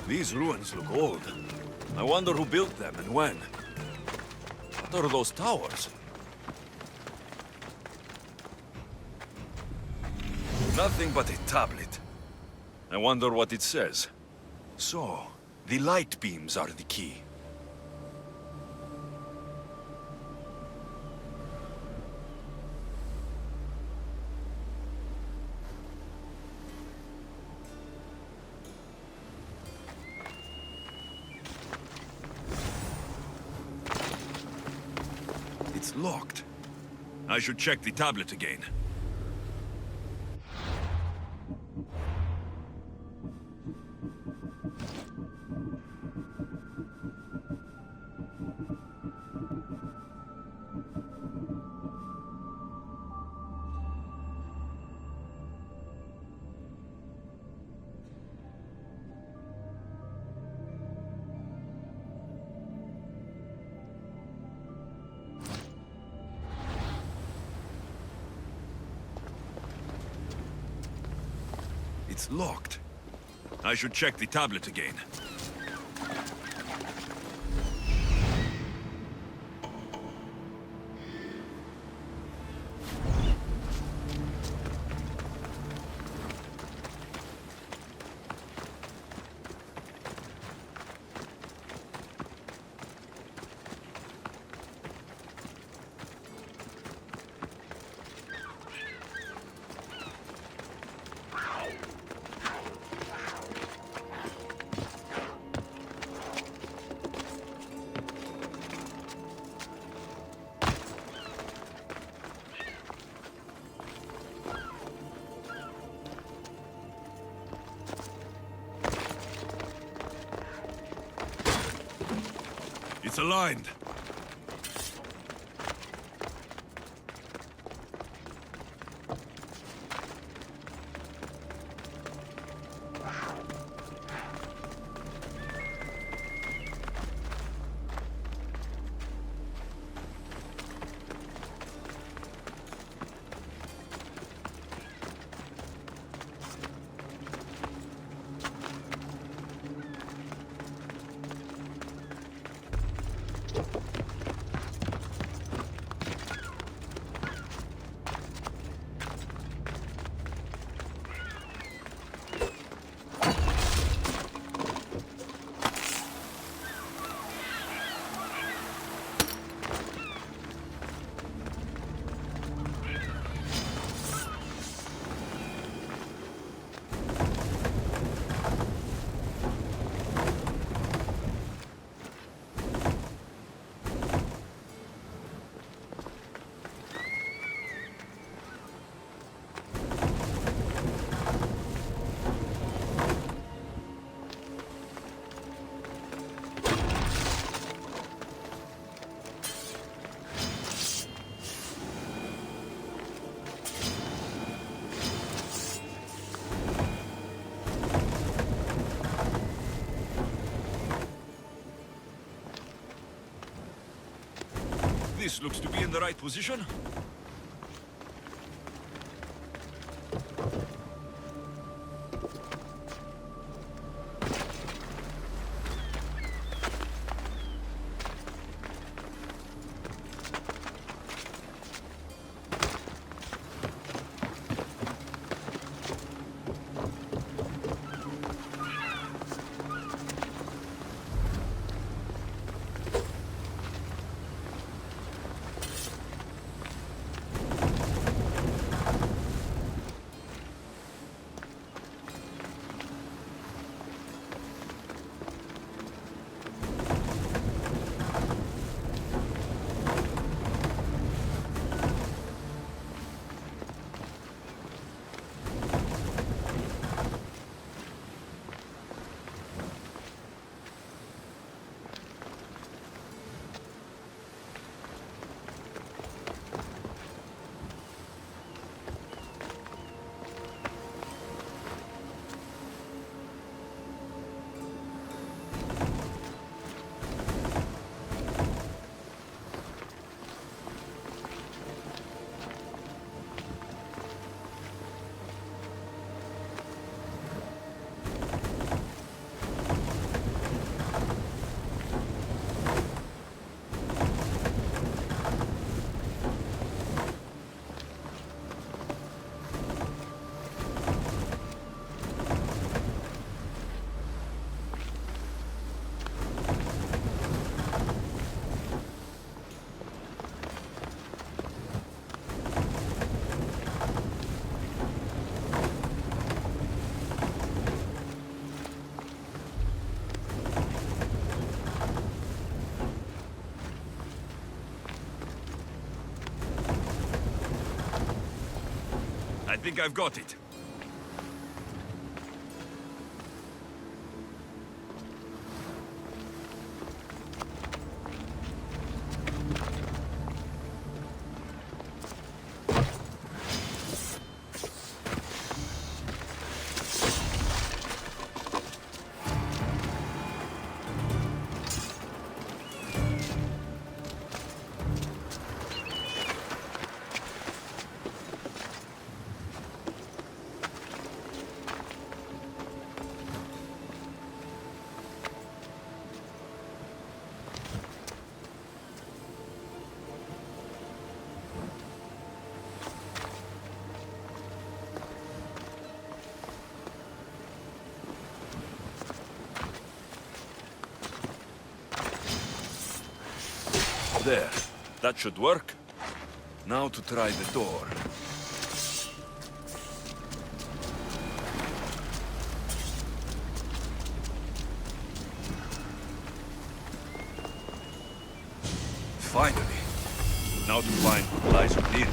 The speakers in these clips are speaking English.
These ruins look old. I wonder who built them and when. What are those towers? Nothing but a tablet. I wonder what it says. So, the light beams are the key. It's locked. I should check the tablet again. It's locked. I should check the tablet again. It's aligned. This looks to be in the right position. think I've got it. There. That should work. Now to try the door. Finally. Now to find what lies within.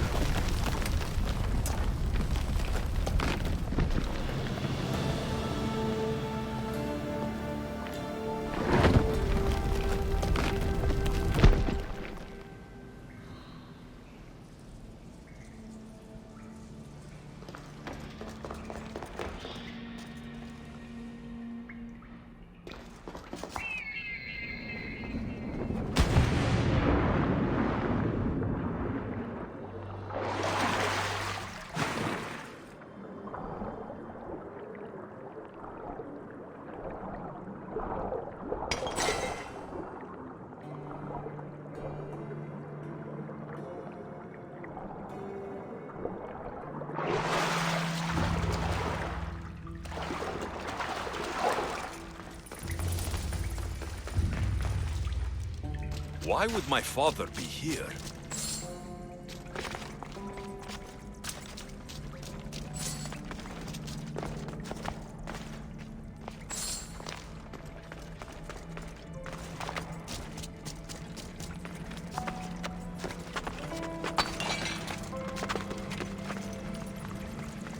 Why would my father be here?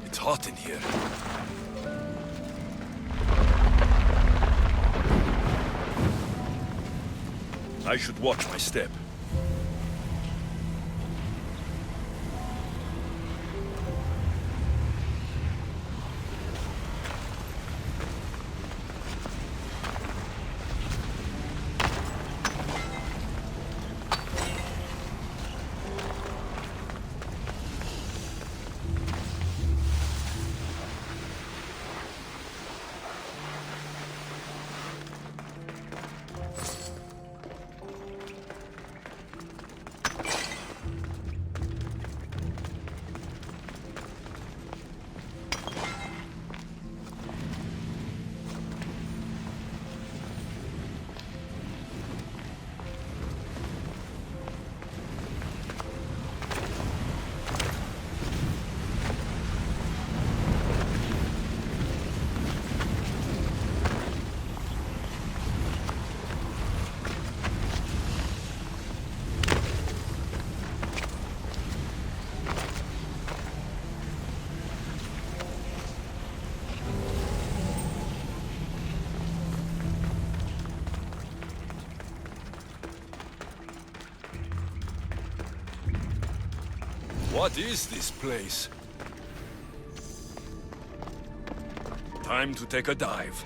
It's hot in here. I should watch my step. What is this place? Time to take a dive.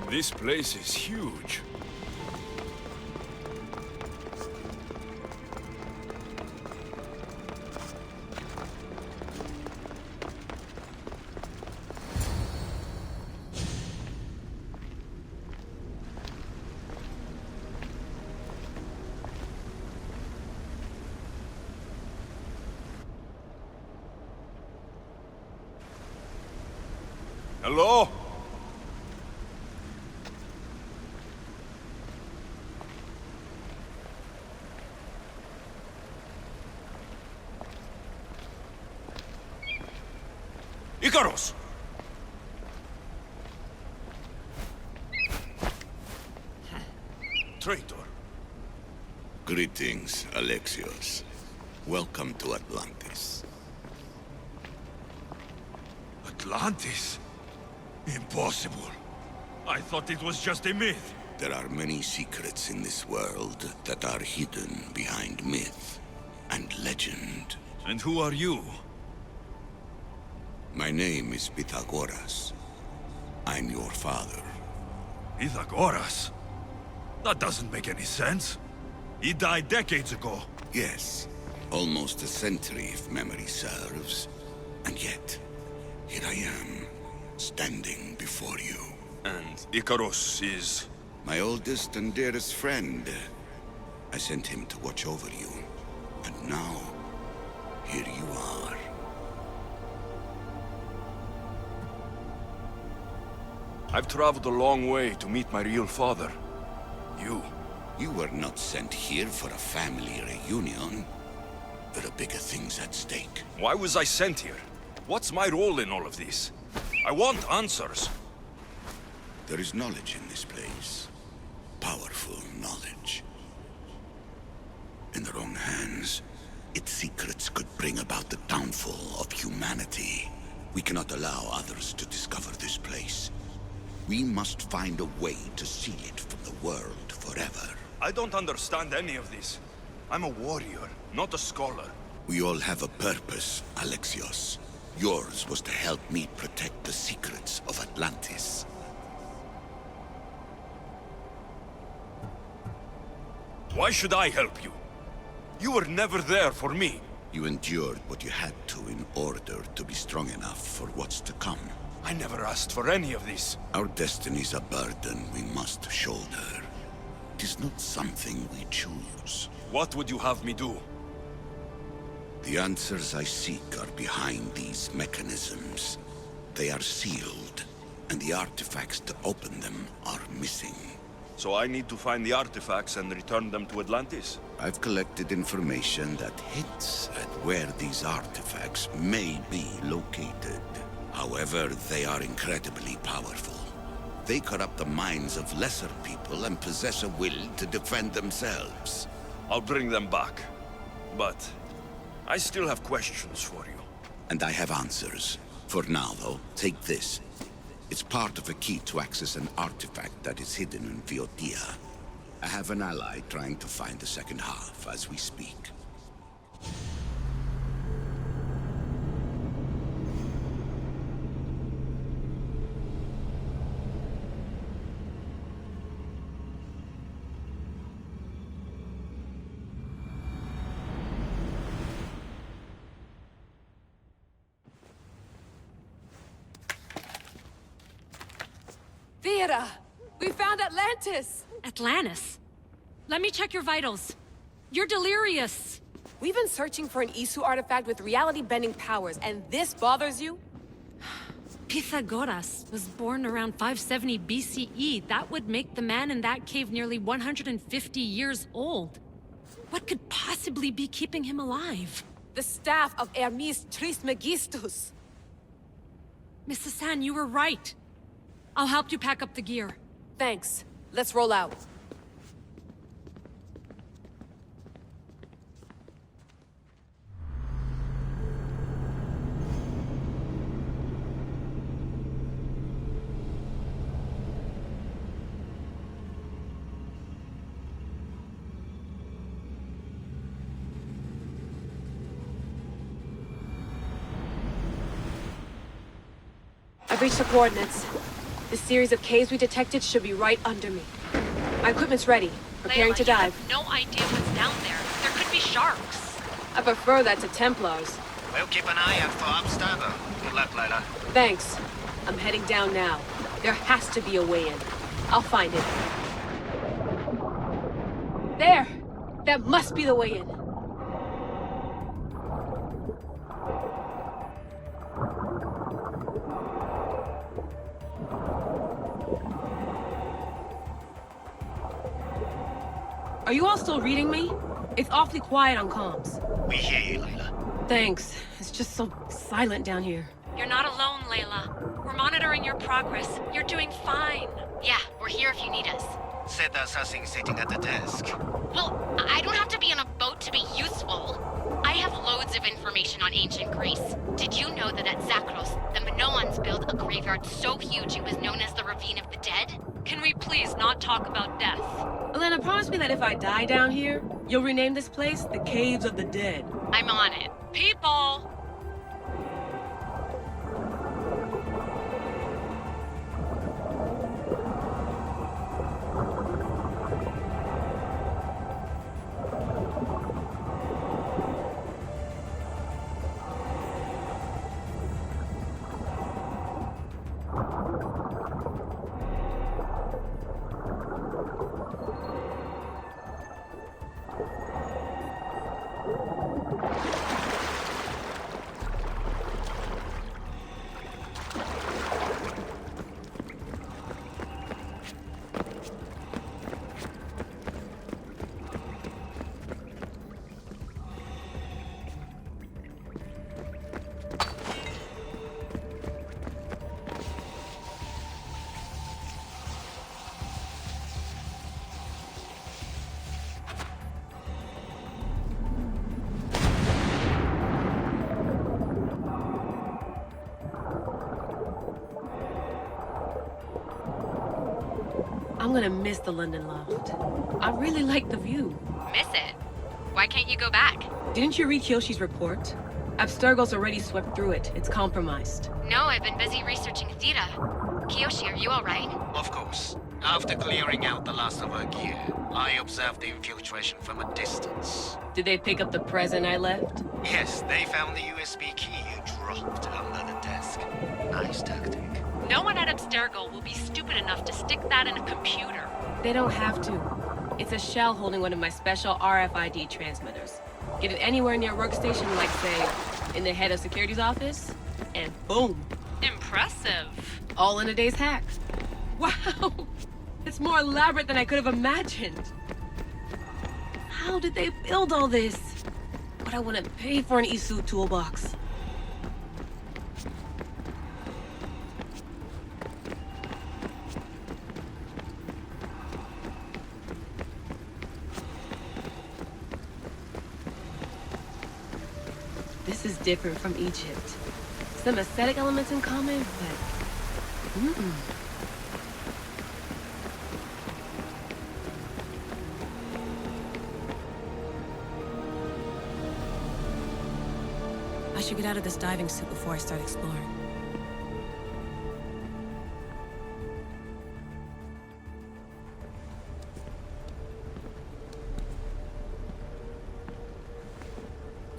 This place is huge. Hello? Icarus! Traitor. Greetings, Alexios. Welcome to Atlantis. Atlantis? Impossible. I thought it was just a myth. There are many secrets in this world that are hidden behind myth and legend. And who are you? My name is Pythagoras. I'm your father. Pythagoras? That doesn't make any sense. He died decades ago. Yes, almost a century if memory serves. And yet, here I am, standing before you. And Icarus is... My oldest and dearest friend. I sent him to watch over you. And now, here you are. I've traveled a long way to meet my real father. You were not sent here for a family reunion. There are bigger things at stake. Why was I sent here? What's my role in all of this? I want answers. There is knowledge in this place. Powerful knowledge. In the wrong hands, its secrets could bring about the downfall of humanity. We cannot allow others to discover this place. We must find a way to seal it from the world forever. I don't understand any of this. I'm a warrior, not a scholar. We all have a purpose, Alexios. Yours was to help me protect the secrets of Atlantis. Why should I help you? You were never there for me. You endured what you had to in order to be strong enough for what's to come. I never asked for any of this. Our destiny's a burden we must shoulder. It is not something we choose. What would you have me do? The answers I seek are behind these mechanisms. They are sealed, and the artifacts to open them are missing. So I need to find the artifacts and return them to Atlantis? I've collected information that hints at where these artifacts may be located. However, they are incredibly powerful. They corrupt the minds of lesser people and possess a will to defend themselves. I'll bring them back. But I still have questions for you. And I have answers. For now, though, take this. It's part of a key to access an artifact that is hidden in Viotia. I have an ally trying to find the second half as we speak. Theater! We found Atlantis! Atlantis? Let me check your vitals. You're delirious. We've been searching for an Isu artifact with reality-bending powers, and this bothers you? Pythagoras was born around 570 BCE. That would make the man in that cave nearly 150 years old. What could possibly be keeping him alive? The staff of Hermes Trismegistus! Mrs. San, you were right. I'll help you pack up the gear. Thanks. Let's roll out. I've reached the coordinates. The series of caves we detected should be right under me. My equipment's ready, preparing to dive. You have no idea what's down there. There could be sharks. I prefer that to Templars. We'll keep an eye out for Abstergo. Good luck, Layla. Thanks. I'm heading down now. There has to be a way in. I'll find it. There! That must be the way in. Are you all still reading me? It's awfully quiet on comms. We hear you, Layla. Thanks. It's just so silent down here. You're not alone, Layla. We're monitoring your progress. You're doing fine. Yeah, we're here if you need us. Said the assassin sitting at the desk. Well, I don't have to be on a boat to be useful. I have loads of information on ancient Greece. Did you know that at Zakros, the Minoans built a graveyard so huge it was known as the Ravine of the Dead? Can we please not talk about death? Elena, promise me that if I die down here, you'll rename this place the Caves of the Dead. I'm on it. People! I'm gonna miss the London loft. I really like the view. Miss it? Why can't you go back? Didn't you read Kyoshi's report? Abstergo's already swept through it. It's compromised. No, I've been busy researching Theta. Kiyoshi, are you alright? Of course. After clearing out the last of her gear, I observed the infiltration from a distance. Did they pick up the present I left? Yes, they found the USB key you dropped under the desk. Nice tactic. No one at Abstergo will be stupid enough to stick that in a computer. They don't have to. It's a shell holding one of my special RFID transmitters. Get it anywhere near a workstation, like, say, in the head of security's office, and boom. Impressive. All in a day's hack. Wow! It's more elaborate than I could have imagined. How did they build all this? But I wouldn't pay for an Isu toolbox. This is different from Egypt. Some aesthetic elements in common, but... I should get out of this diving suit before I start exploring.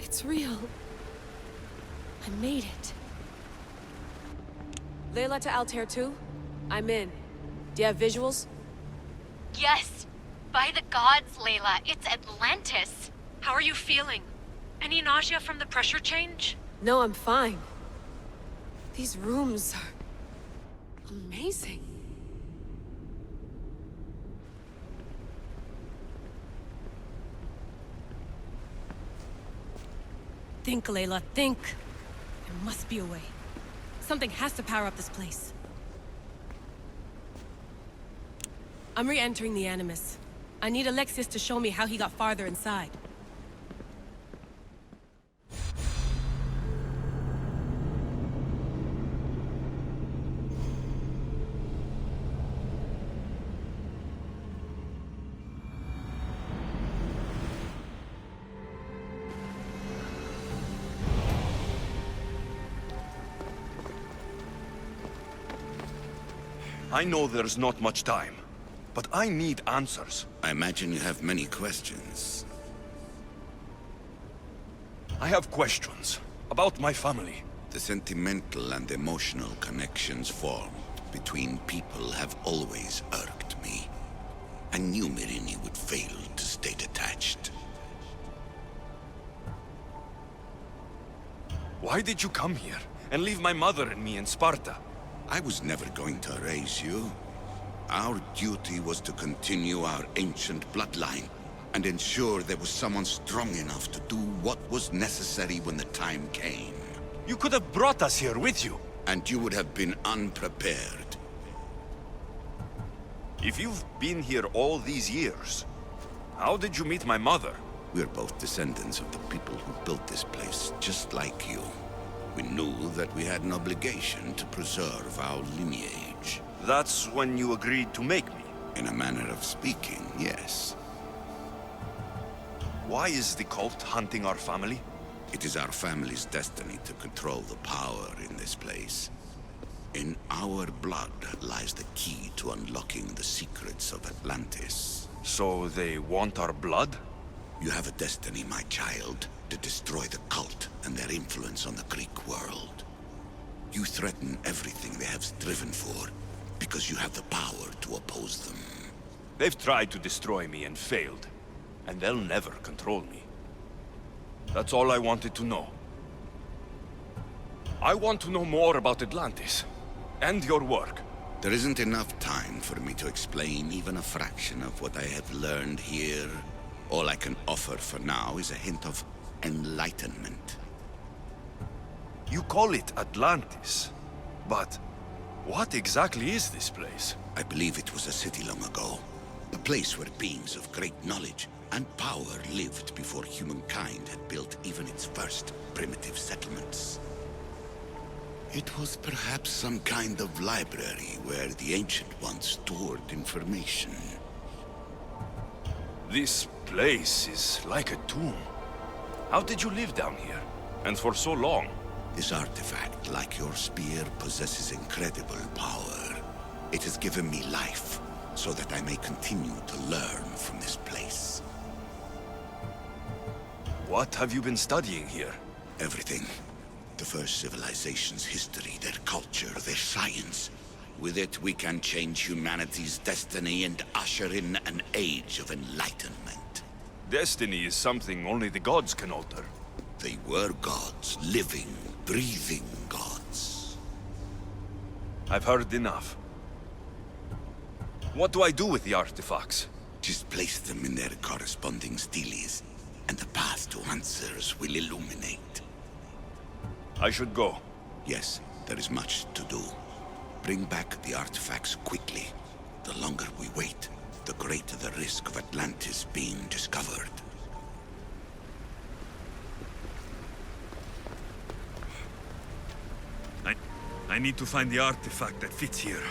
It's real. I made it. Layla to Altair 2? I'm in. Do you have visuals? Yes! By the gods, Layla, it's Atlantis! How are you feeling? Any nausea from the pressure change? No, I'm fine. These rooms are... amazing. Think, Layla, think. There must be a way. Something has to power up this place. I'm re-entering the Animus. I need Alexios to show me how he got farther inside. I know there's not much time, but I need answers. I imagine you have many questions. I have questions about my family. The sentimental and emotional connections formed between people have always irked me. I knew Myrini would fail to stay detached. Why did you come here and leave my mother and me in Sparta? I was never going to raise you. Our duty was to continue our ancient bloodline and ensure there was someone strong enough to do what was necessary when the time came. You could have brought us here with you. And you would have been unprepared. If you've been here all these years, how did you meet my mother? We're both descendants of the people who built this place, just like you. We knew that we had an obligation to preserve our lineage. That's when you agreed to make me. In a manner of speaking, yes. Why is the cult hunting our family? It is our family's destiny to control the power in this place. In our blood lies the key to unlocking the secrets of Atlantis. So they want our blood? You have a destiny, my child, to destroy the cult and their influence on the Greek world. You threaten everything they have striven for, because you have the power to oppose them. They've tried to destroy me and failed, and they'll never control me. That's all I wanted to know. I want to know more about Atlantis, and your work. There isn't enough time for me to explain even a fraction of what I have learned here. All I can offer for now is a hint of enlightenment. You call it Atlantis, but what exactly is this place? I believe it was a city long ago. A place where beings of great knowledge and power lived before humankind had built even its first primitive settlements. It was perhaps some kind of library where the Ancient Ones stored information. This place is like a tomb. How did you live down here? And for so long? This artifact, like your spear, possesses incredible power. It has given me life, so that I may continue to learn from this place. What have you been studying here? Everything. The first civilization's history, their culture, their science. With it, we can change humanity's destiny and usher in an age of enlightenment. Destiny is something only the gods can alter. They were gods, living, breathing gods. I've heard enough. What do I do with the artifacts? Just place them in their corresponding steles, and the path to answers will illuminate. I should go. Yes, there is much to do. Bring back the artifacts quickly. The longer we wait, the greater the risk of Atlantis being discovered. I need to find the artifact that fits here.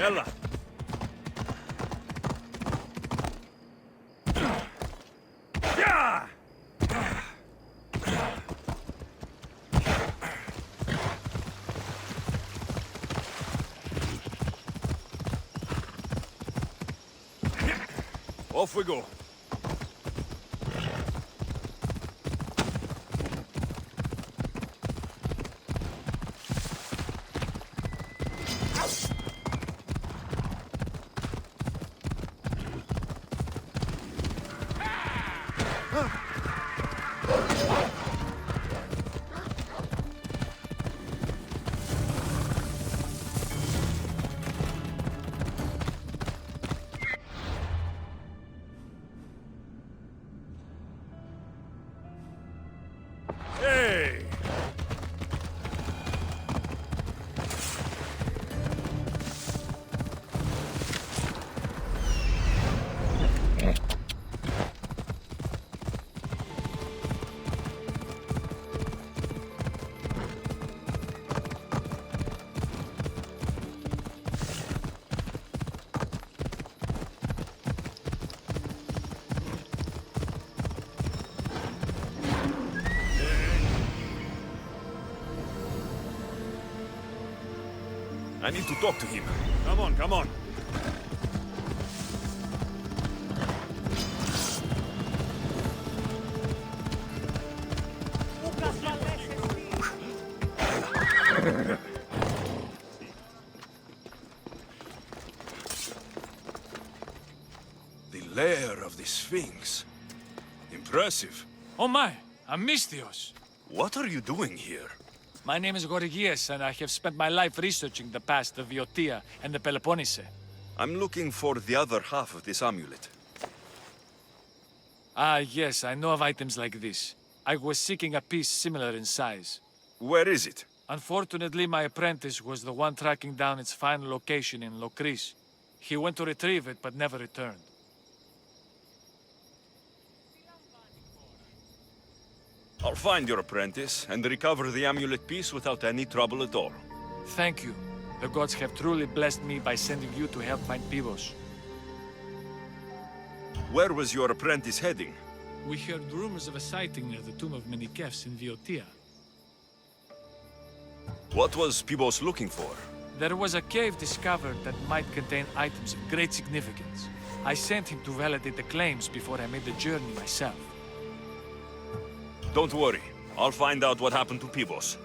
Ella. Off we go. Hey! I need to talk to him. Come on, come on. The lair of the Sphinx. Impressive. Oh my, Alexios. What are you doing here? My name is Alexios, and I have spent my life researching the past of Viotia and the Peloponnese. I'm looking for the other half of this amulet. Ah, yes, I know of items like this. I was seeking a piece similar in size. Where is it? Unfortunately, my apprentice was the one tracking down its final location in Locris. He went to retrieve it, but never returned. I'll find your apprentice and recover the amulet piece without any trouble at all. Thank you. The gods have truly blessed me by sending you to help find Pivos. Where was your apprentice heading? We heard rumors of a sighting near the tomb of Menikefs in Viotia. What was Pibos looking for? There was a cave discovered that might contain items of great significance. I sent him to validate the claims before I made the journey myself. Don't worry. I'll find out what happened to Pibos.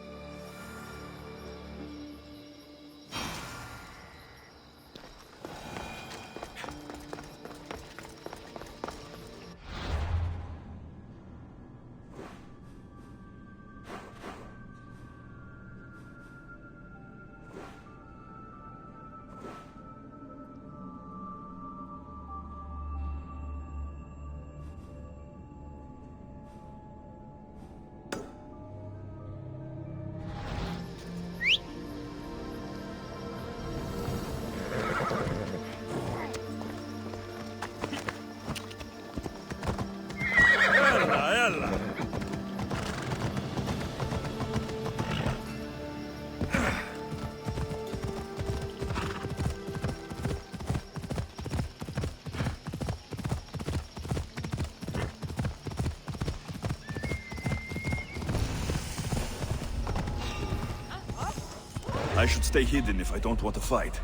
I should stay hidden if I don't want to fight.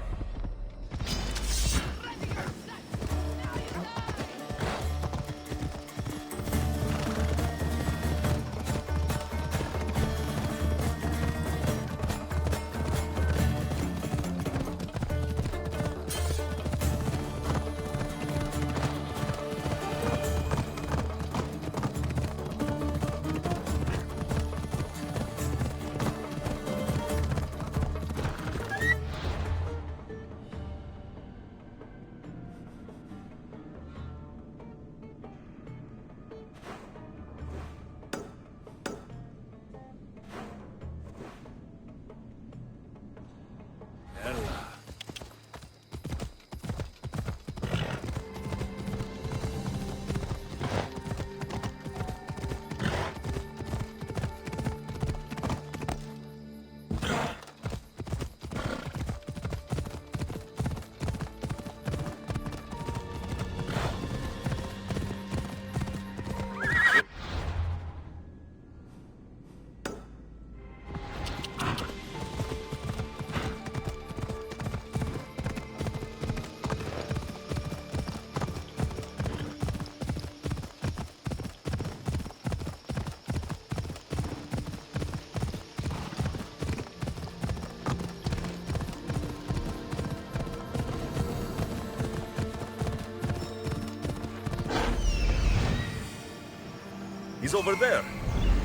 over there.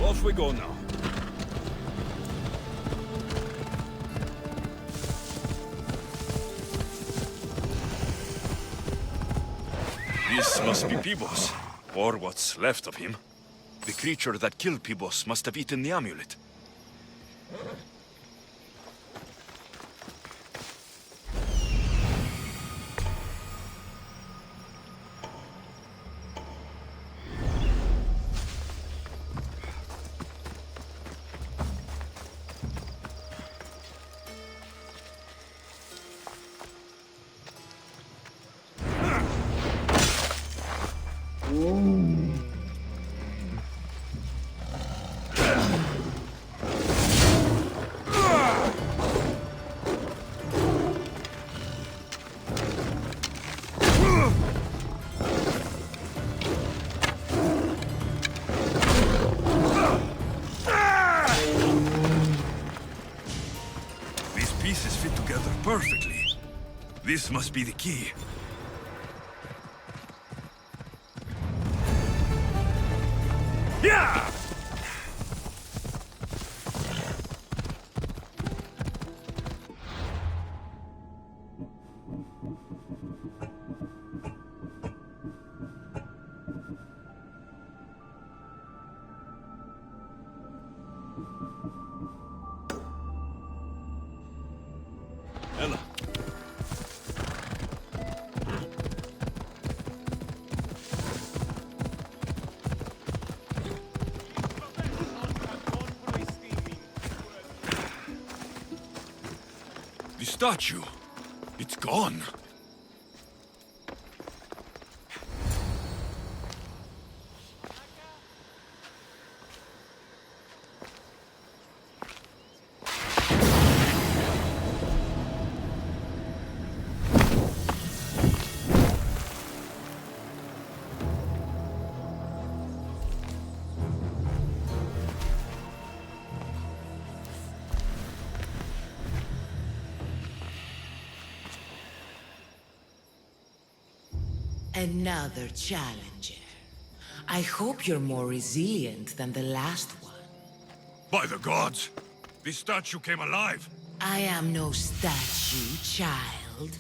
Off we go now. This must be Pibos, or what's left of him. The creature that killed Pibos must have eaten the amulet. Perfectly. This must be the key. Yeah! Ella. The statue. It's gone. Another challenger. I hope you're more resilient than the last one. By the gods! The statue came alive! I am no statue, child.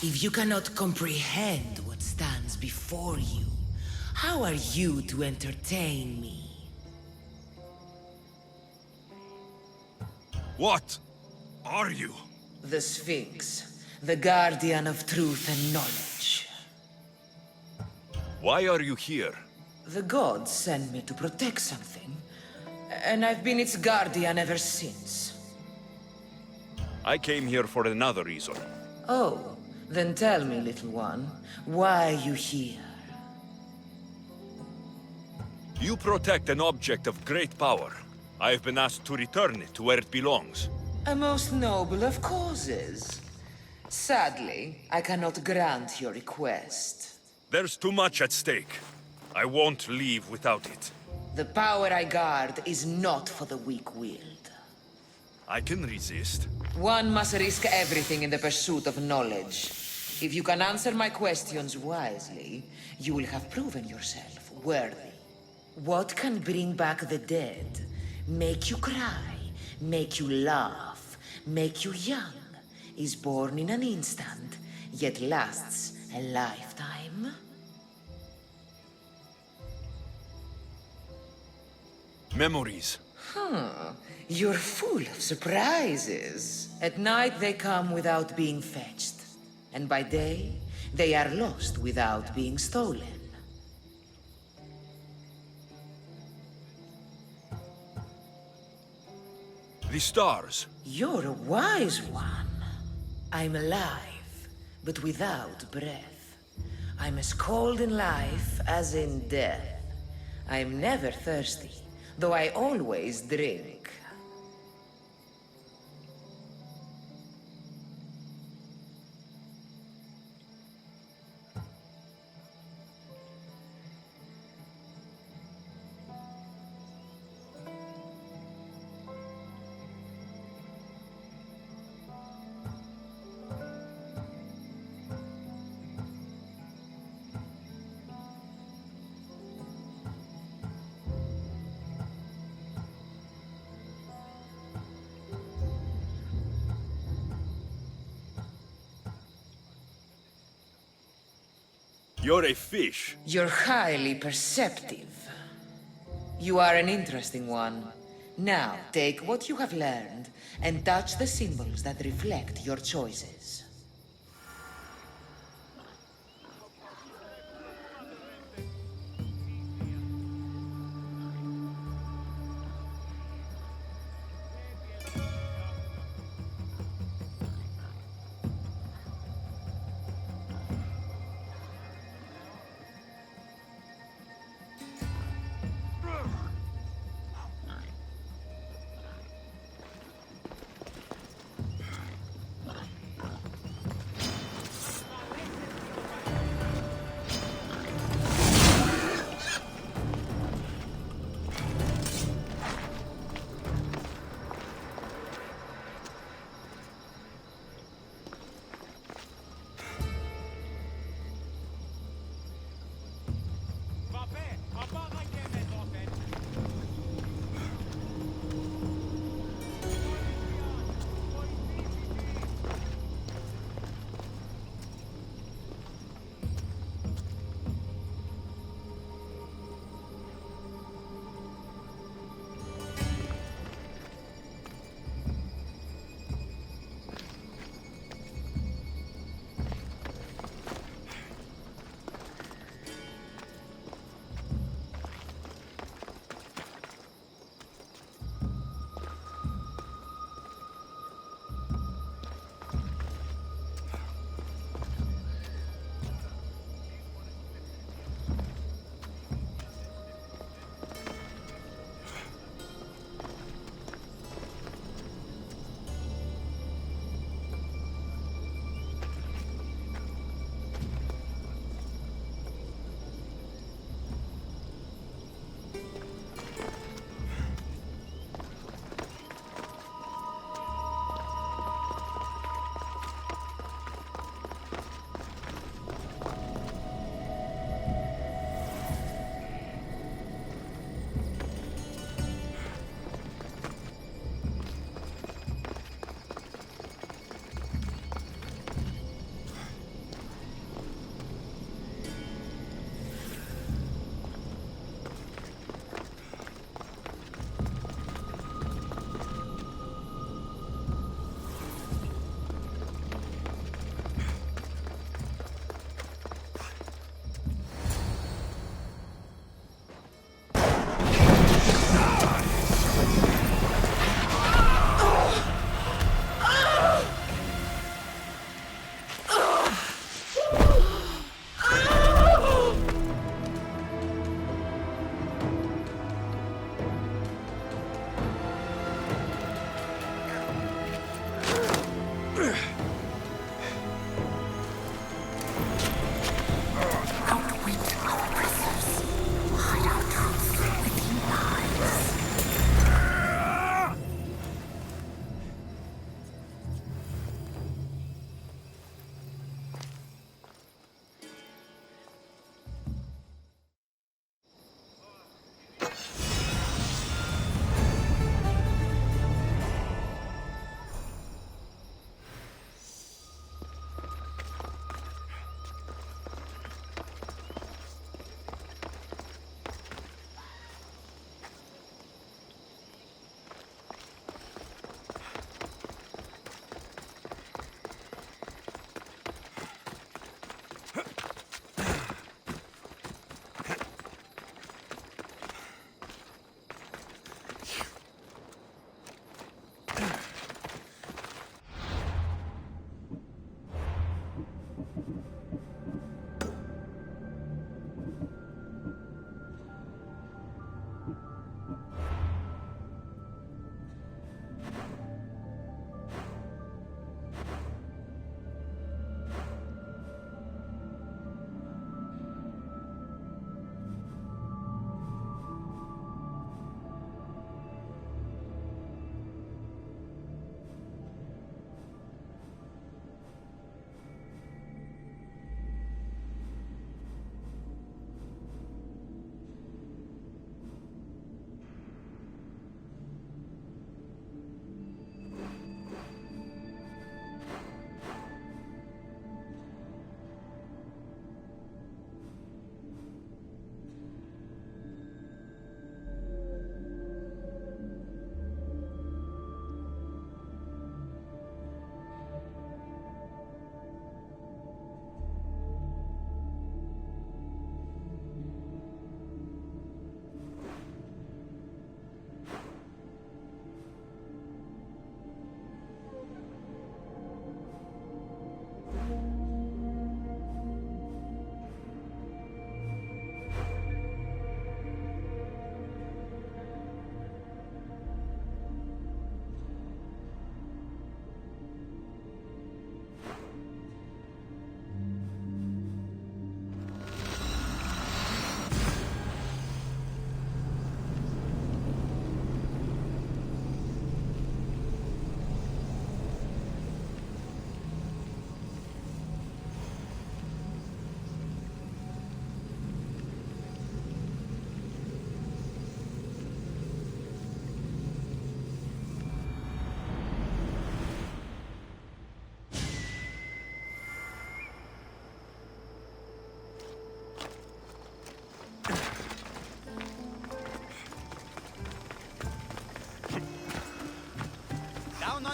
If you cannot comprehend what stands before you, how are you to entertain me? What are you? The Sphinx, the guardian of truth and knowledge. Why are you here? The gods sent me to protect something, and I've been its guardian ever since. I came here for another reason. Oh, then tell me, little one, why are you here? You protect an object of great power. I've been asked to return it to where it belongs. A most noble of causes. Sadly, I cannot grant your request. There's too much at stake. I won't leave without it. The power I guard is not for the weak-willed. I can resist. One must risk everything in the pursuit of knowledge. If you can answer my questions wisely, you will have proven yourself worthy. What can bring back the dead, make you cry, make you laugh, make you young, is born in an instant, yet lasts a lifetime? Memories. You're full of surprises. At night they come without being fetched. And by day, they are lost without being stolen. The stars. You're a wise one. I'm alive, but without breath. I'm as cold in life as in death. I'm never thirsty, though I always drink. You're a fish. You're highly perceptive. You are an interesting one. Now, take what you have learned and touch the symbols that reflect your choices.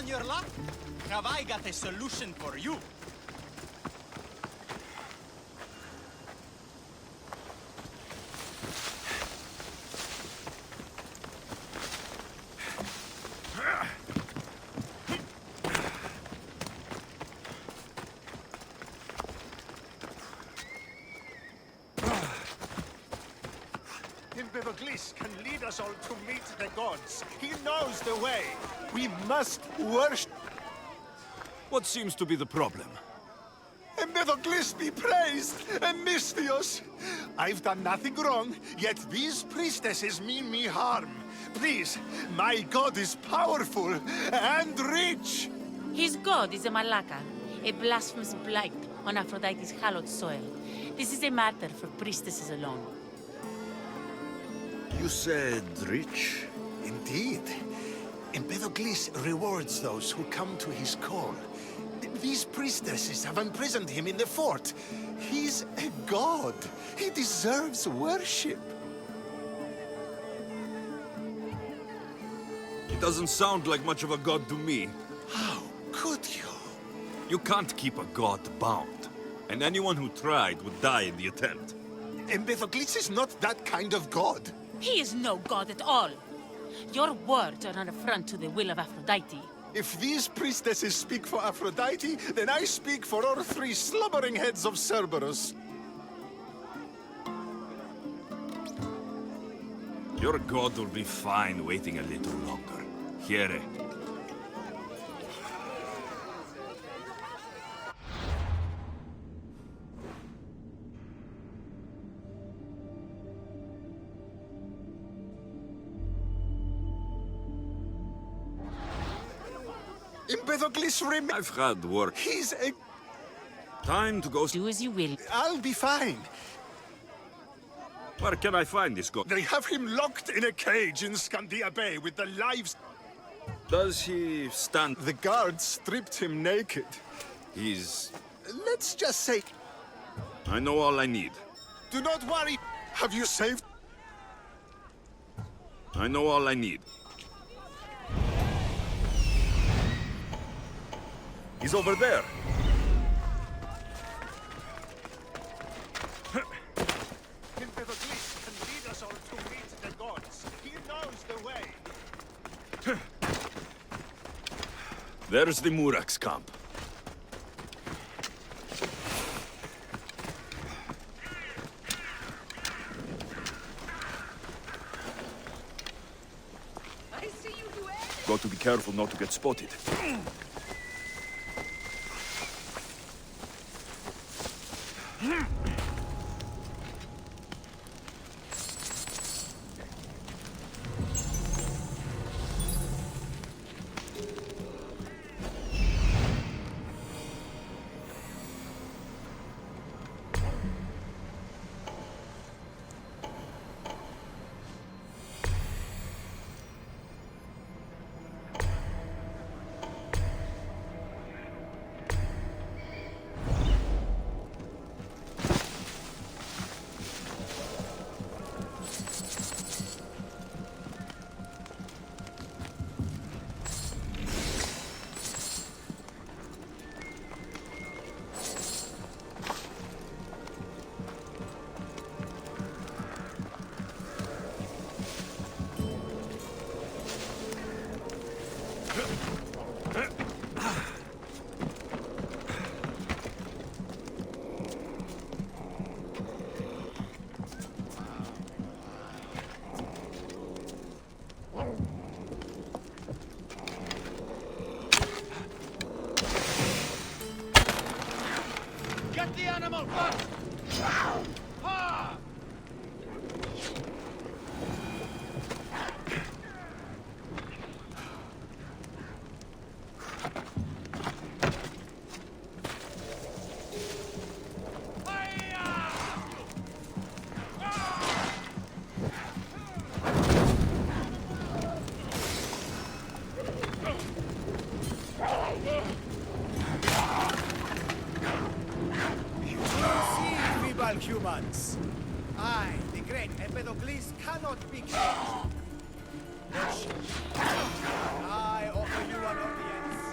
on your luck? Have I got a solution for you? Empedocles can lead us all to meet the gods. He knows the way. We must worship. What seems to be the problem? Empedocles be praised, Alexios. I've done nothing wrong, yet these priestesses mean me harm. Please, my god is powerful and rich. His god is a Malaka, a blasphemous blight on Aphrodite's hallowed soil. This is a matter for priestesses alone. You said rich? Indeed. Empedocles rewards those who come to his call. These priestesses have imprisoned him in the fort. He's a god. He deserves worship. It doesn't sound like much of a god to me. How could you? You can't keep a god bound. And anyone who tried would die in the attempt. Empedocles is not that kind of god. He is no god at all. Your words are an affront to the will of Aphrodite. If these priestesses speak for Aphrodite, then I speak for all three slumbering heads of Cerberus. Your god will be fine waiting a little longer. Here. Empedocles I've had work. He's a... Time to go. Do as you will. I'll be fine. Where can I find this god? They have him locked in a cage in Scandia Bay with the lives... Does he stand? The guards stripped him naked. He's... Let's just say... I know all I need. Do not worry. Have you saved... I know all I need. He's over there. Empedocles can lead us all to meet the gods. He knows the way. There's the Murak's camp. I see you do everything. Got to be careful not to get spotted. Get the animal first! Ha! Humans. I, the great Empedocles, cannot be caged. Worship. I offer you an audience.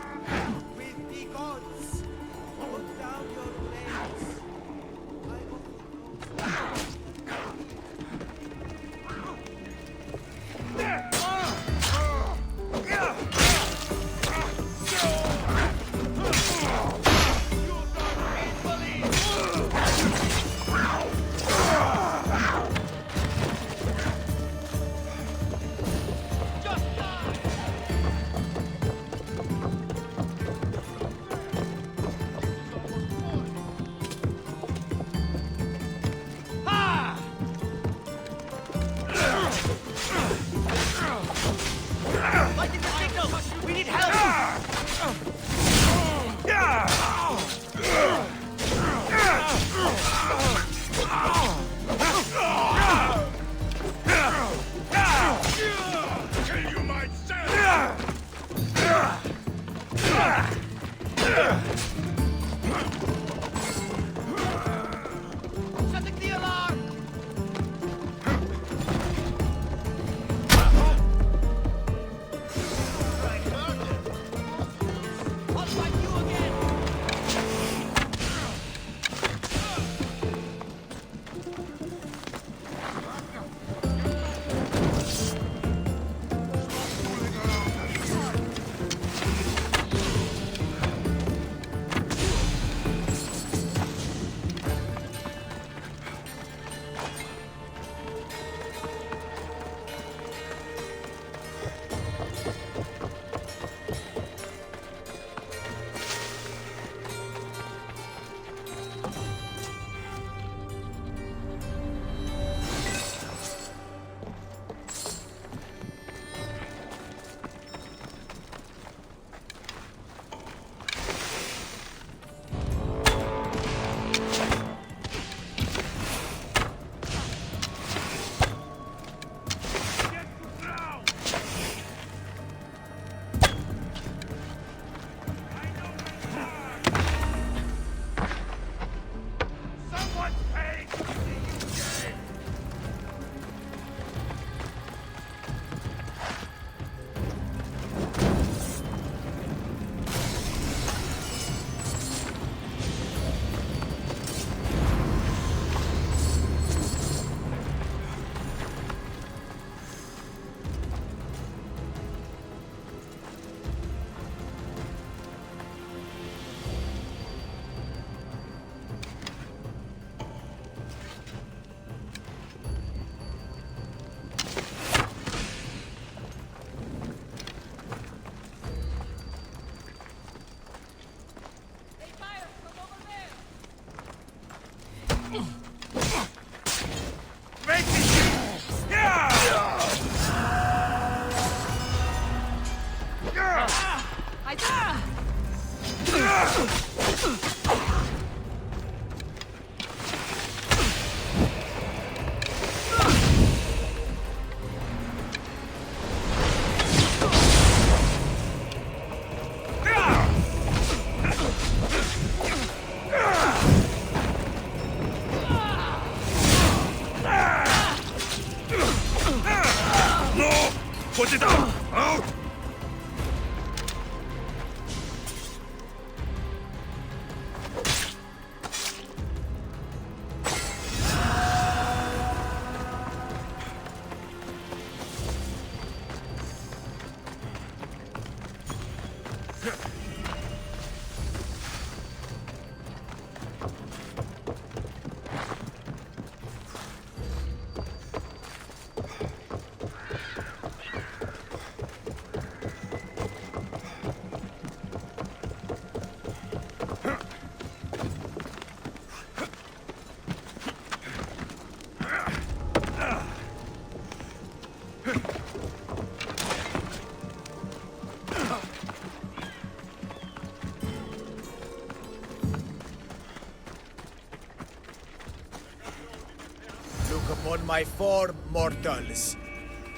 Look upon my form, mortals.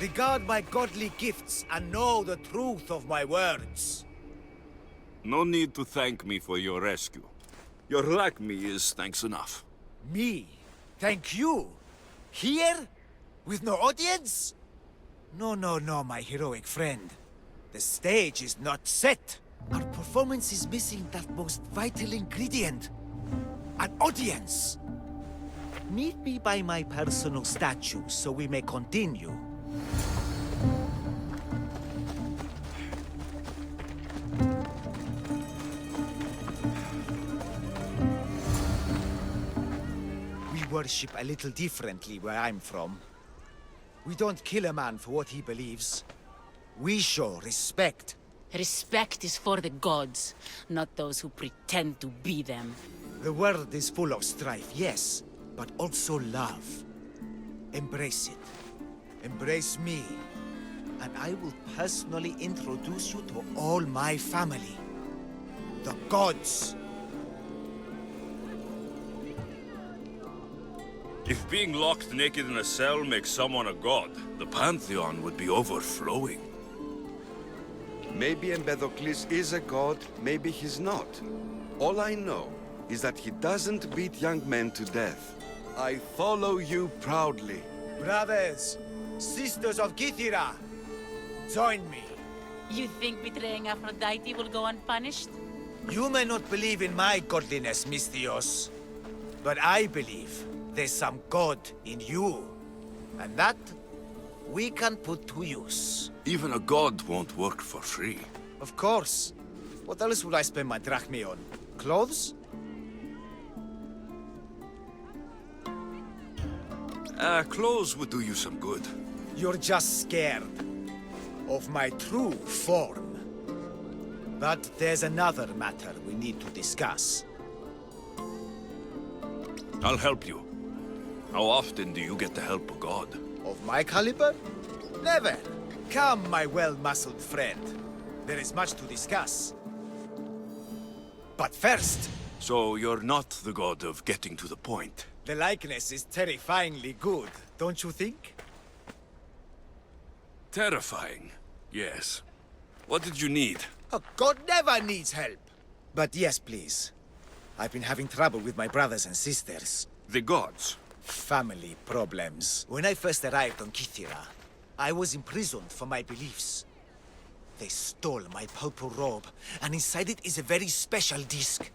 Regard my godly gifts and know the truth of my words. No need to thank me for your rescue. Your lack me is thanks enough. Me? Thank you? Here? With no audience? No, my heroic friend. The stage is not set. Our performance is missing that most vital ingredient. An audience. Meet me by my personal statue so we may continue. We worship a little differently where I'm from. We don't kill a man for what he believes. We show respect. Respect is for the gods, not those who pretend to be them. The world is full of strife, yes, but also love. Embrace it. Embrace me. And I will personally introduce you to all my family. The gods. If being locked naked in a cell makes someone a god, the Pantheon would be overflowing. Maybe Empedocles is a god, maybe he's not. All I know is that he doesn't beat young men to death. I follow you proudly. Brothers, sisters of Kythera, join me. You think betraying Aphrodite will go unpunished? You may not believe in my godliness, Misthios, but I believe there's some god in you. And that, we can put to use. Even a god won't work for free. Of course. What else would I spend my drachmae on? Clothes? Clothes would do you some good. You're just scared of my true form. But there's another matter we need to discuss. I'll help you. How often do you get to help a god? Of my caliber? Never. Come, my well-muscled friend. There is much to discuss. But first... So you're not the god of getting to the point? The likeness is terrifyingly good, don't you think? Terrifying, yes. What did you need? A god never needs help. But yes, please. I've been having trouble with my brothers and sisters. The gods? Family problems. When I first arrived on Kythera, I was imprisoned for my beliefs. They stole my purple robe, and inside it is a very special disc.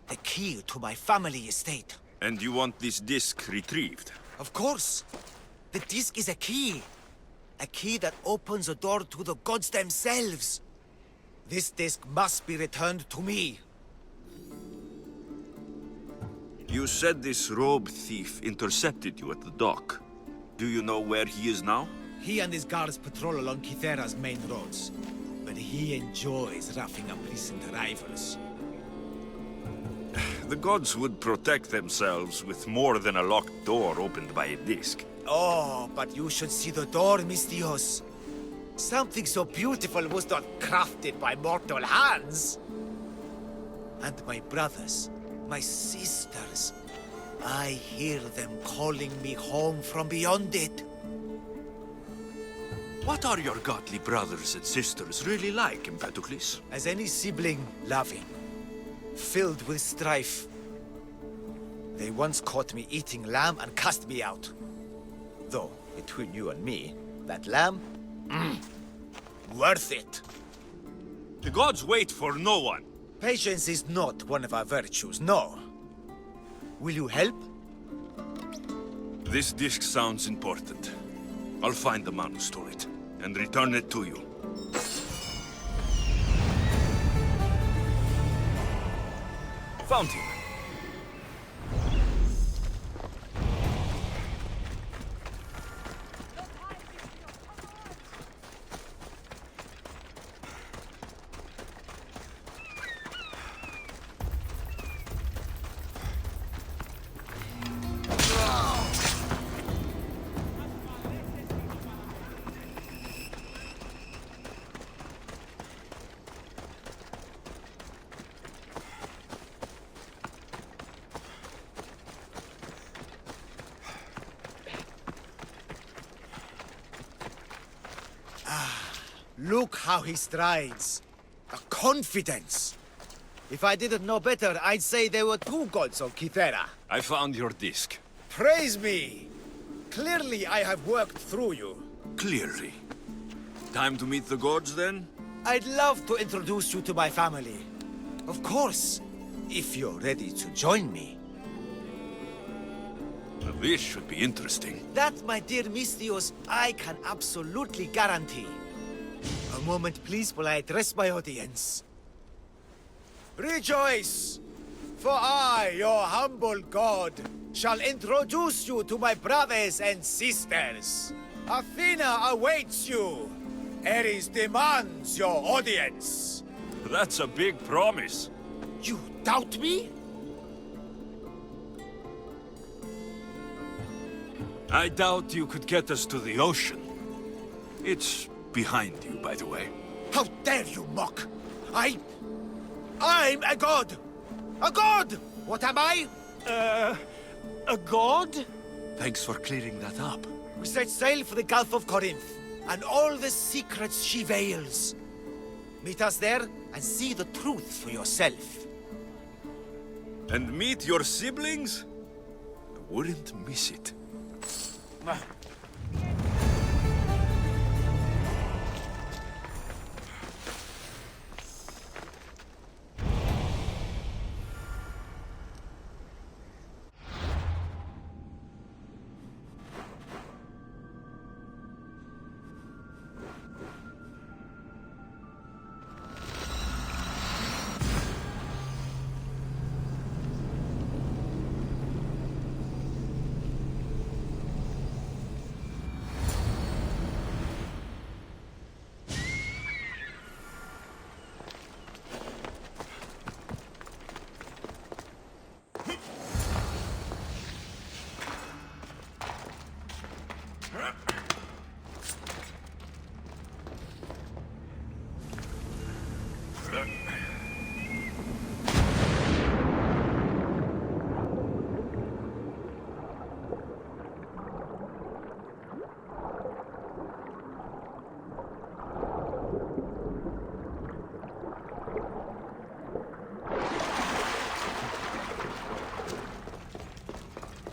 The key to my family estate. And you want this disc retrieved? Of course. The disc is a key. A key that opens a door to the gods themselves. This disc must be returned to me. You said this robe thief intercepted you at the dock. Do you know where he is now? He and his guards patrol along Kythera's main roads. But he enjoys roughing up recent arrivals. The gods would protect themselves with more than a locked door opened by a disc. Oh, but you should see the door, Misthios. Something so beautiful was not crafted by mortal hands. And my brothers, my sisters, I hear them calling me home from beyond it. What are your godly brothers and sisters really like, Empedocles? As any sibling, loving, filled with strife. They once caught me eating lamb and cast me out. Though, between you and me, that lamb, worth it. The gods wait for no one. Patience is not one of our virtues, no. Will you help? This disc sounds important. I'll find the man who stole it, and return it to you. Found him. Look how he strides. The confidence. If I didn't know better, I'd say there were two gods on Kythera. I found your disc. Praise me! Clearly I have worked through you. Clearly. Time to meet the gods, then? I'd love to introduce you to my family. Of course, if you're ready to join me. Now, this should be interesting. That, my dear Misthios, I can absolutely guarantee. A moment, please, while I address my audience. Rejoice! For I, your humble god, shall introduce you to my brothers and sisters. Athena awaits you. Ares demands your audience. That's a big promise. You doubt me? I doubt you could get us to the ocean. It's behind you, by the way. How dare you mock? I'm a god! A god! What am I? A god? Thanks for clearing that up. We set sail for the Gulf of Corinth, and all the secrets she veils. Meet us there, and see the truth for yourself. And meet your siblings? I wouldn't miss it.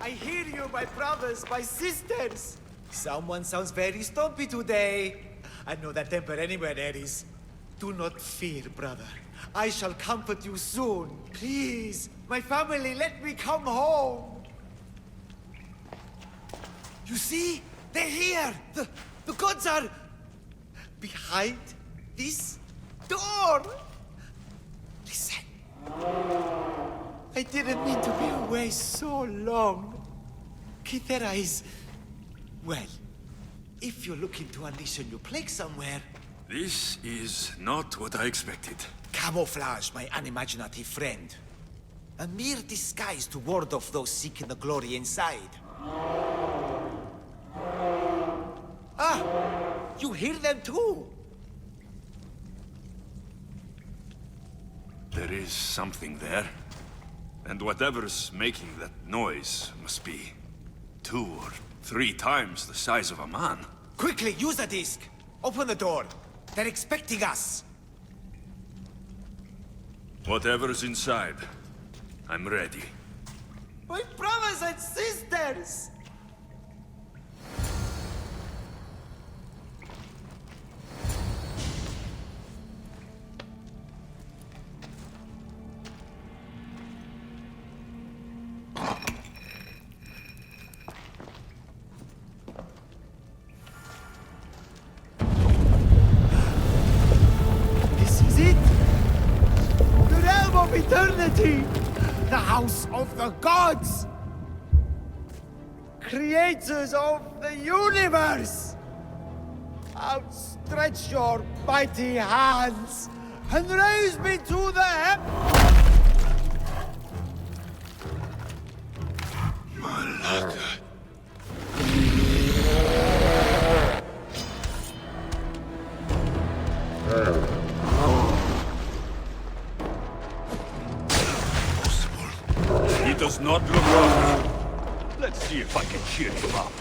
I hear you, my brothers, my sisters! Someone sounds very stumpy today. I know that temper anywhere, Ares. Do not fear, brother. I shall comfort you soon. Please, my family, let me come home. You see? They're here! The gods are... behind this door! Listen. I didn't mean to be away so long. Kythera is... well, if you're looking to unleash a new plague somewhere... This is not what I expected. Camouflage, my unimaginative friend. A mere disguise to ward off those seeking the glory inside. Ah! You hear them too! There is something there. And whatever's making that noise must be 2 or 3 times the size of a man. Quickly, use the disc! Open the door! They're expecting us! Whatever's inside, I'm ready. My brothers and sisters! This is it! The realm of eternity! the house of the gods! Creators of the universe! Outstretch your mighty hands and raise me to the Malaka. He does not look well. Let's see if I can cheer him up.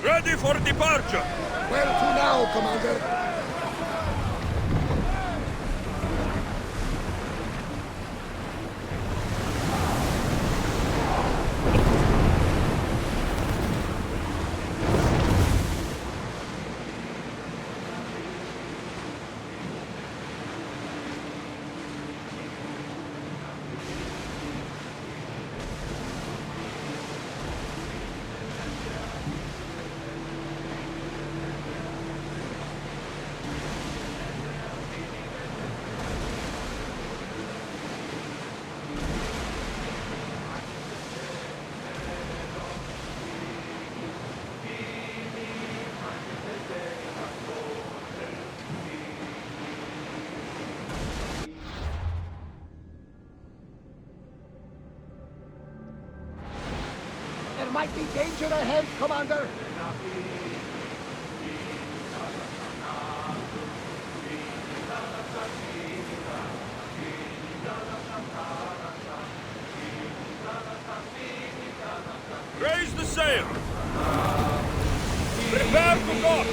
Ready for departure! Where to now, Commander? There might be danger ahead, Commander. Raise the sail! Prepare to dock!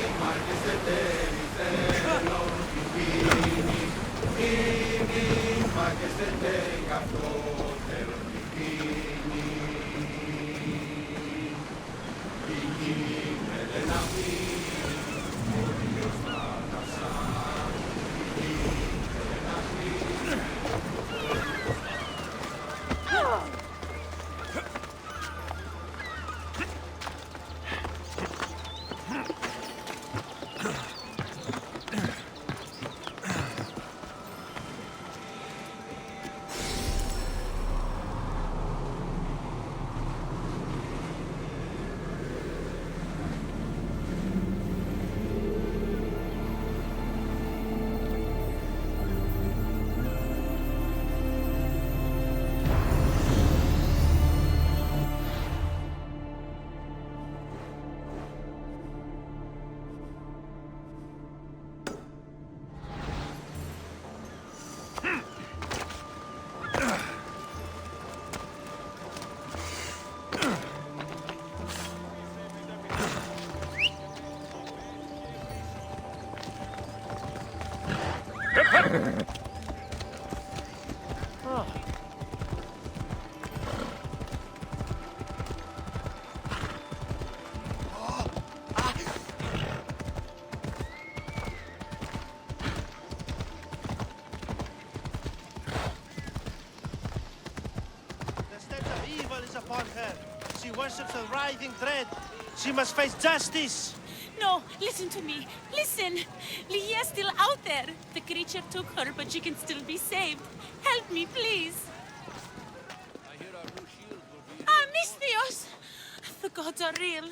Upon her. She worships a writhing dread. She must face justice. No, listen to me. Listen. Lihia's still out there. The creature took her, but she can still be saved. Help me, please. Misthios! The gods are real.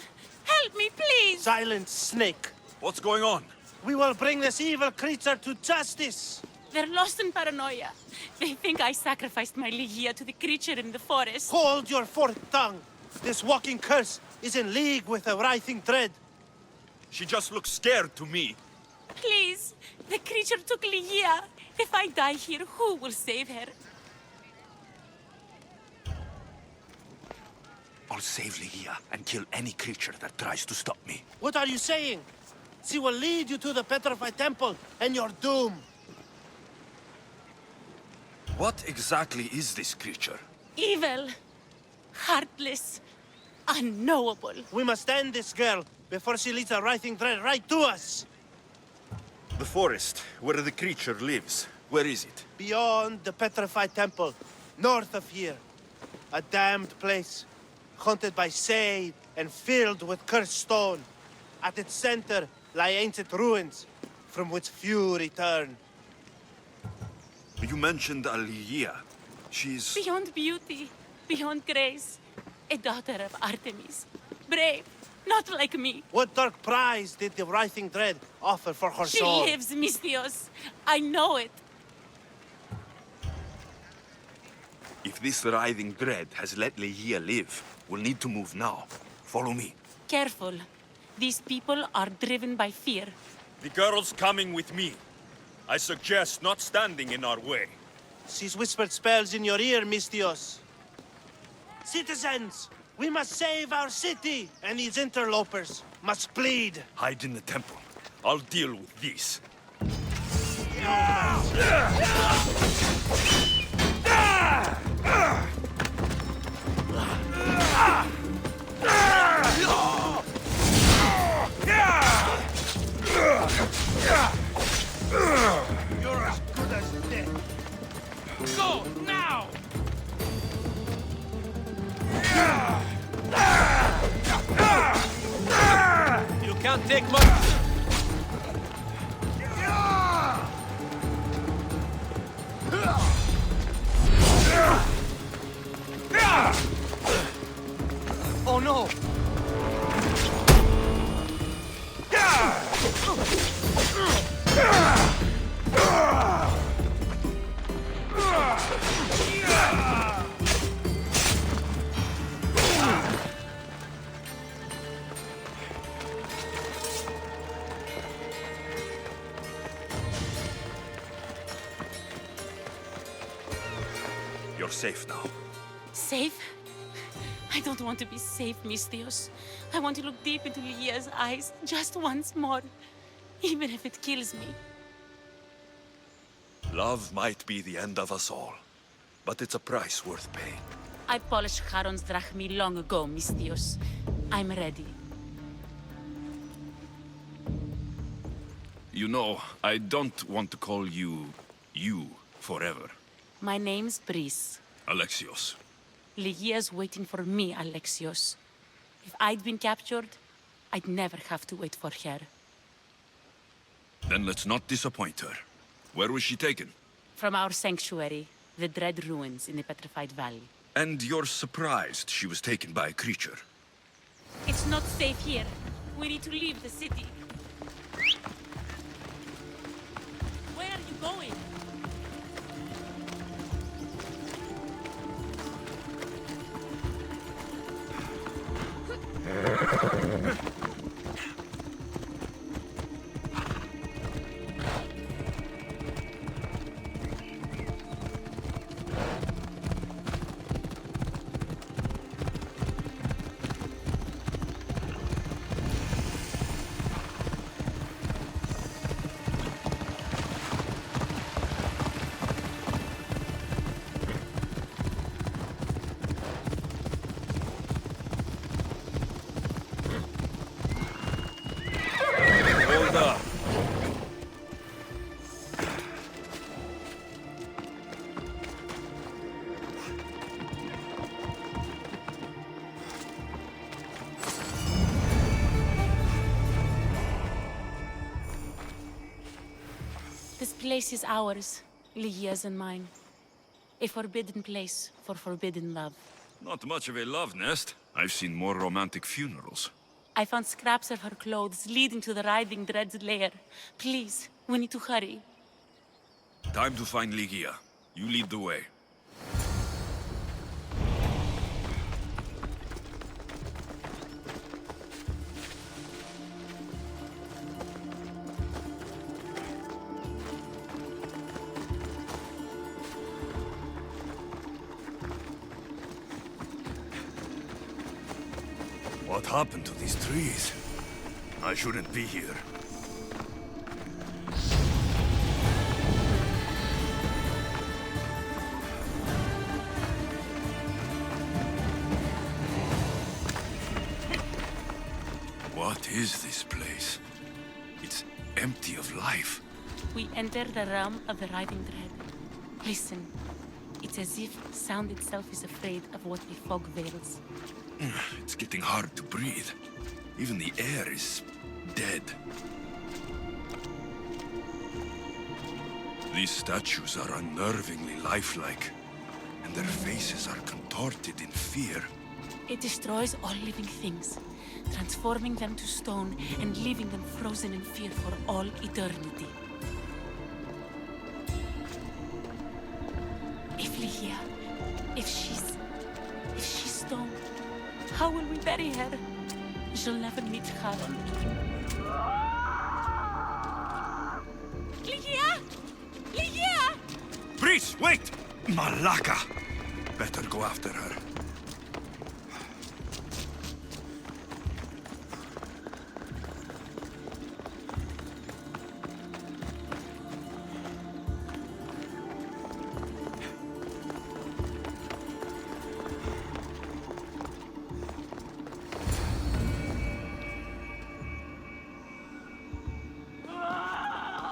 Help me, please! Silence, snake. What's going on? We will bring this evil creature to justice. They're lost in paranoia. They think I sacrificed my Ligia to the creature in the forest. Hold your forked tongue. This walking curse is in league with the writhing dread. She just looks scared to me. Please, the creature took Ligia. If I die here, who will save her? I'll save Ligia and kill any creature that tries to stop me. What are you saying? She will lead you to the petrified temple and your doom. What exactly is this creature? Evil, heartless, unknowable. We must end this girl before she leads the writhing dread right to us. The forest, where the creature lives. Where is it? Beyond the petrified temple, north of here. A damned place, haunted by shade and filled with cursed stone. At its center lie ancient ruins, from which few return. You mentioned Ligia. She's... Beyond beauty, beyond grace. A daughter of Artemis. Brave, not like me. What dark prize did the writhing dread offer for her soul? She lives, Misthios. I know it. If this writhing dread has let Ligia live, we'll need to move now. Follow me. Careful. These people are driven by fear. The girl's coming with me. I suggest not standing in our way. She's whispered spells in your ear, Misthios. Citizens, we must save our city, and these interlopers must bleed. Hide in the temple. I'll deal with these. You're as good as dead. Go, now! You can't take much. Oh no! You're safe now. Safe? I don't want to be safe, Misthios. I want to look deep into Ligia's eyes just once more, even if it kills me. Love might be the end of us all, but it's a price worth paying. I polished Charon's drachmi long ago, Misthios. I'm ready. You know, I don't want to call you forever. My name's Brice. Alexios. Ligia's waiting for me, Alexios. If I'd been captured, I'd never have to wait for her. Then let's not disappoint her. Where was she taken? From our sanctuary, the Dread Ruins in the Petrified Valley. And you're surprised she was taken by a creature? It's not safe here. We need to leave the city. Where are you going? This place is ours, Ligia's and mine. A forbidden place for forbidden love. Not much of a love nest. I've seen more romantic funerals. I found scraps of her clothes leading to the Writhing Dread's lair. Please, we need to hurry. Time to find Ligia. You lead the way. What happened to these trees? I shouldn't be here. What is this place? It's empty of life. We enter the realm of the Writhing Dread. Listen. It's as if sound itself is afraid of what the fog veils. It's getting hard to breathe. Even the air is dead. These statues are unnervingly lifelike, and their faces are contorted in fear. It destroys all living things, transforming them to stone and leaving them frozen in fear for all eternity. If Ligia, if she's stone, how will we bury her? She'll never meet Charon. Ligia! Ligia! Breach, wait! Malaka! Better go after her.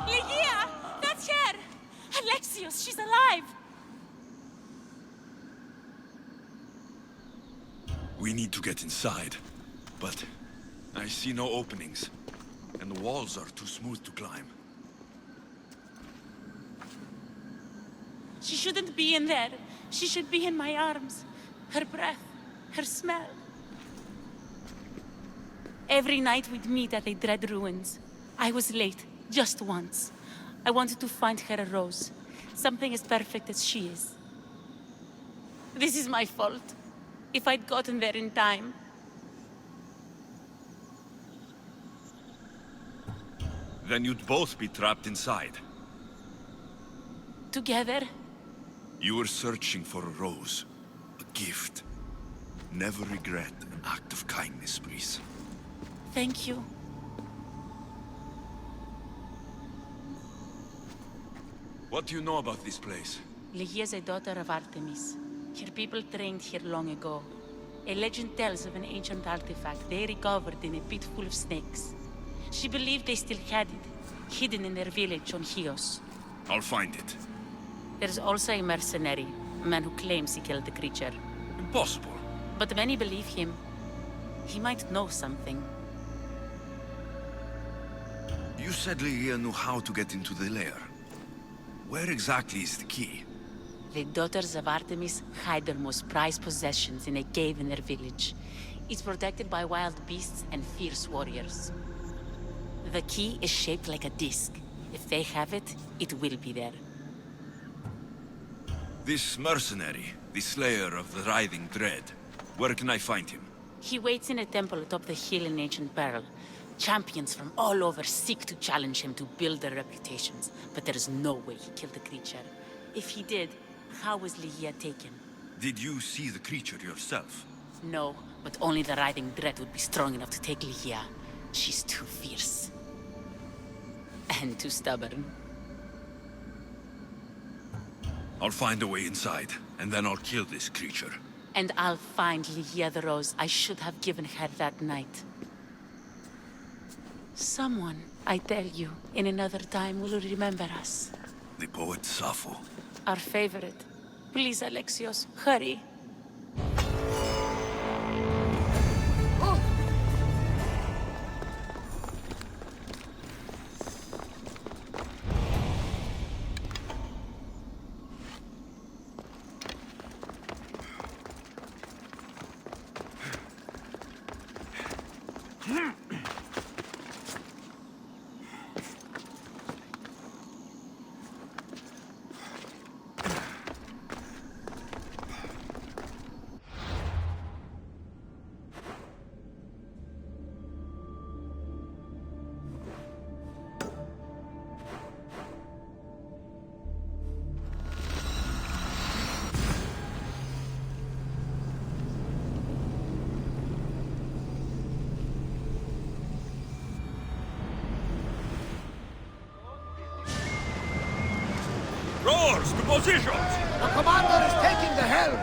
Ligia! That's her! Alexios, she's alive! We need to get inside, but I see no openings, and the walls are too smooth to climb. She shouldn't be in there. She should be in my arms. Her breath, her smell. Every night we'd meet at the Dread Ruins. I was late, just once. I wanted to find her a rose. Something as perfect as she is. This is my fault. If I'd gotten there in time. Then you'd both be trapped inside. Together? You were searching for a rose, a gift. Never regret an act of kindness, Breeze. Thank you. What do you know about this place? Ligia is a daughter of Artemis. Her people trained here long ago. A legend tells of an ancient artifact they recovered in a pit full of snakes. She believed they still had it, hidden in their village on Chios. I'll find it. There's also a mercenary, a man who claims he killed the creature. Impossible. But many believe him. He might know something. You said Ligia knew how to get into the lair. Where exactly is the key? The daughters of Artemis hide their most prized possessions in a cave in their village. It's protected by wild beasts and fierce warriors. The key is shaped like a disc. If they have it, it will be there. This mercenary, the slayer of the Writhing Dread. Where can I find him? He waits in a temple atop the hill in ancient Peril. Champions from all over seek to challenge him to build their reputations, but there is no way he killed the creature. If he did, how was Ligia taken? Did you see the creature yourself? No, but only the Writhing Dread would be strong enough to take Ligia. She's too fierce. And too stubborn. I'll find a way inside, and then I'll kill this creature. And I'll find Ligia the rose I should have given her that night. Someone, I tell you, in another time will remember us. The poet Sappho. Our favorite. Please, Alexios, hurry. Roars to positions! The commander is taking the helm!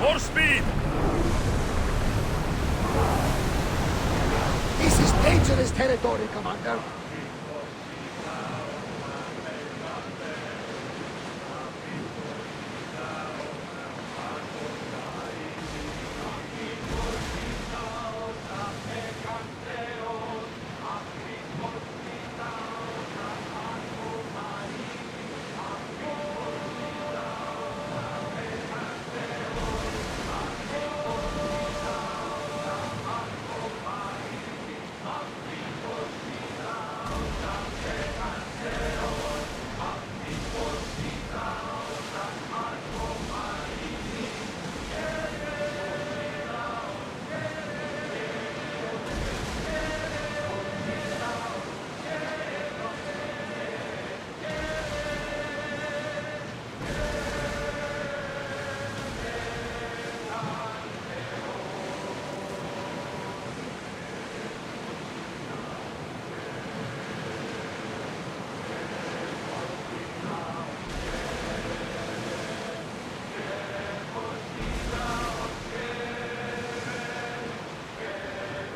More speed! This is dangerous territory, Commander.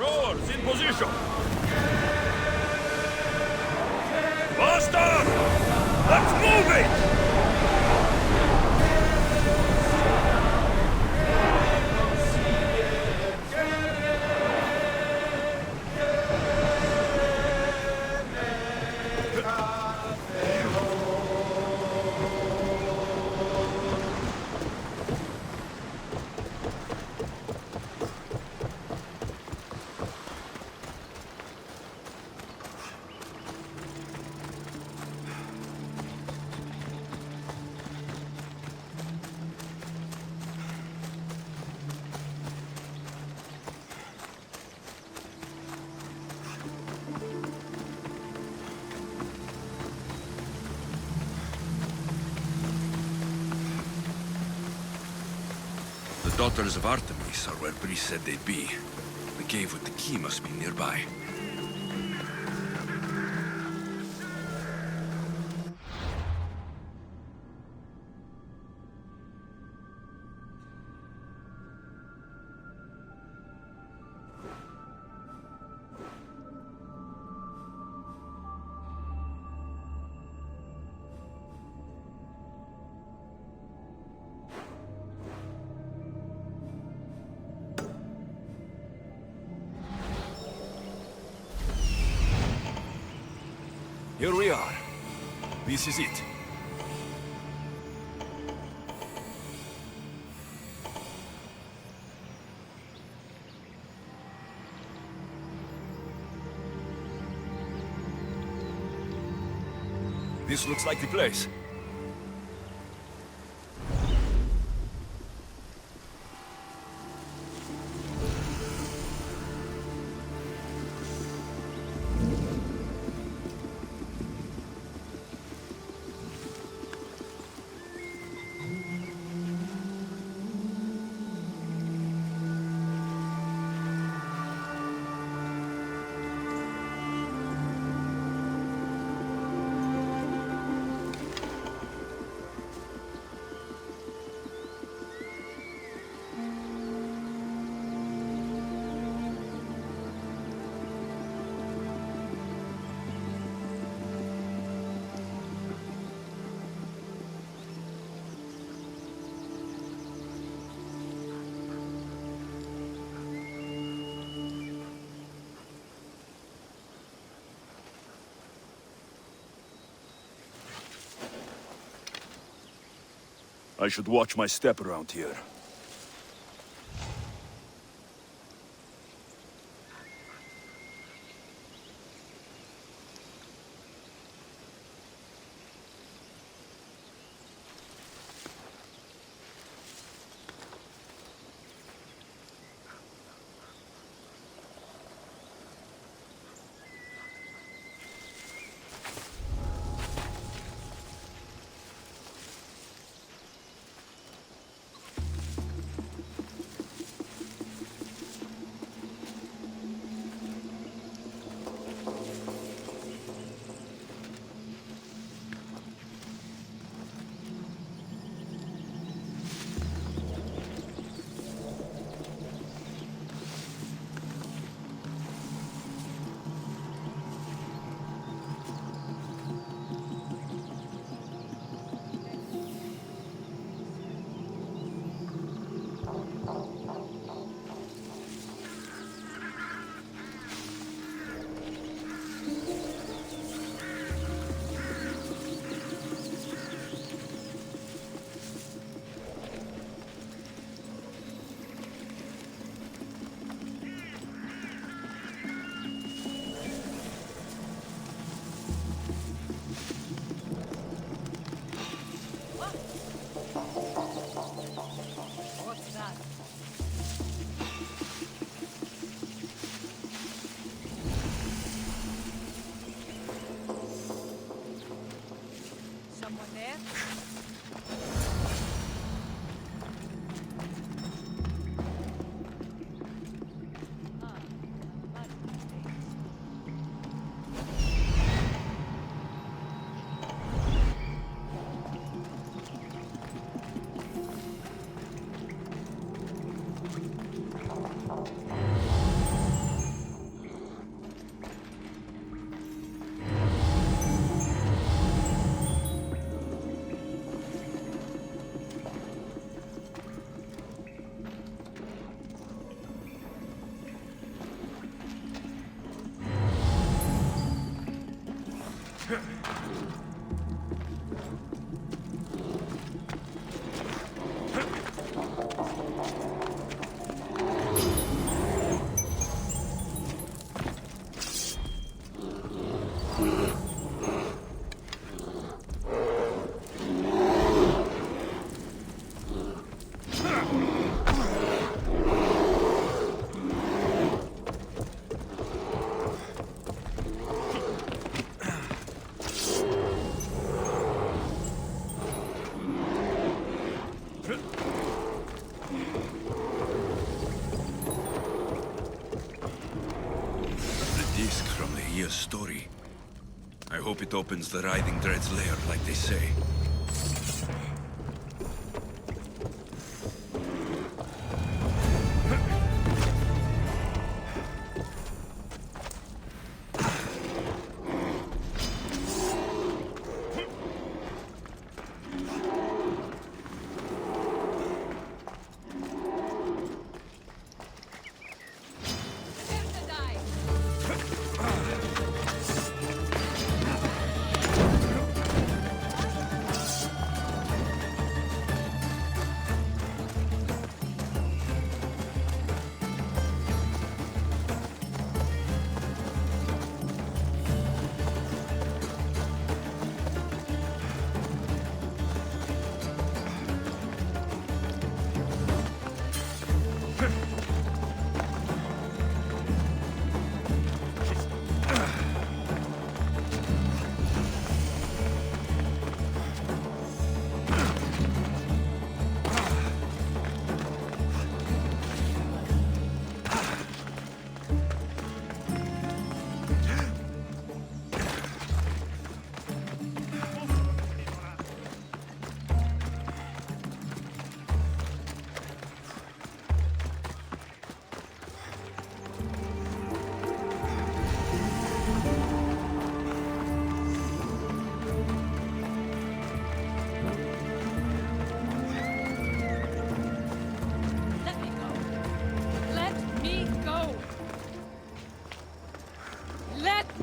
Roars in position! Faster! Let's move it! The daughters of Artemis are where Brice said they'd be. The cave with the key must be nearby. Here we are. This is it. This looks like the place. I should watch my step around here. disc from the year's story. I hope it opens the Writhing Dread's lair, like they say.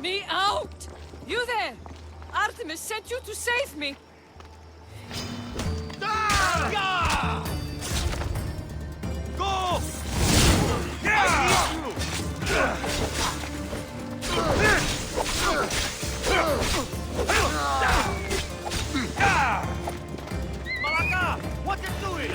Me out! You there! Artemis sent you to save me! Go! Malaka! What you doing?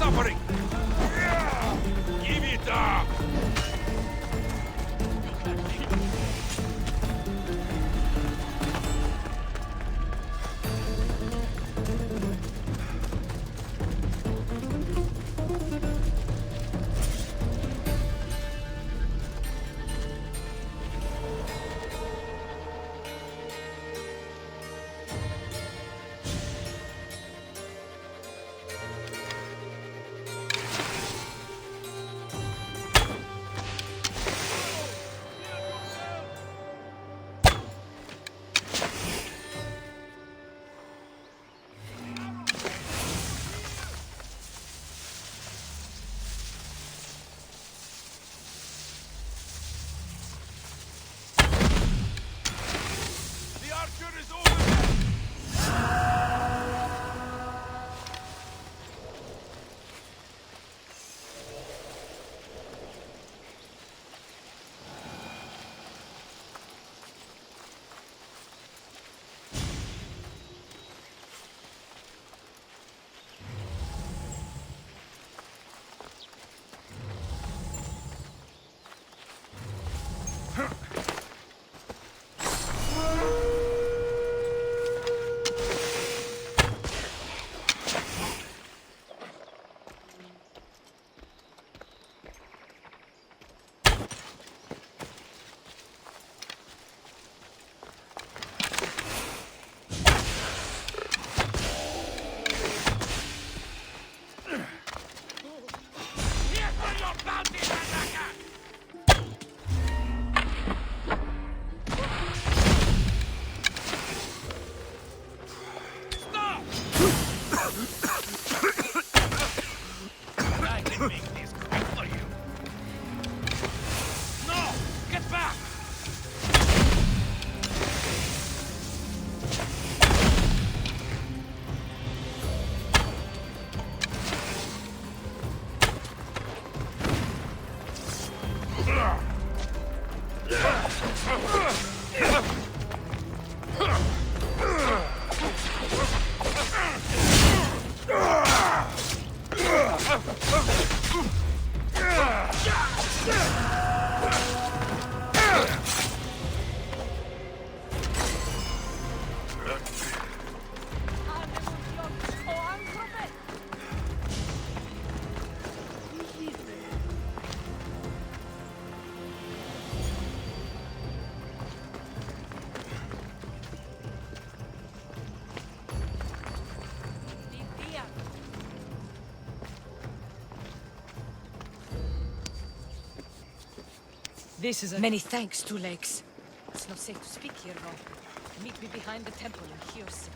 Suffering! Give it up! This is a... Many thanks, Two Legs. It's not safe to speak here, though. Meet me behind the temple in Kiosk.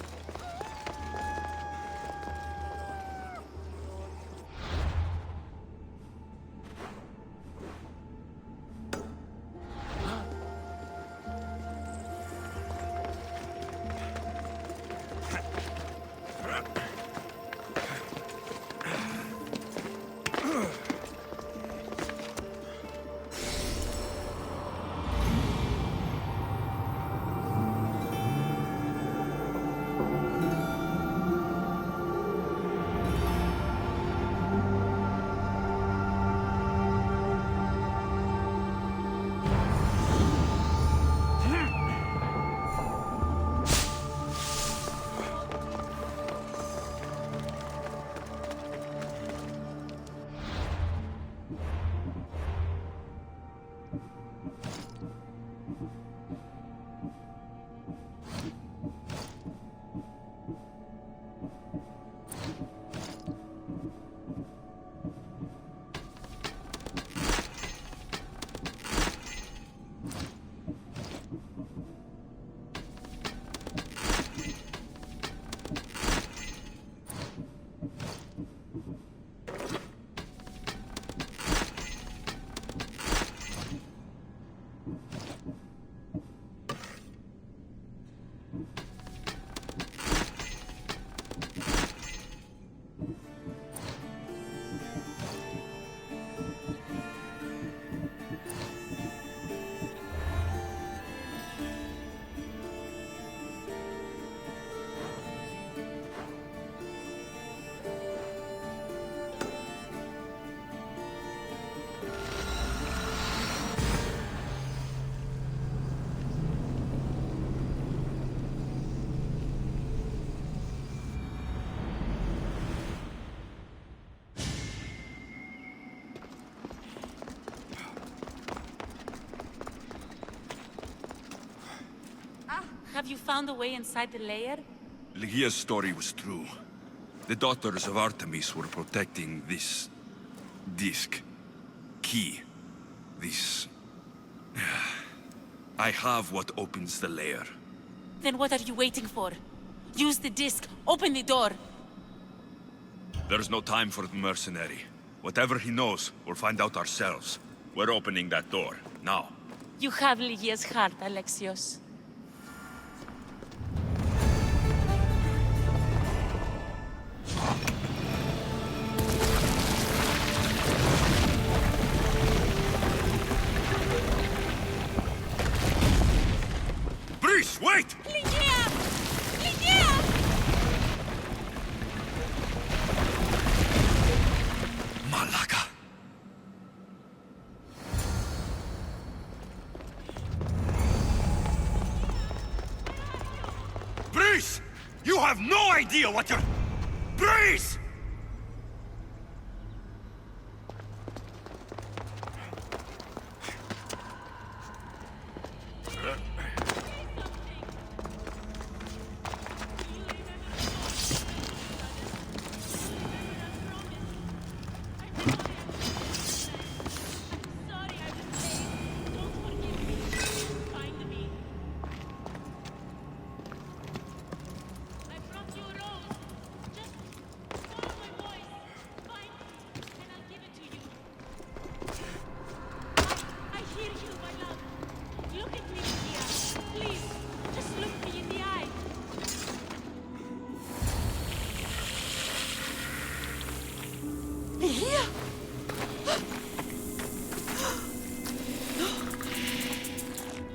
Have you found a way inside the lair? Lygia's story was true. The daughters of Artemis were protecting this... disc. Key. This... I have what opens the lair. Then what are you waiting for? Use the disc. Open the door. There's no time for the mercenary. Whatever he knows, we'll find out ourselves. We're opening that door, now. You have Lygia's heart, Alexios. Wait! Lygia! Lygia! Malaga. Breeze! You have no idea what you're... Breeze!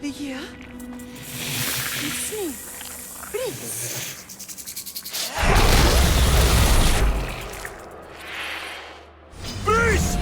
Lygia? It's me. Breeze. Breeze!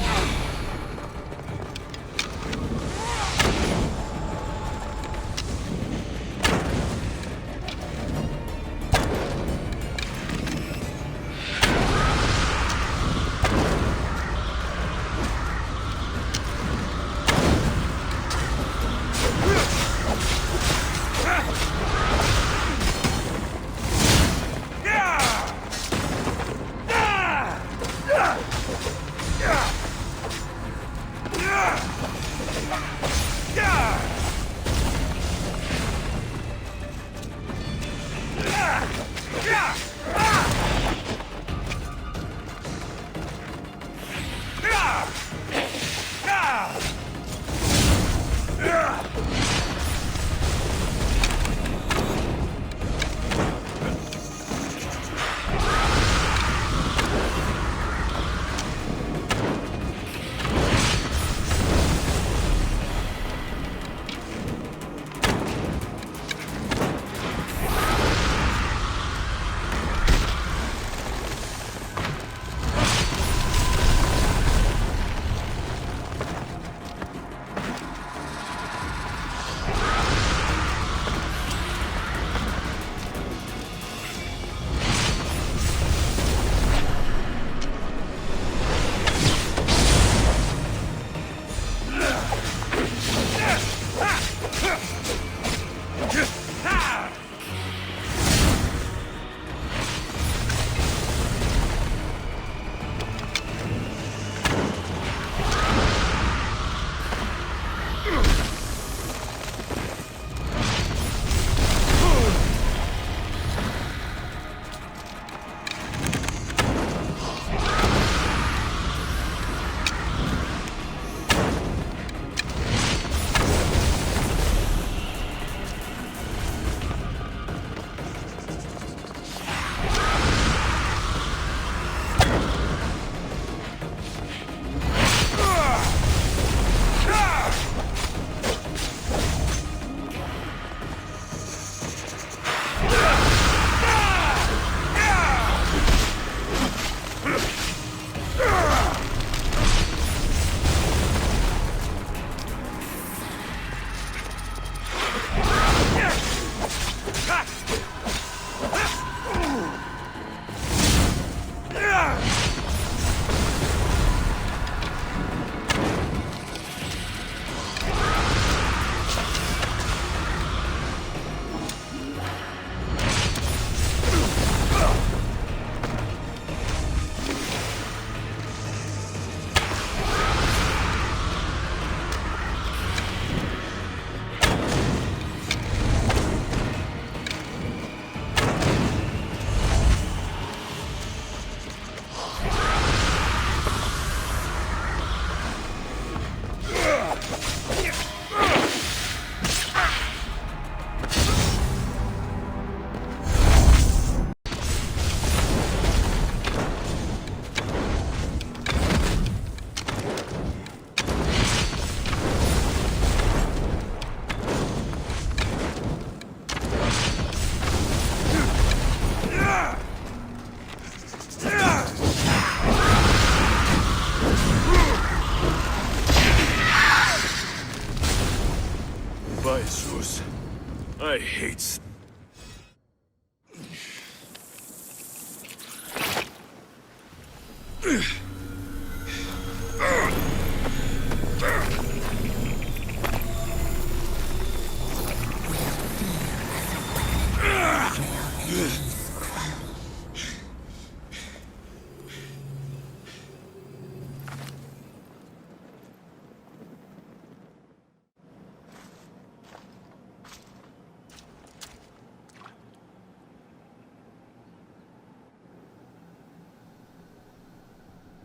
I hate...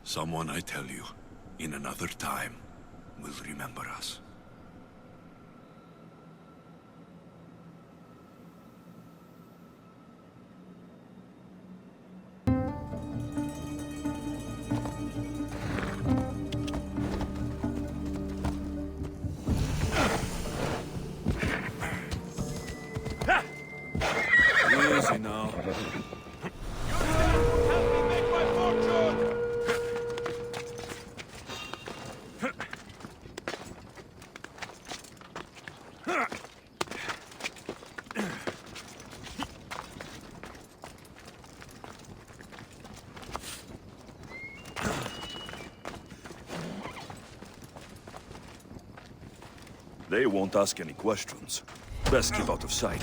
Someone, I tell you, in another time, will remember us. Easy now. They won't ask any questions. Best keep out of sight.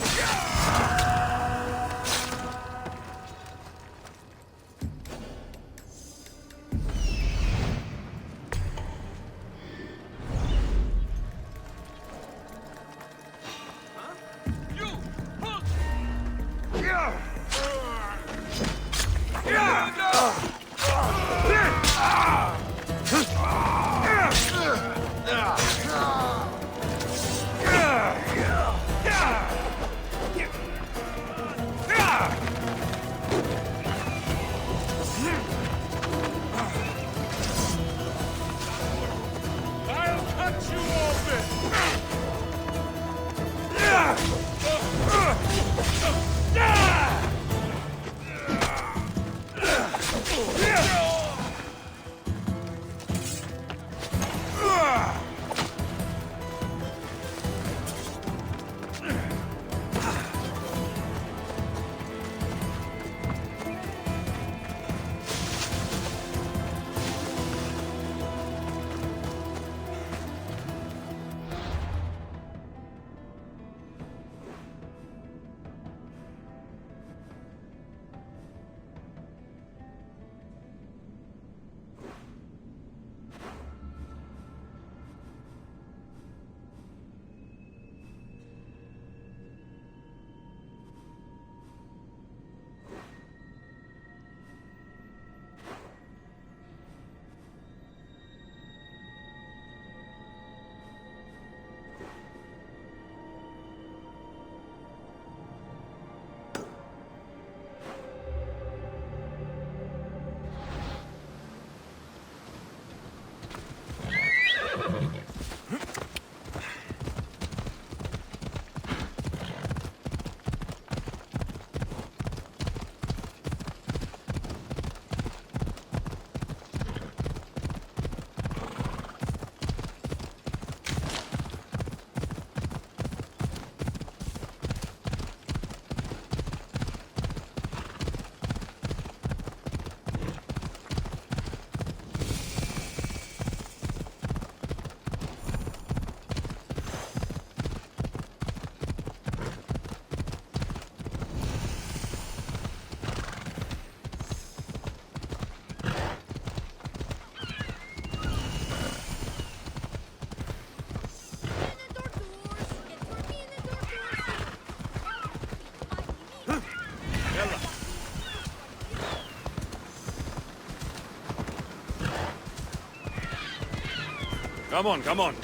Come on, come on.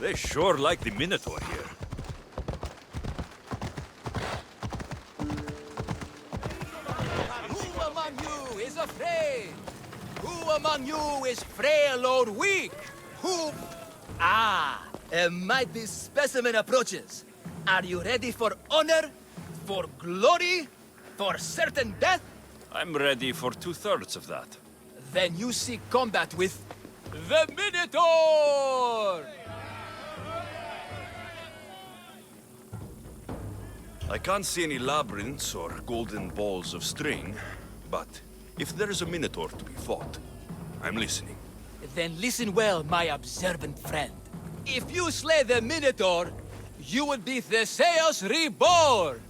They sure like the Minotaur here. Who among you is afraid? Who among you is frail or weak? Who... Ah, a mighty specimen approaches. Are you ready for honor? For glory? For certain death? I'm ready for 2/3 of that. Then you seek combat with... the Minotaur! I can't see any labyrinths or golden balls of string, but if there is a Minotaur to be fought, I'm listening. Then listen well, my observant friend. If you slay the Minotaur, you would be Theseus reborn!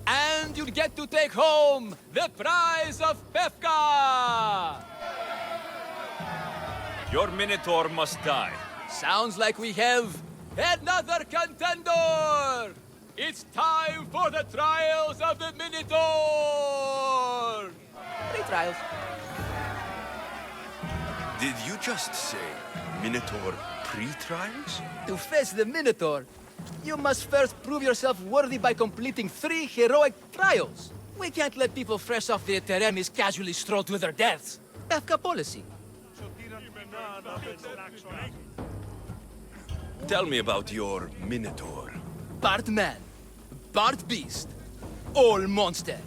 And you'd get to take home the prize of Pefka! Your Minotaur must die. Sounds like we have another contender! It's time for the trials of the Minotaur! Retrials. Did you just say Minotaur pre-trials? To face the Minotaur, you must first prove yourself worthy by completing 3 heroic trials. We can't let people fresh off the Teremis casually stroll to their deaths. Kafka policy. Tell me about your Minotaur. Part man, part beast, all monster.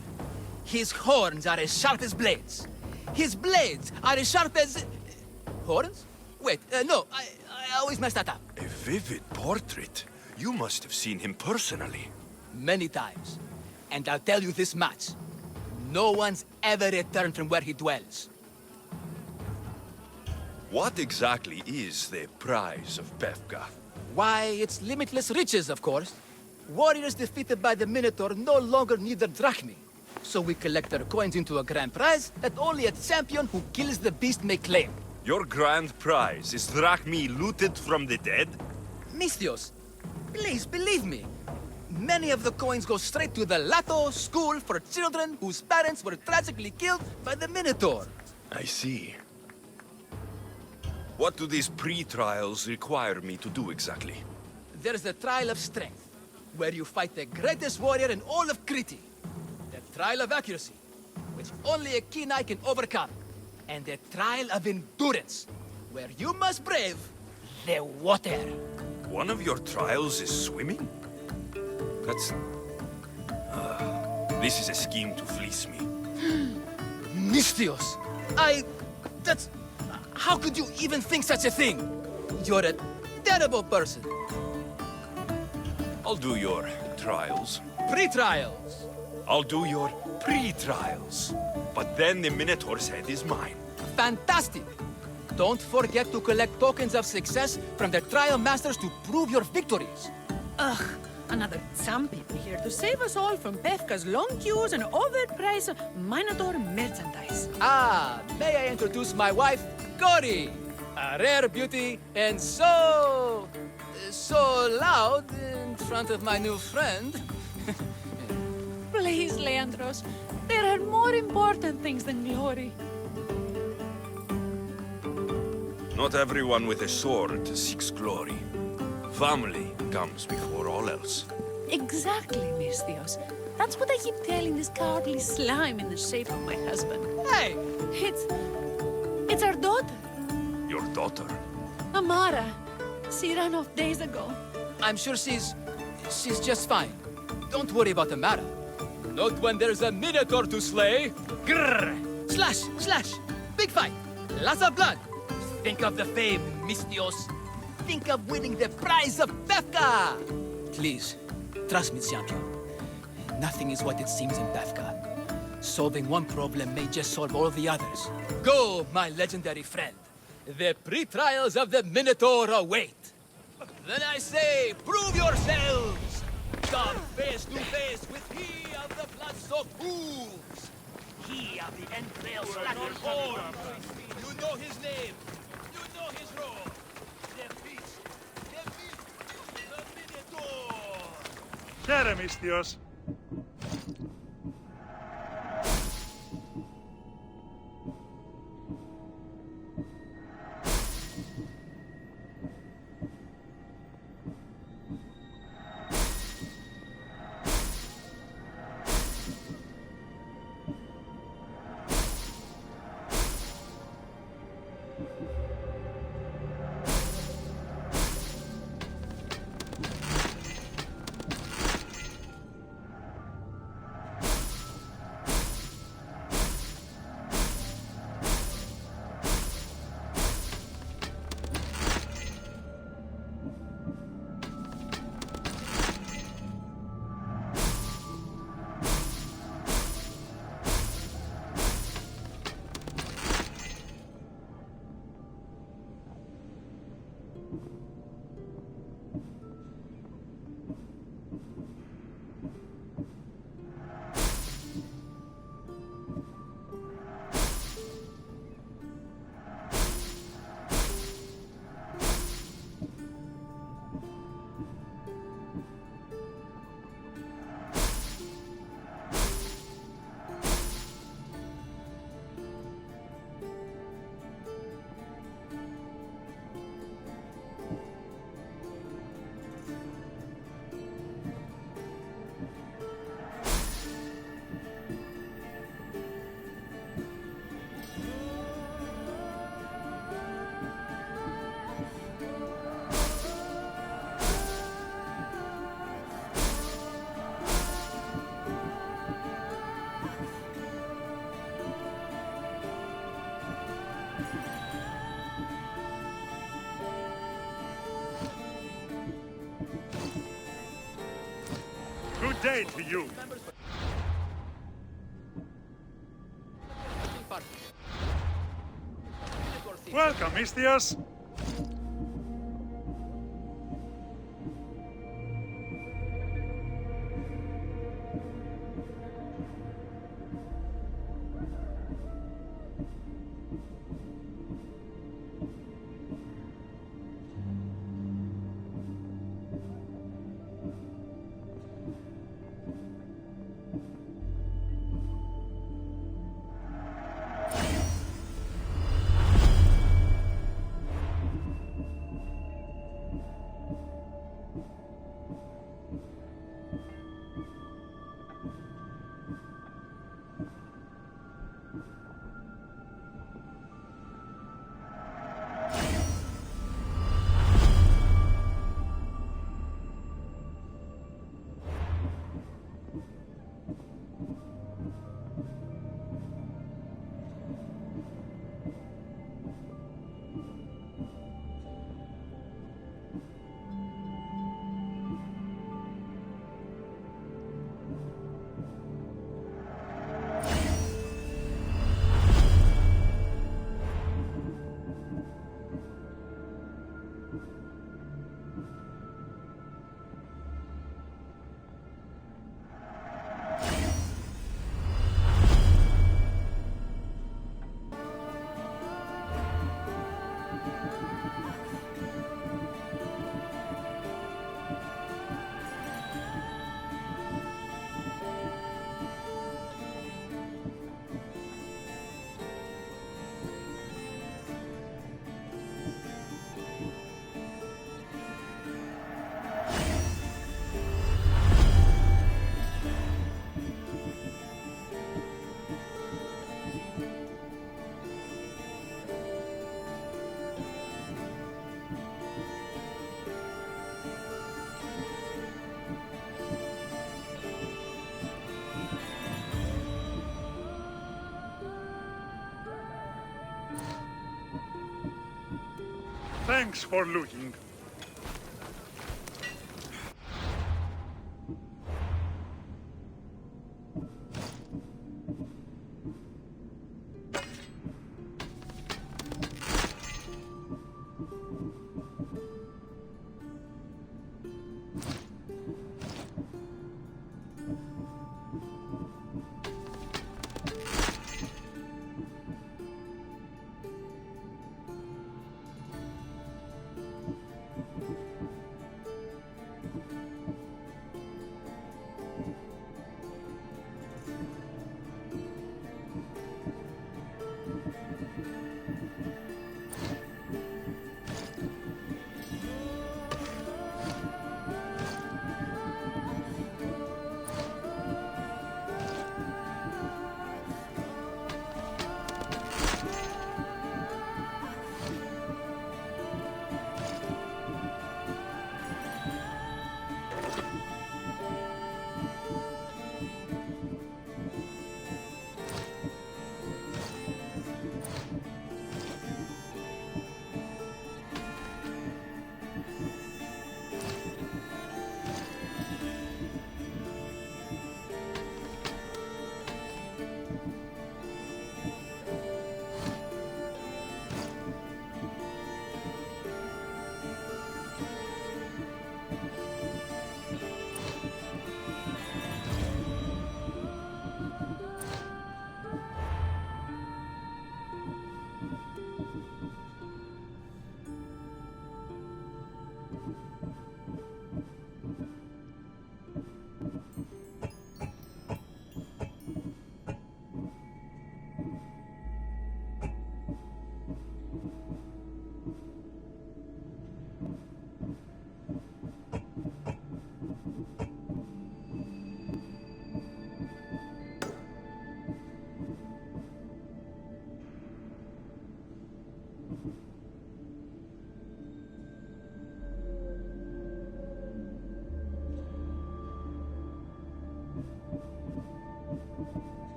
His horns are as sharp as blades. His blades are as sharp as... Horns? Wait, no, I always mess that up. A vivid portrait. You must have seen him personally. Many times. And I'll tell you this much. No one's ever returned from where he dwells. What exactly is the prize of Pefka? Why, it's limitless riches, of course. Warriors defeated by the Minotaur no longer need their drachmi. So we collect their coins into a grand prize that only a champion who kills the beast may claim. Your grand prize is drachmi looted from the dead? Misthios, please believe me. Many of the coins go straight to the Lato school for children whose parents were tragically killed by the Minotaur. I see. What do these pre-trials require me to do exactly? There's the Trial of Strength, where you fight the greatest warrior in all of Crete. The Trial of Accuracy, which only a keen eye can overcome. And the Trial of Endurance, where you must brave the water. One of your trials is swimming? That's... this is a scheme to fleece me. Misthios! That's... How could you even think such a thing? You're a terrible person. I'll do your trials. Pre-trials. I'll do your pre-trials. But then the Minotaur's head is mine. Fantastic! Don't forget to collect tokens of success from the trial masters to prove your victories. Ugh, another champion here to save us all from Pefka's long queues and overpriced Minotaur merchandise. Ah, may I introduce my wife, Cori? A rare beauty and so loud in front of my new friend. Please, Leandros. There are more important things than glory. Not everyone with a sword seeks glory. Family comes before all else. Exactly, Misthios. That's what I keep telling this cowardly slime in the shape of my husband. Hey! It's our daughter, Your daughter? Amara. She ran off days ago. I'm sure she's just fine. Don't worry about Amara. Not when there's a Minotaur to slay. Grrr! Slash! Slash! Big fight! Lots of blood! Think of the fame, Misthios. Think of winning the prize of Pefka! Please, trust me, champion. Nothing is what it seems in Pefka. Solving one problem may just solve all the others. Go, my legendary friend. The pre-trials of the Minotaur await. Then I say, prove yourselves! Come face to face with he of the blood-soaked hooves! He of the entrail-slattered horns! You know his name! You know his role! The beast! The Minotaur! Χαίρε, Μίστιος. Good day to you. Welcome, Mistios. Thanks for looking.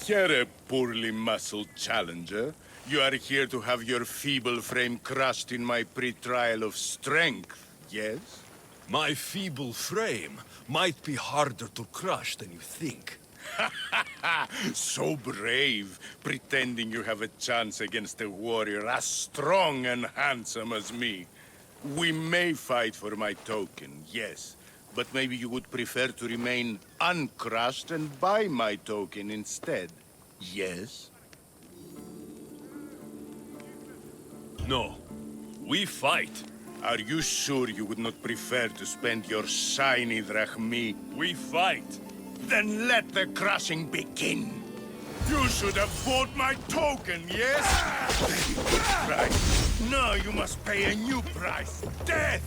Here, poorly muscled challenger. You are here to have your feeble frame crushed in my pre-trial of strength, yes? My feeble frame might be harder to crush than you think. So brave, pretending you have a chance against a warrior as strong and handsome as me. We may fight for my token, yes. But maybe you would prefer to remain uncrushed and buy my token instead, yes? No. We fight. Are you sure you would not prefer to spend your shiny drachmi? We fight. Then let the crushing begin. You should have bought my token, yes? Right. Now you must pay a new price. Death!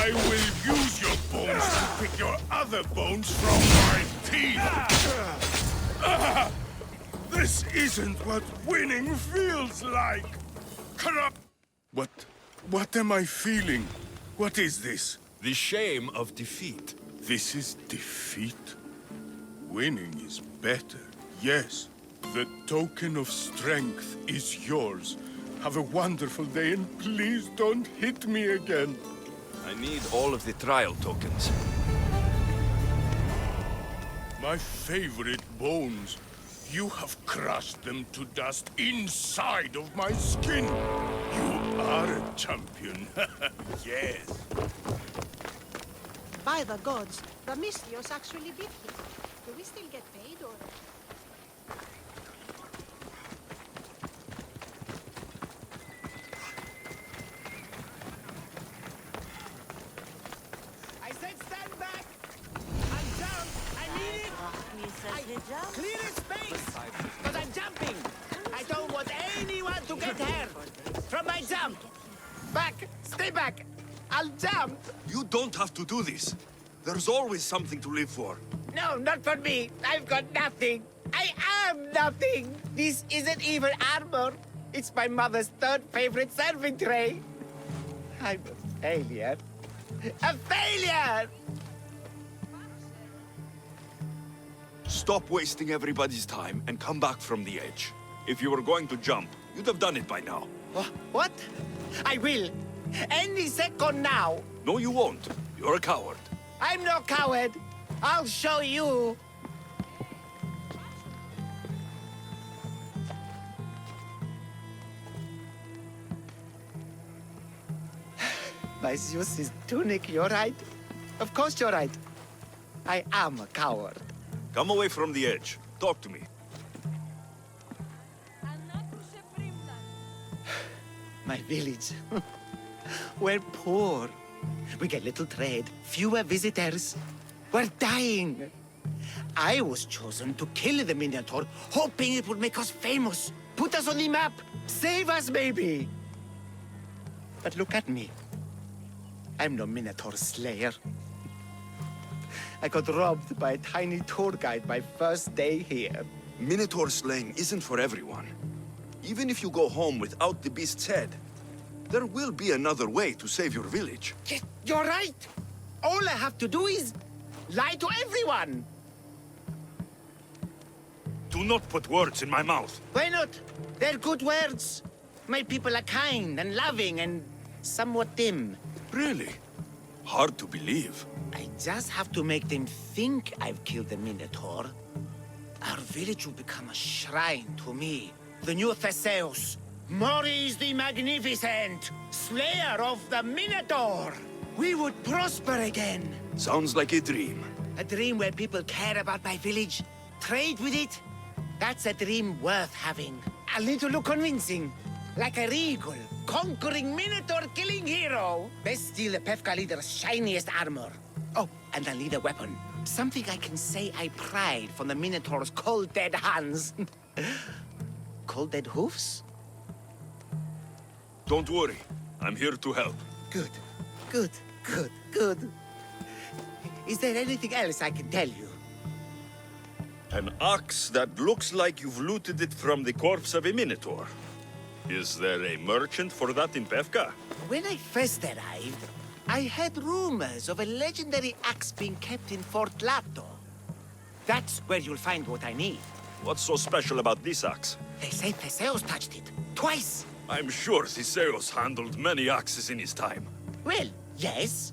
I will use your bones to pick your other bones from my teeth. This isn't what winning feels like. Corrupt. What am I feeling? What is this? The shame of defeat. This is defeat? Winning is better. Yes, the token of strength is yours. Have a wonderful day and please don't hit me again. I need all of the trial tokens. My favorite bones. You have crushed them to dust inside of my skin. You are a champion. Yes. By the gods, the Mystios actually beat him. Do we still get paid, or...? I said stand back! I'm jumped! I mean it! Clear space! Because I'm jumping! I don't want anyone to get hurt! From my jump! Back! Stay back! I'll jump! You don't have to do this. There's always something to live for. No, not for me. I've got nothing. I am nothing. This isn't even armor. It's my mother's third favorite serving tray. I'm a failure. A failure! Stop wasting everybody's time and come back from the edge. If you were going to jump, you'd have done it by now. What? I will. Any second now. No, you won't. You're a coward. I'm no coward. I'll show you. My Zeus's tunic, you're right. Of course you're right. I am a coward. Come away from the edge. Talk to me. My village. We're poor. We get little trade, fewer visitors. We're dying. I was chosen to kill the Minotaur, hoping it would make us famous, put us on the map, save us, maybe. But look at me. I'm no Minotaur slayer. I got robbed by a tiny tour guide my first day here. Minotaur slaying isn't for everyone. Even if you go home without the beast's head, there will be another way to save your village. You're right. All I have to do is lie to everyone. Do not put words in my mouth. Why not? They're good words. My people are kind and loving and somewhat dim. Really? Hard to believe. I just have to make them think I've killed the Minotaur. Our village will become a shrine to me, the new Theseus, Maurice the Magnificent, slayer of the Minotaur. We would prosper again. Sounds like a dream. A dream where people care about my village, trade with it. That's a dream worth having. I'll need to look convincing. Like a regal, conquering Minotaur-killing hero. Best steal the Pefka leader's shiniest armor. Oh, and I'll need a weapon. Something I can say I pried from the Minotaur's cold dead hands. Cold dead hoofs? Don't worry. I'm here to help. Good, good, good, good. Is there anything else I can tell you? An ox that looks like you've looted it from the corpse of a minotaur. Is there a merchant for that in Pefka? When I first arrived, I heard rumors of a legendary axe being kept in Fort Lato. That's where you'll find what I need. What's so special about this axe? They say Theseus touched it. Twice. I'm sure Theseus handled many axes in his time. Well, yes.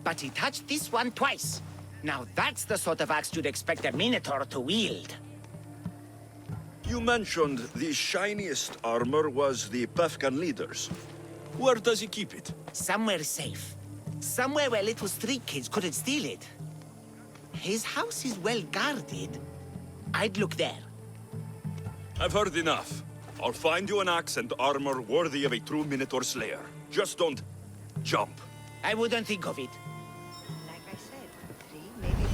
But he touched this one twice. Now that's the sort of axe you'd expect a Minotaur to wield. You mentioned the shiniest armor was the Pefkan leader's. Where does he keep it? Somewhere safe. Somewhere where little street kids couldn't steal it. His house is well guarded. I'd look there. I've heard enough. I'll find you an axe and armor worthy of a true Minotaur slayer. Just don't jump. I wouldn't think of it. Like I said, 3, maybe 4.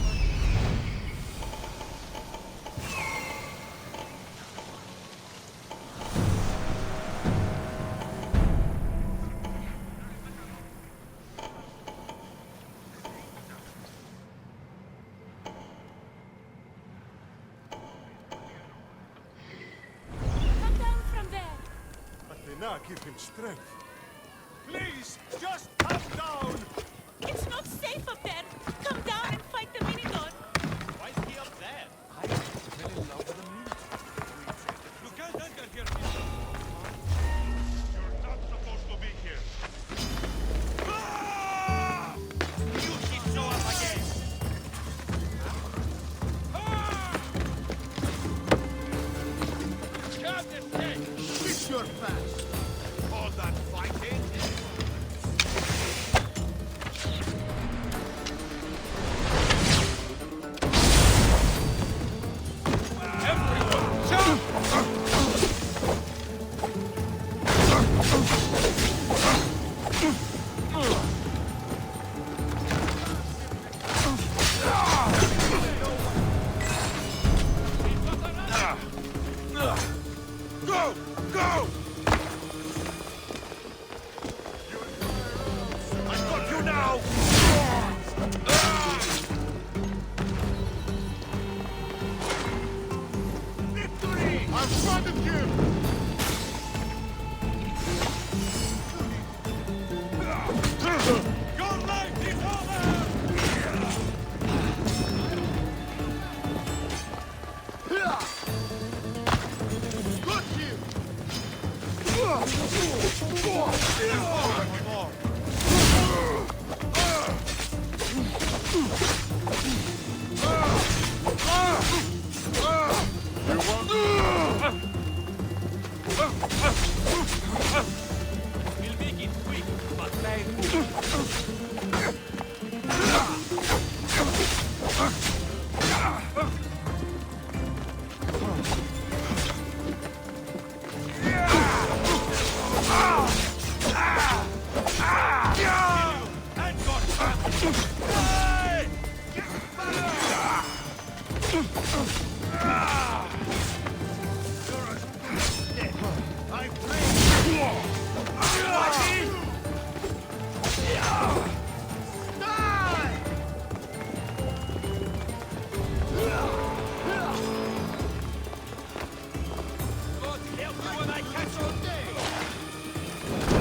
Come down from there. But they now give him strength. Please, just come down! It's not safe up there. Come down and fight the Minotaur. Why is he up there? I fell in love with a Minotaur. You can't enter here. You're not supposed to be here. Ah! You should show up again. Captain, switch your fast. All that fighting. Go! Go! I got you now! Victory! I'm front of you! Your life is over! Got you! We'll make it quick, but painful.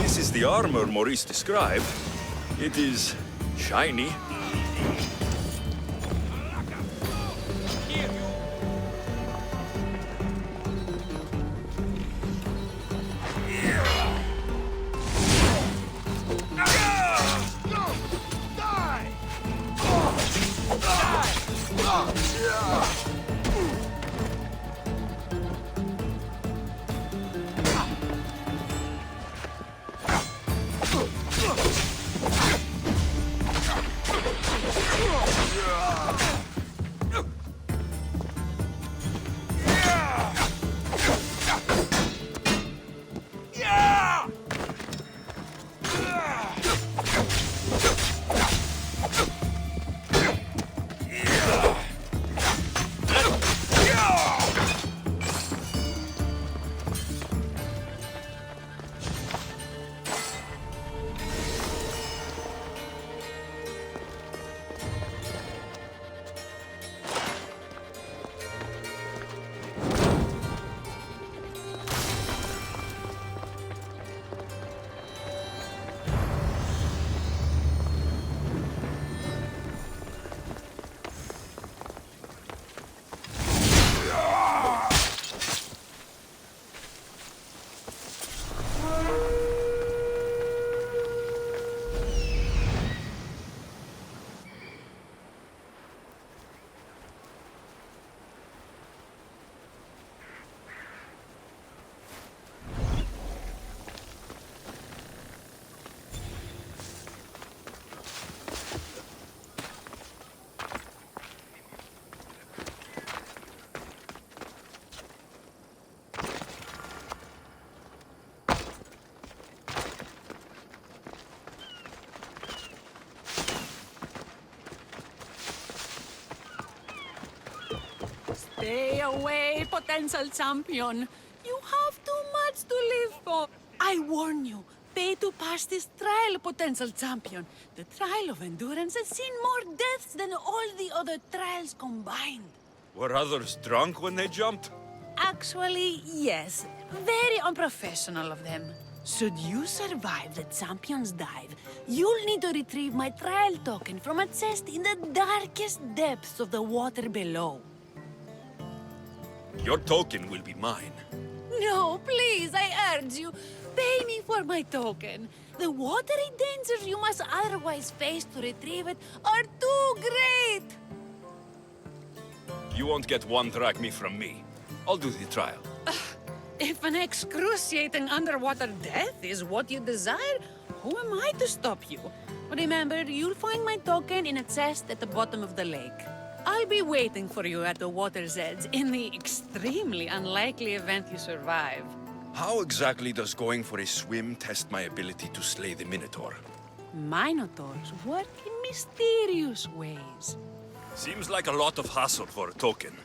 This is the armor Maurice described. It is shiny. away, potential champion. You have too much to live for. I warn you, pay to pass this trial, potential champion. The trial of endurance has seen more deaths than all the other trials combined. Were others drunk when they jumped? Actually, yes. Very unprofessional of them. Should you survive the champion's dive, you'll need to retrieve my trial token from a chest in the darkest depths of the water below. Your token will be mine. No, please, I urge you. Pay me for my token. The watery dangers you must otherwise face to retrieve it are too great. You won't get one drachma from me. I'll do the trial. If an excruciating underwater death is what you desire, who am I to stop you? Remember, you'll find my token in a chest at the bottom of the lake. I'll be waiting for you at the water's edge in the extremely unlikely event you survive. How exactly does going for a swim test my ability to slay the Minotaur? Minotaurs work in mysterious ways. Seems like a lot of hassle for a token.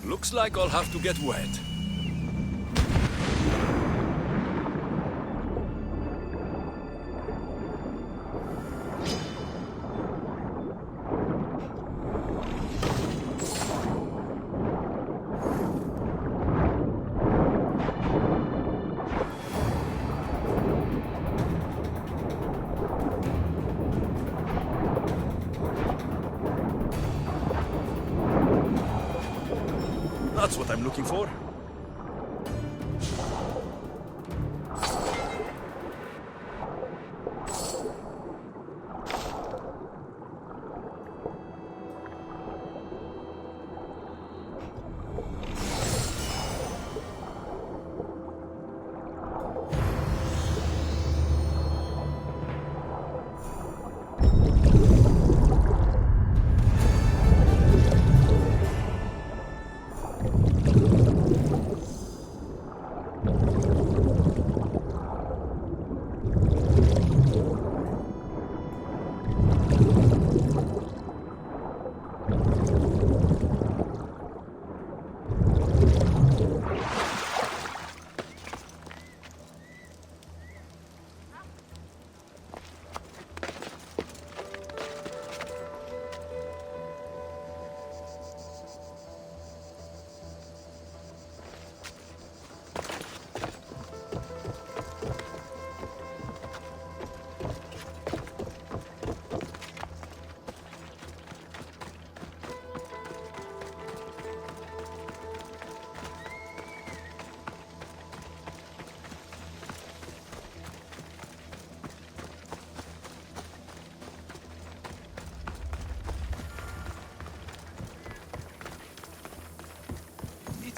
Looks like I'll have to get wet. That's what I'm looking for.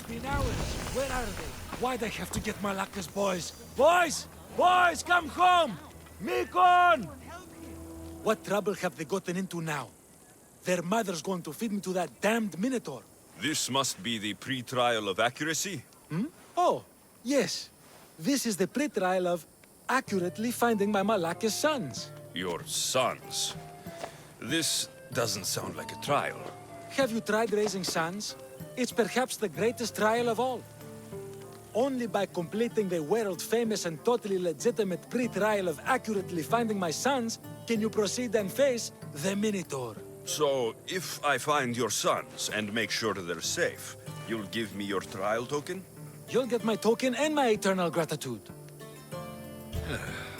Been hours. Where are they? Why'd I have to get Malaka's boys? Boys! Boys, come home! Mikon! What trouble have they gotten into now? Their mother's going to feed me to that damned Minotaur. This must be the pre-trial of accuracy? Oh, yes. This is the pre-trial of accurately finding my Malaka's sons. Your sons? This doesn't sound like a trial. Have you tried raising sons? It's perhaps the greatest trial of all. Only by completing the world-famous and totally legitimate pre-trial of accurately finding my sons can you proceed and face the Minotaur. So, if I find your sons and make sure they're safe, you'll give me your trial token? You'll get my token and my eternal gratitude.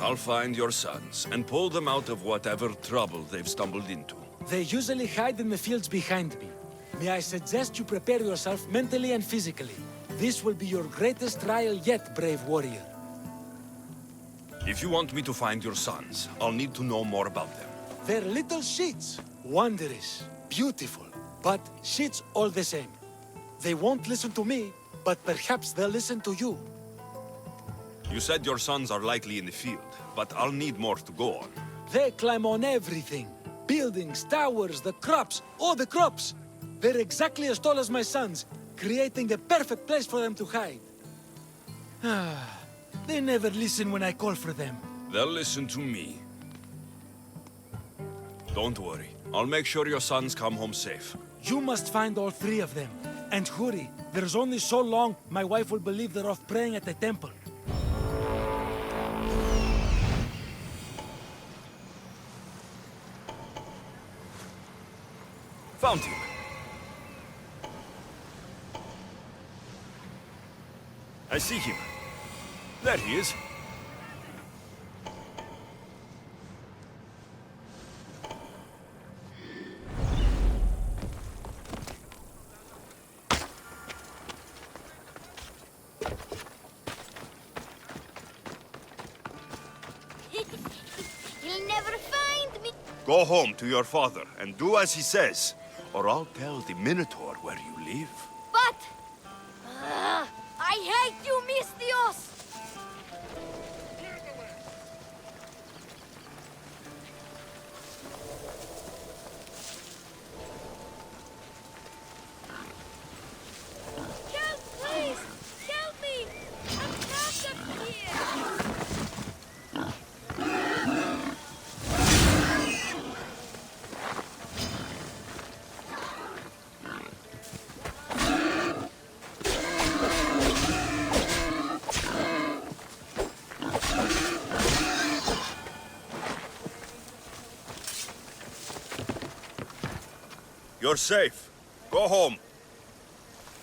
I'll find your sons and pull them out of whatever trouble they've stumbled into. They usually hide in the fields behind me. May I suggest you prepare yourself mentally and physically. This will be your greatest trial yet, brave warrior. If you want me to find your sons, I'll need to know more about them. They're little shits. Wondrous, beautiful, but shits all the same. They won't listen to me, but perhaps they'll listen to you. You said your sons are likely in the field, but I'll need more to go on. They climb on everything. Buildings, towers, the crops, all the crops. They're exactly as tall as my sons, creating the perfect place for them to hide. They never listen when I call for them. They'll listen to me. Don't worry. I'll make sure your sons come home safe. You must find all three of them. And hurry, there's only so long my wife will believe they're off praying at the temple. Found him. I see him. There he is. He'll never find me. Go home to your father and do as he says, or I'll tell the Minotaur where you live. But... I hate you, Misthios! Help, please! Help me! I'm trapped up here! You're safe. Go home.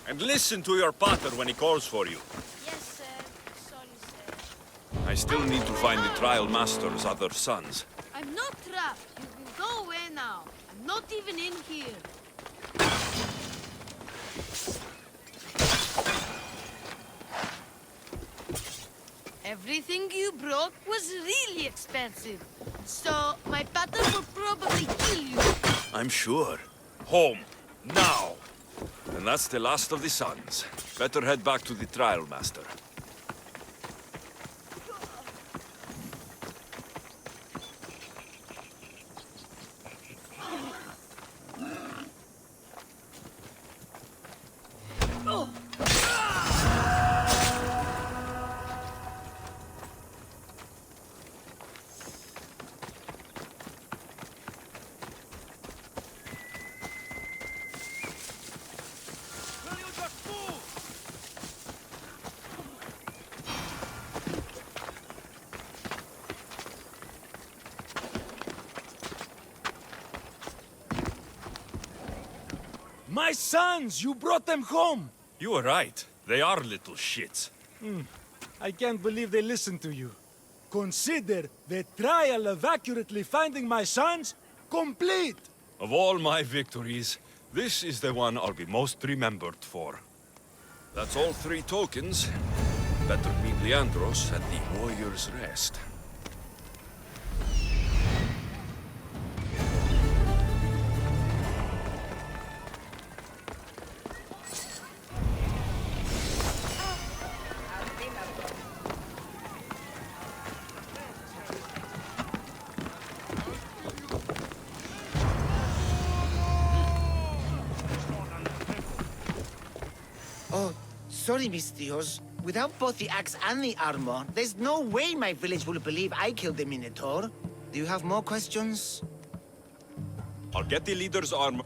And listen to your pater when he calls for you. Yes, sir. Sorry, sir. I still need to find the trial master's other sons. I'm not trapped. You can go away now. I'm not even in here. Everything you brought was really expensive. So, my pater will probably kill you. I'm sure. Home. Now. And that's the last of the sons. Better head back to the trial master. My sons! You brought them home! You were right. They are little shits. I can't believe they listened to you. Consider the trial of accurately finding my sons complete! Of all my victories, this is the one I'll be most remembered for. That's all 3 tokens. Better meet Leandros at the Warrior's Rest. Oh, sorry, Misthios. Without both the axe and the armor, there's no way my village will believe I killed the Minotaur. Do you have more questions? I'll get the leader's armor.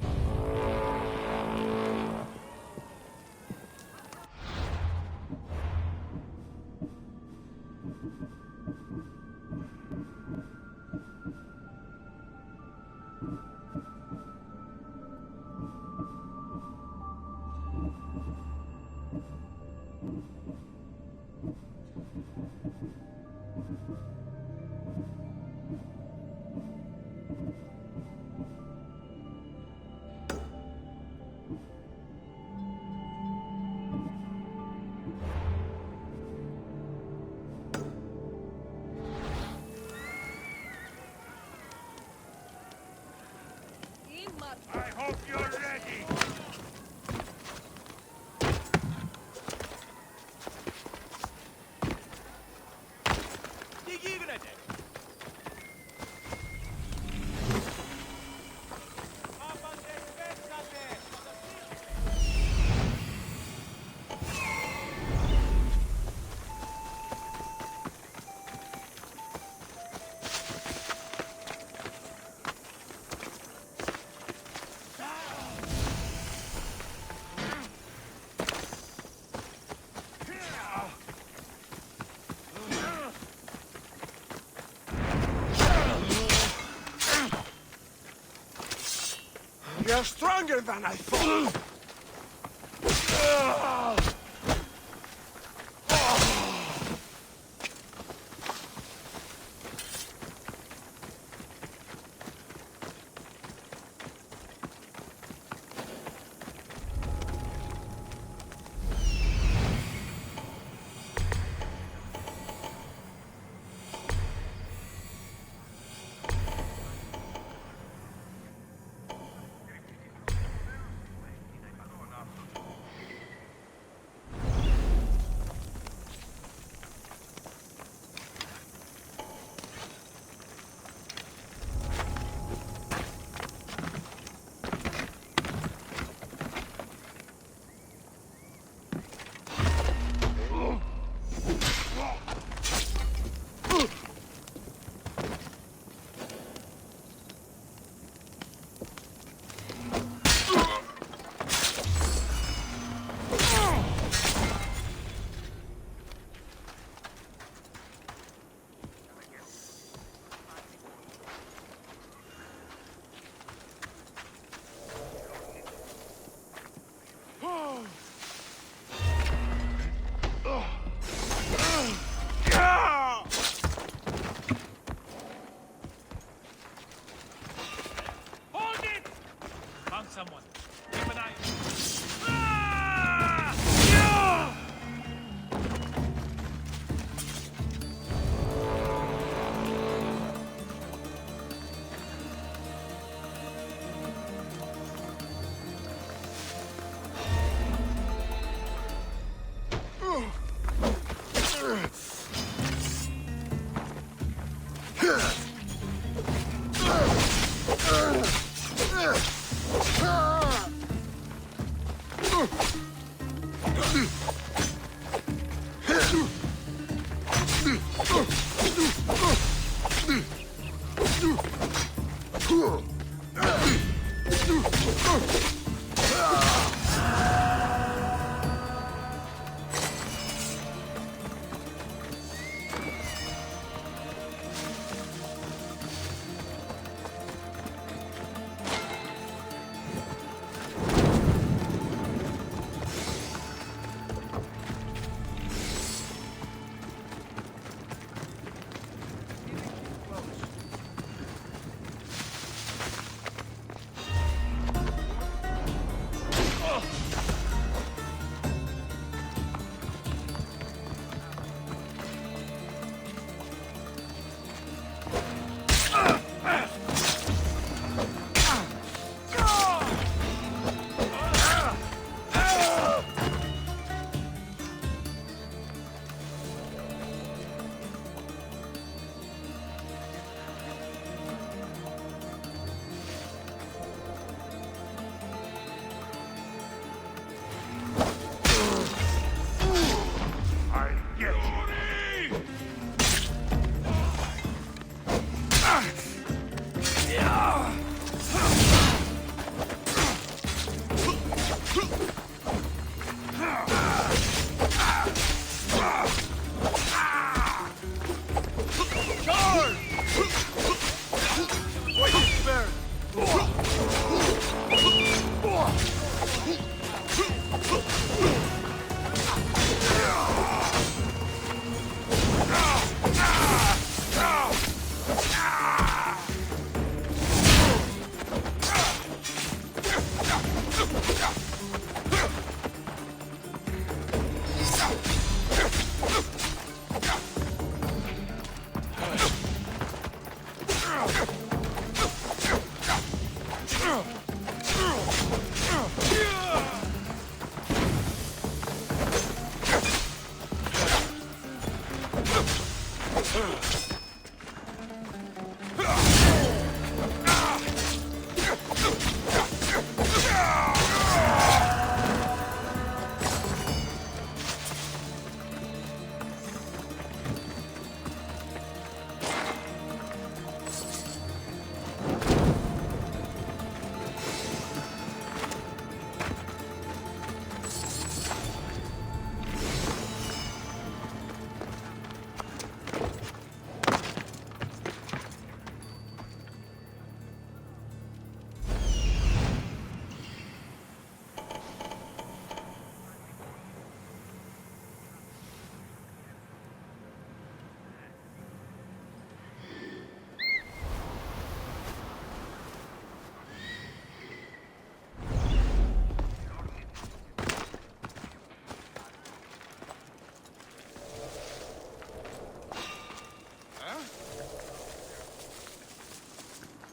I hope you're ready. stronger than I thought! Someone. Keep an eye.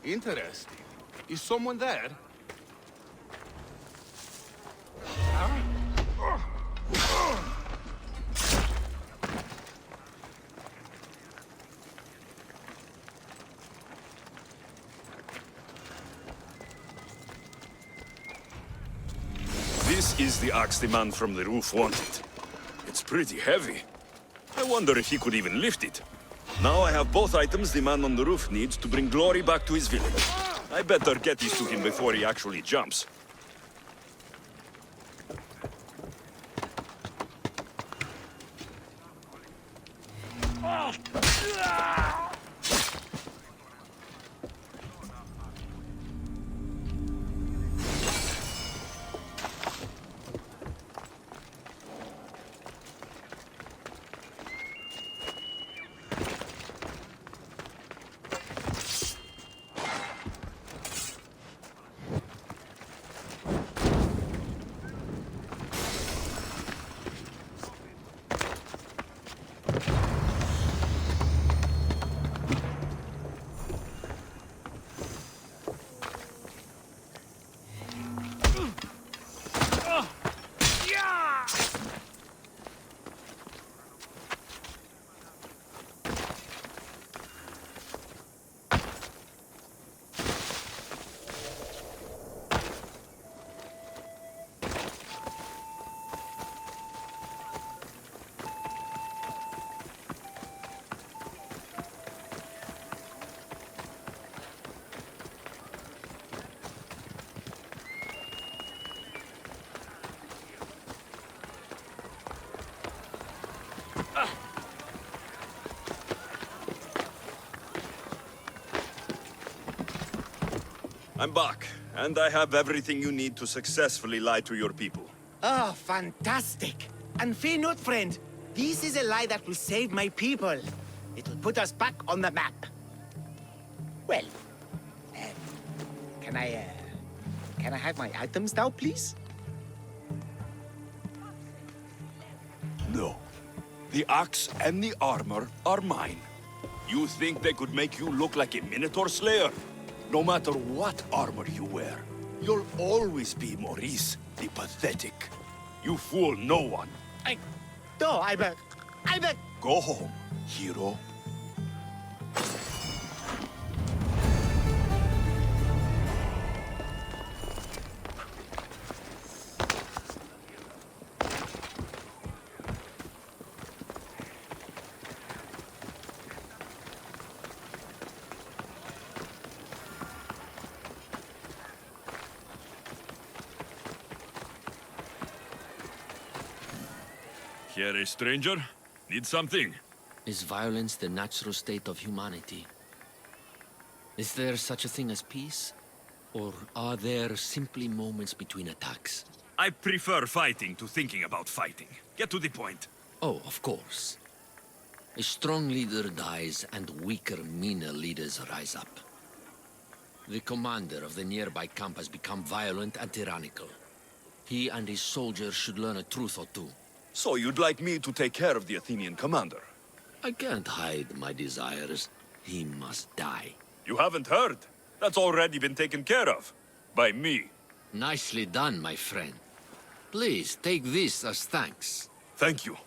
Interesting. Is someone there? This is the axe the man from the roof wanted. It's pretty heavy. I wonder if he could even lift it. Now I have both items the man on the roof needs to bring glory back to his village. I better get these to him before he actually jumps. I'm back, and I have everything you need to successfully lie to your people. Oh, fantastic. And fear not, friend. This is a lie that will save my people. It will put us back on the map. Well, can I have my items now, please? No. The axe and the armor are mine. You think they could make you look like a Minotaur Slayer? No matter what armor you wear, you'll always be Maurice the Pathetic. You fool no one. No, I beg. Go home, hero. Here, a stranger? Need something? Is violence the natural state of humanity? Is there such a thing as peace? Or are there simply moments between attacks? I prefer fighting to thinking about fighting. Get to the point. Oh, of course. A strong leader dies and weaker, meaner leaders rise up. The commander of the nearby camp has become violent and tyrannical. He and his soldiers should learn a truth or two. So you'd like me to take care of the Athenian commander? I can't hide my desires. He must die. You haven't heard? That's already been taken care of. By me. Nicely done, my friend. Please, take this as thanks. Thank you.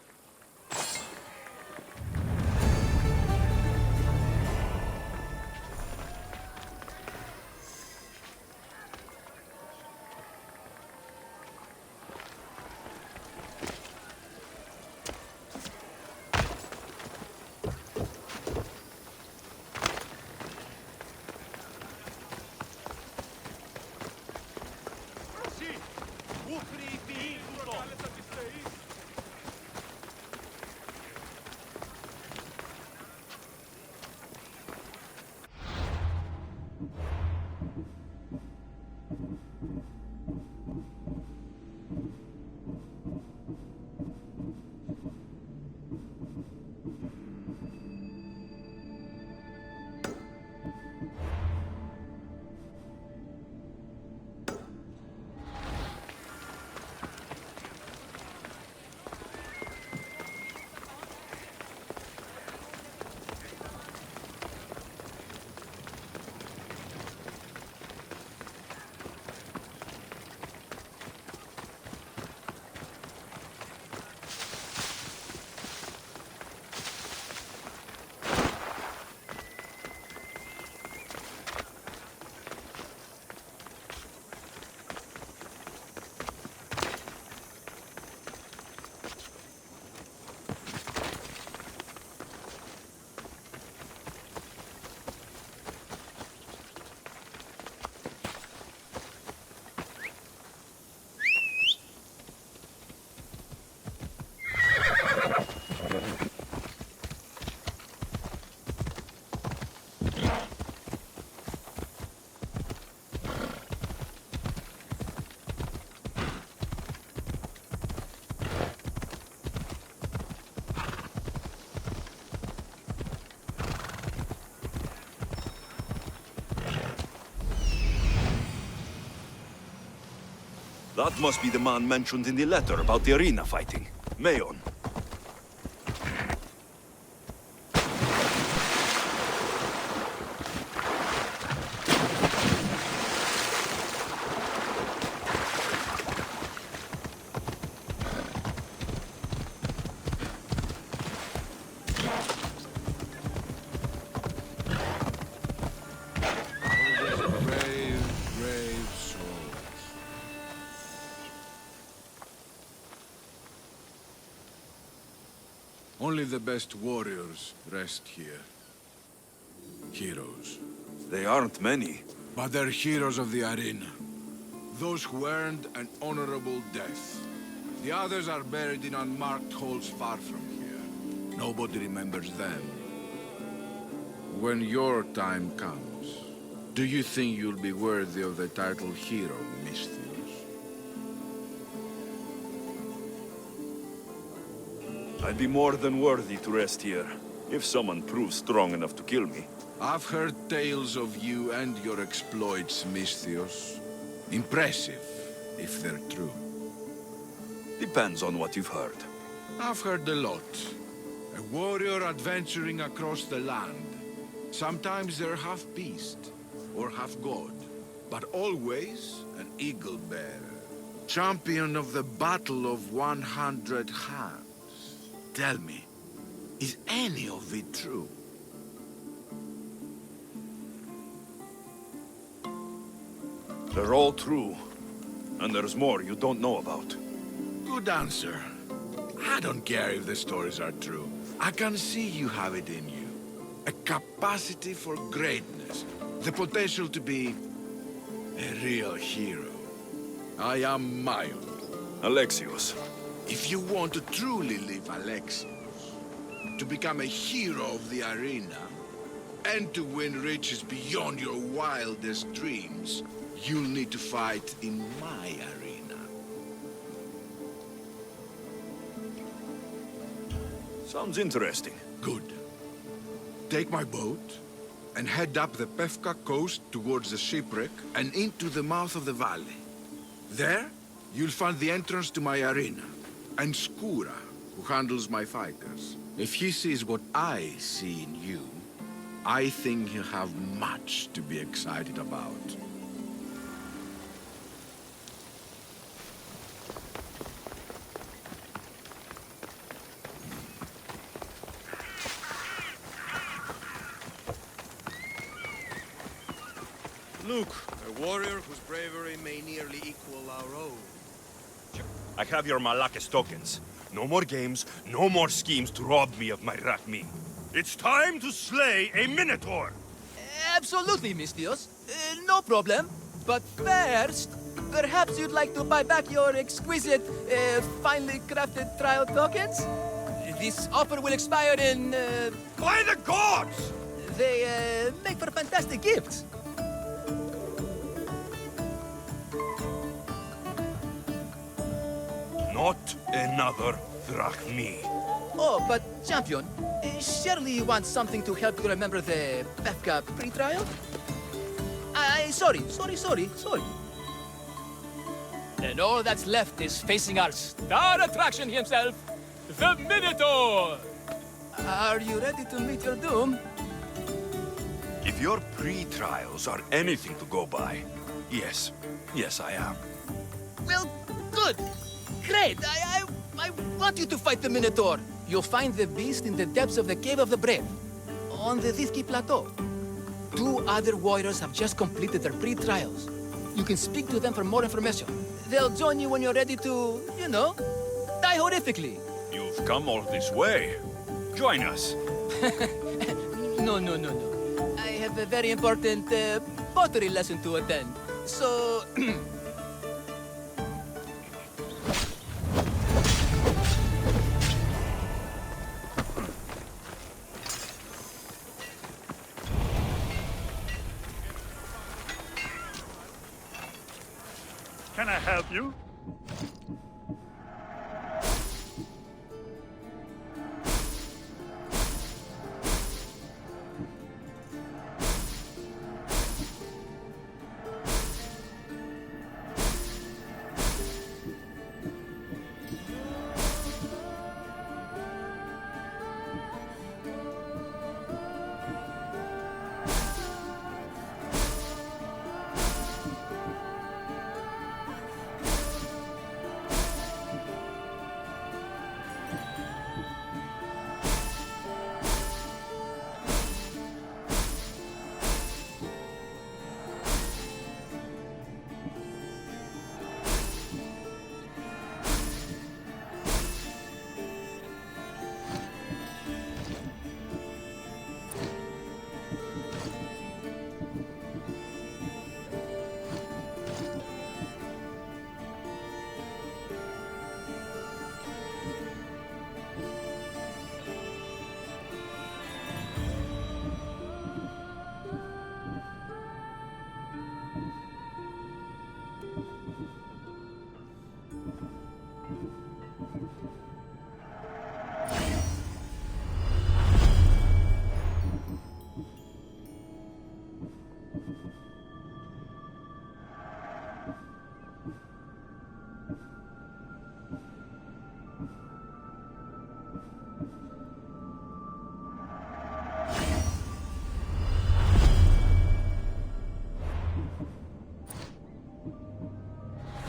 That must be the man mentioned in the letter about the arena fighting. Mayon. Only the best warriors rest here. Heroes. They aren't many. But they're heroes of the arena. Those who earned an honorable death. The others are buried in unmarked holes far from here. Nobody remembers them. When your time comes, do you think you'll be worthy of the title hero, Misthios? I'd be more than worthy to rest here, if someone proves strong enough to kill me. I've heard tales of you and your exploits, Misthios. Impressive, if they're true. Depends on what you've heard. I've heard a lot. A warrior adventuring across the land. Sometimes they're half beast, or half god, but always an eagle-bearer. Champion of the Battle of 100 Hands. Tell me, is any of it true? They're all true. And there's more you don't know about. Good answer. I don't care if the stories are true. I can see you have it in you. A capacity for greatness. The potential to be a real hero. I am Mayon. Alexios. If you want to truly live Alexios, to become a hero of the arena, and to win riches beyond your wildest dreams, you'll need to fight in my arena. Sounds interesting. Good. Take my boat and head up the Pefka coast towards the shipwreck and into the mouth of the valley. There, you'll find the entrance to my arena, and Skura, who handles my fighters. If he sees what I see in you, I think he'll have much to be excited about. Look, a warrior whose bravery may nearly equal our own. I have your Malakis tokens. No more games, no more schemes to rob me of my Rakmi. It's time to slay a Minotaur! Absolutely, Misthios. No problem. But first, perhaps you'd like to buy back your exquisite, finely crafted trial tokens? This offer will expire in... By the gods! They make for fantastic gifts. Not another Drachmi. Oh, but champion, surely you want something to help you remember the Pefka pre-trial? Sorry. And all that's left is facing our star attraction himself, the Minotaur! Are you ready to meet your doom? If your pre-trials are anything to go by, yes. Yes, I am. Well, good. Great! I want you to fight the Minotaur. You'll find the beast in the depths of the Cave of the Brave, on the Thithki Plateau. 2 other warriors have just completed their pre-trials. You can speak to them for more information. They'll join you when you're ready to, you know, die horrifically. You've come all this way. Join us. No. I have a very important pottery lesson to attend. So... Can I help you?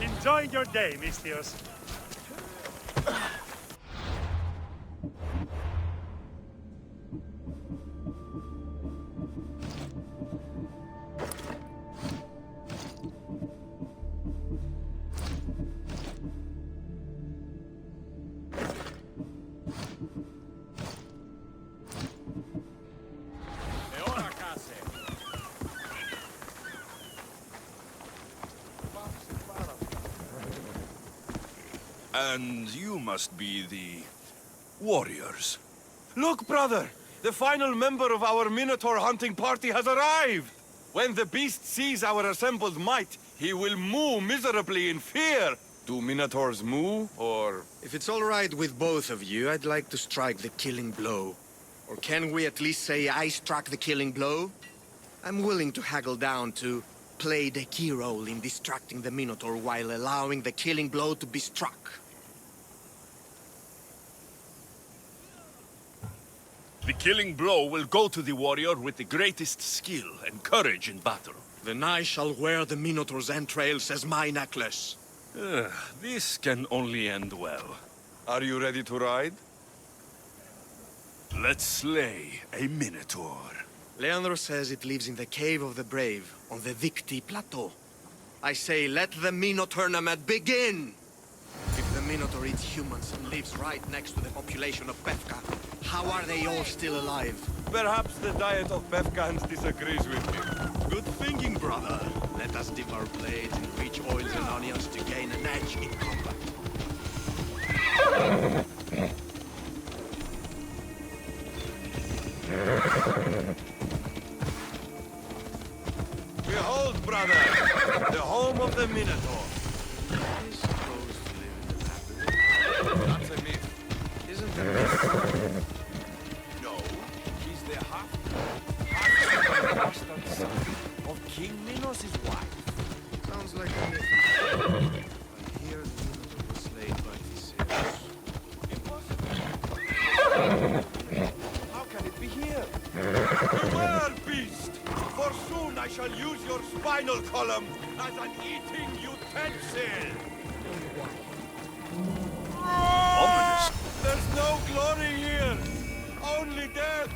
Enjoy your day, Mistios. And you must be the warriors. Look, brother! The final member of our Minotaur hunting party has arrived! When the beast sees our assembled might, he will moo miserably in fear! Do Minotaurs moo, or...? If it's all right with both of you, I'd like to strike the killing blow. Or can we at least say I struck the killing blow? I'm willing to haggle down to play the key role in distracting the Minotaur while allowing the killing blow to be struck. The killing blow will go to the warrior with the greatest skill and courage in battle. Then I shall wear the Minotaur's entrails as my necklace. This can only end well. Are you ready to ride? Let's slay a Minotaur. Leonidas says it lives in the Cave of the Brave, on the Victi Plateau. I say, let the Minotaur tournament begin! If the Minotaur eats humans and lives right next to the population of Pefka, how are they all still alive? Perhaps the diet of Pefkans disagrees with you. Good thinking, brother. Let us dip our blades in rich oils and onions to gain an edge in combat. Behold, brother, the home of the Minotaur. He's supposed to live in the That's a myth. Isn't a myth? No, he's the half-bastard son of King Minos' wife. Sounds like a myth. I hear the Minotaur was slain by Theseus. Impossible. How can it be here? Beware, beast! For soon I shall use your spinal column as an eating utensil! Ominous. There's no glory here! Only death!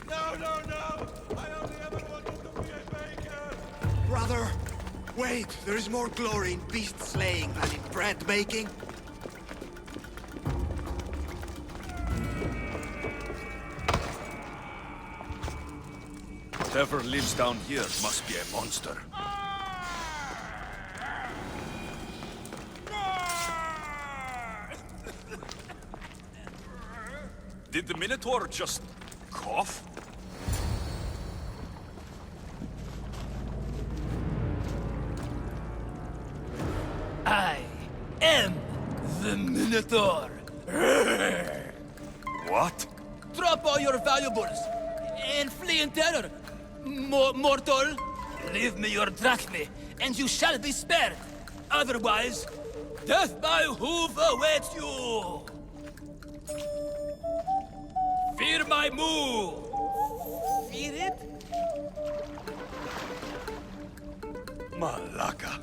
No! I only ever wanted to be a baker! Brother, Wait, there is more glory in beast slaying than in bread making. Whatever lives down here must be a monster. Did the Minotaur just cough? I am the Minotaur. What? Drop all your valuables and flee in terror. Mortal, leave me your drachme, and you shall be spared. Otherwise, death by hoof awaits you. Fear my move. Fear it? Malaka.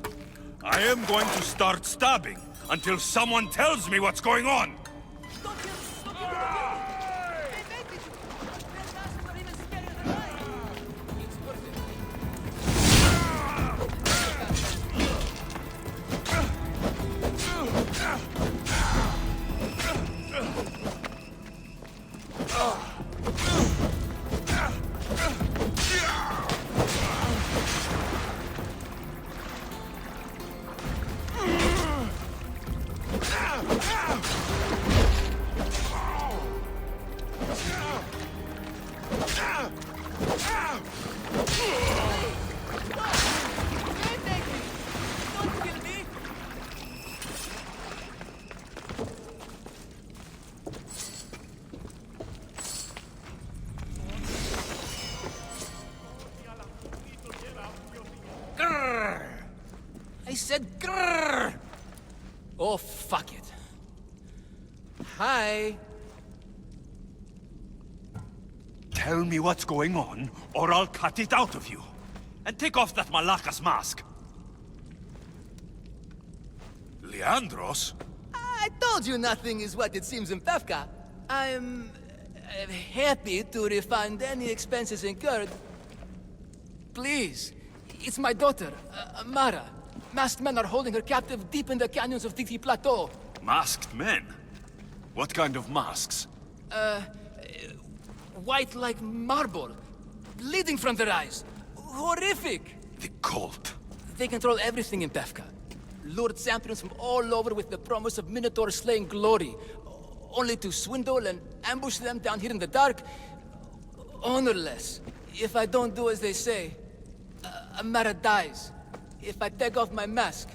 I am going to start stabbing until someone tells me what's going on. I said grrr! Oh, fuck it. Hi. Tell me what's going on, or I'll cut it out of you. And take off that Malaka's mask. Leandros? I told you nothing is what it seems in Pevka. I'm happy to refund any expenses incurred. Please, it's my daughter, Mara. Masked men are holding her captive deep in the canyons of Diti Plateau. Masked men? What kind of masks? White like marble, bleeding from their eyes. Horrific! The cult. They control everything in Pevka. Lured champions from all over with the promise of Minotaur slaying glory, only to swindle and ambush them down here in the dark. Honorless. If I don't do as they say, Amara dies. If I take off my mask,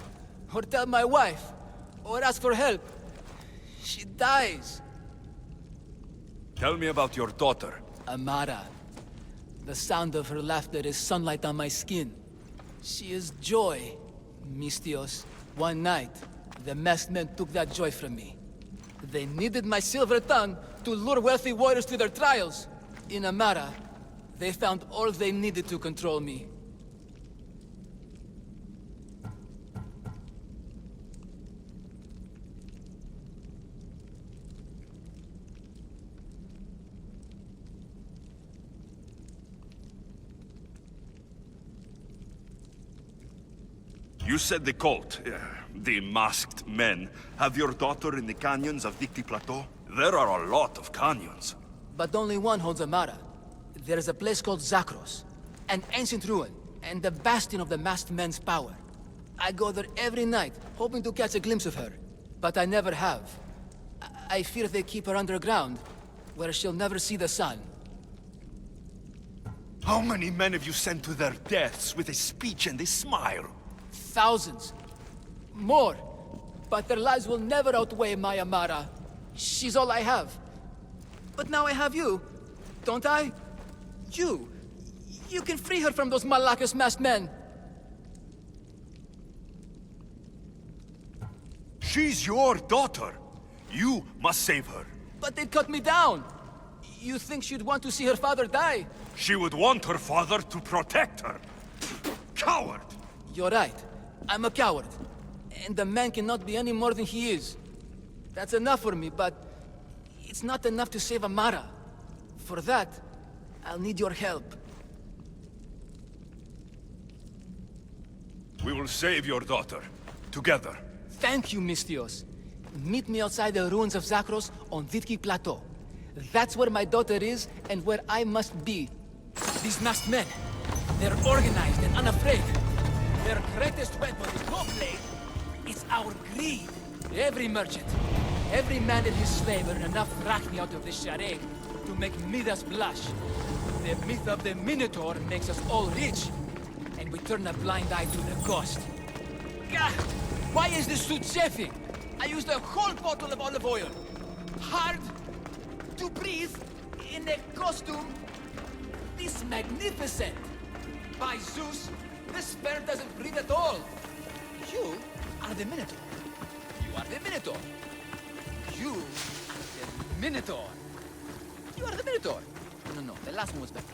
or tell my wife, or ask for help, she dies. Tell me about your daughter. Amara. The sound of her laughter is sunlight on my skin. She is joy, Mistios. One night, the masked men took that joy from me. They needed my silver tongue to lure wealthy warriors to their trials. In Amara, they found all they needed to control me. You said the cult, the masked men, have your daughter in the canyons of Dicti Plateau? There are a lot of canyons. But only one holds Amara. There is a place called Zakros, an ancient ruin, and the bastion of the masked men's power. I go there every night, hoping to catch a glimpse of her. But I never have. I fear they keep her underground, where she'll never see the sun. How many men have you sent to their deaths with a speech and a smile? Thousands. More. But their lives will never outweigh my Amara. She's all I have. But now I have you, don't I? You. You can free her from those Malakas masked men. She's your daughter. You must save her. But they'd cut me down. You think she'd want to see her father die? She would want her father to protect her. Coward! You're right. I'm a coward. And a man cannot be any more than he is. That's enough for me, but it's not enough to save Amara. For that, I'll need your help. We will save your daughter. Together. Thank you, Misthios. Meet me outside the ruins of Zakros on Vitki Plateau. That's where my daughter is and where I must be. These masked men, they're organized and unafraid. Their greatest weapon is no blade, it's our greed. Every merchant, every man and his slave earn enough drachmi out of this charade to make Midas blush. The myth of the Minotaur makes us all rich, and we turn a blind eye to the cost. Gah! Why is this suit chafing? I used a whole bottle of olive oil. Hard to breathe in a costume this magnificent. By Zeus, this bear doesn't breathe at all. You are the Minotaur. You are the Minotaur. You are the Minotaur. You are the Minotaur. No, the last one was better.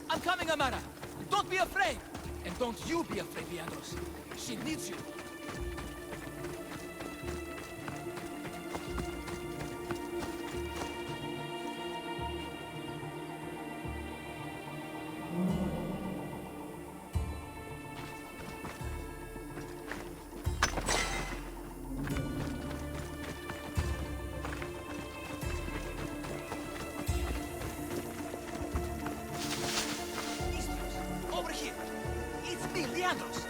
I'm coming, Amara. Don't be afraid. And don't you be afraid, Leandros. She needs you. Over here. It's me, Leandros.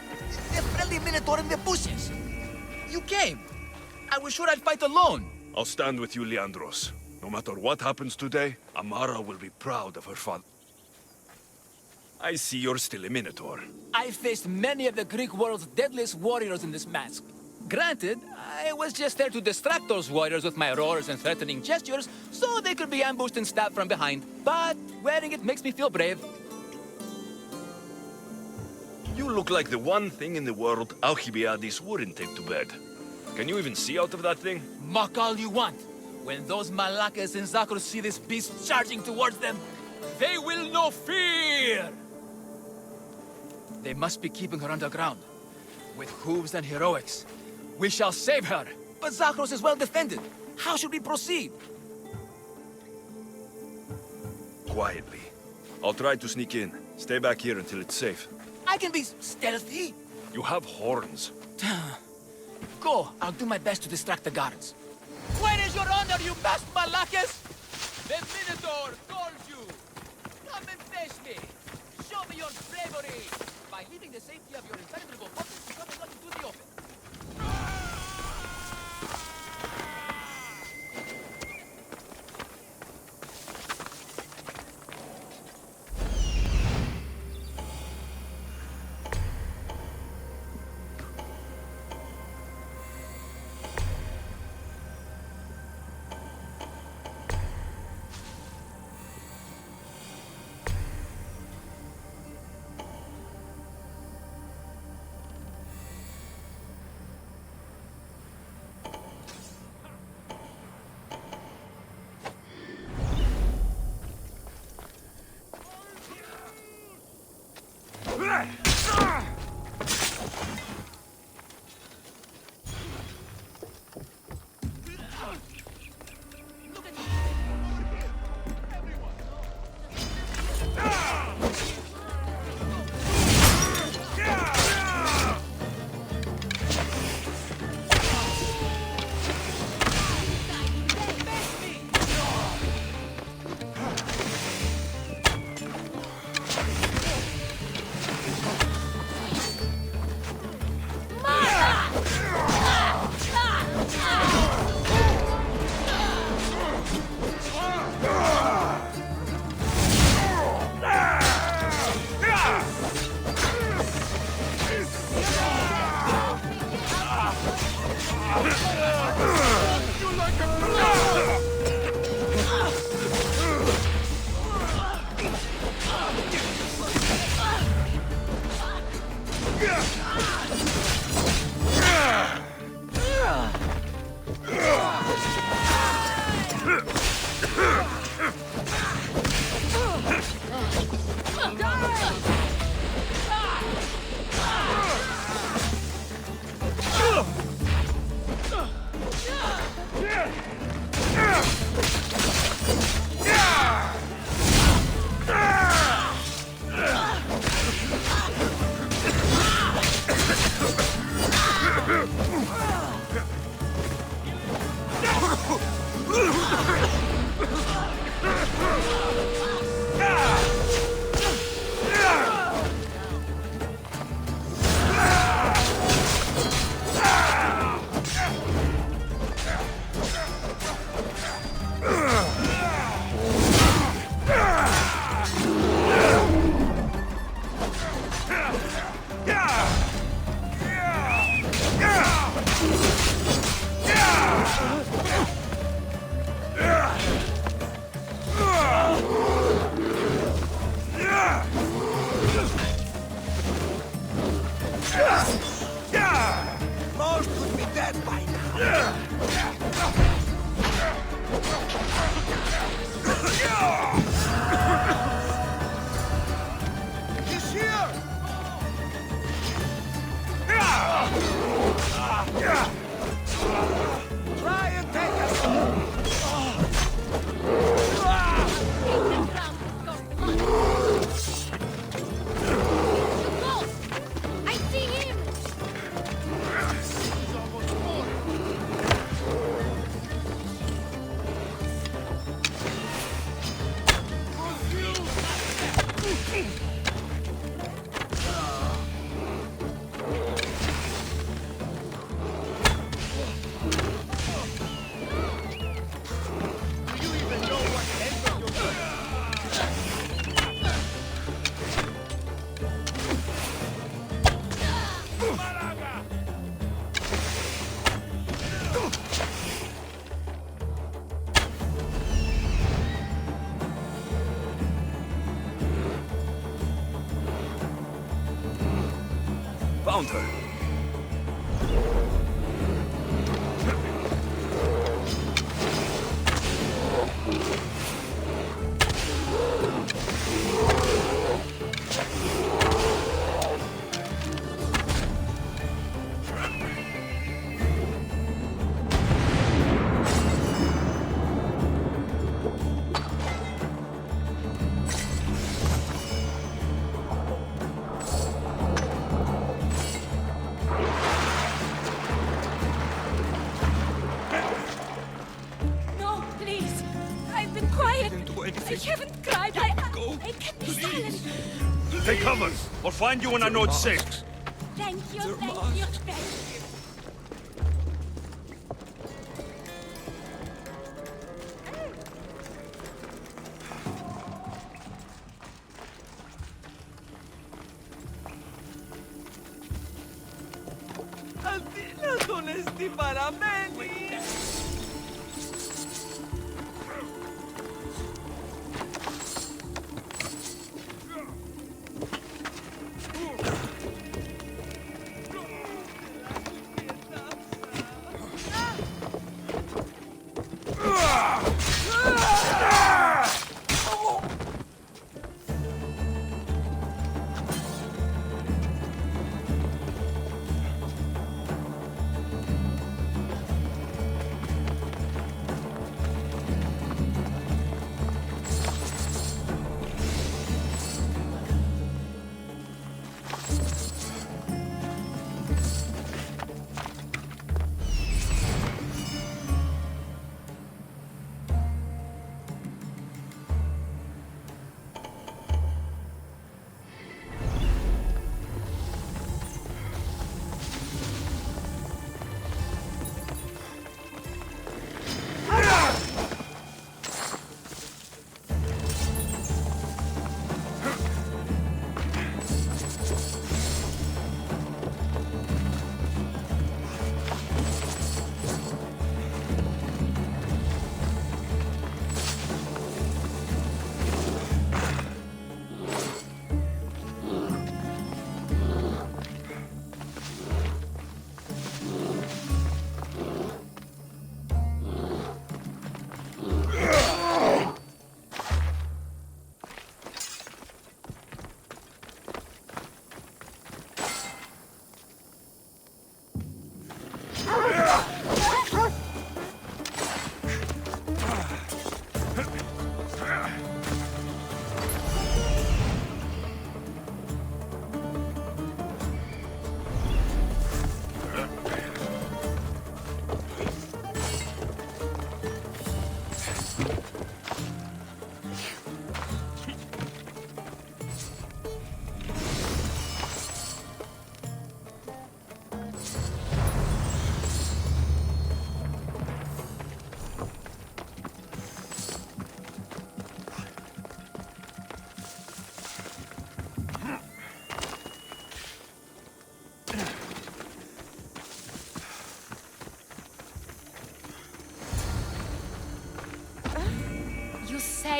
The friendly Minotaur in the bushes. You came. I was sure I'd fight alone. I'll stand with you, Leandros. No matter what happens today, Amara will be proud of her father. I see you're still a Minotaur. I faced many of the Greek world's deadliest warriors in this mask. Granted, I was just there to distract those warriors with my roars and threatening gestures, so they could be ambushed and stabbed from behind. But wearing it makes me feel brave. You look like the one thing in the world Alcibiades wouldn't take to bed. Can you even see out of that thing? Mock all you want. When those Malakas and Zakros see this beast charging towards them, they will know fear! They must be keeping her underground. With hooves and heroics. We shall save her. But Zakros is well defended. How should we proceed? Quietly. I'll try to sneak in. Stay back here until it's safe. I can be stealthy. You have horns. Go. I'll do my best to distract the guards. Where is your honor, you masked Malakas? The Minotaur calls you. Come and face me. Show me your bravery. By leaving the safety of your impenetrable fortress to come and let into the open. Most would be dead by now. He's here! Try and take us! I see him! Found her. No, please. I've been quiet. I haven't cried. I can be silent. Take cover. We'll find you when I know it's safe. Thank you, thank you, thank you. Altina son esti parameni!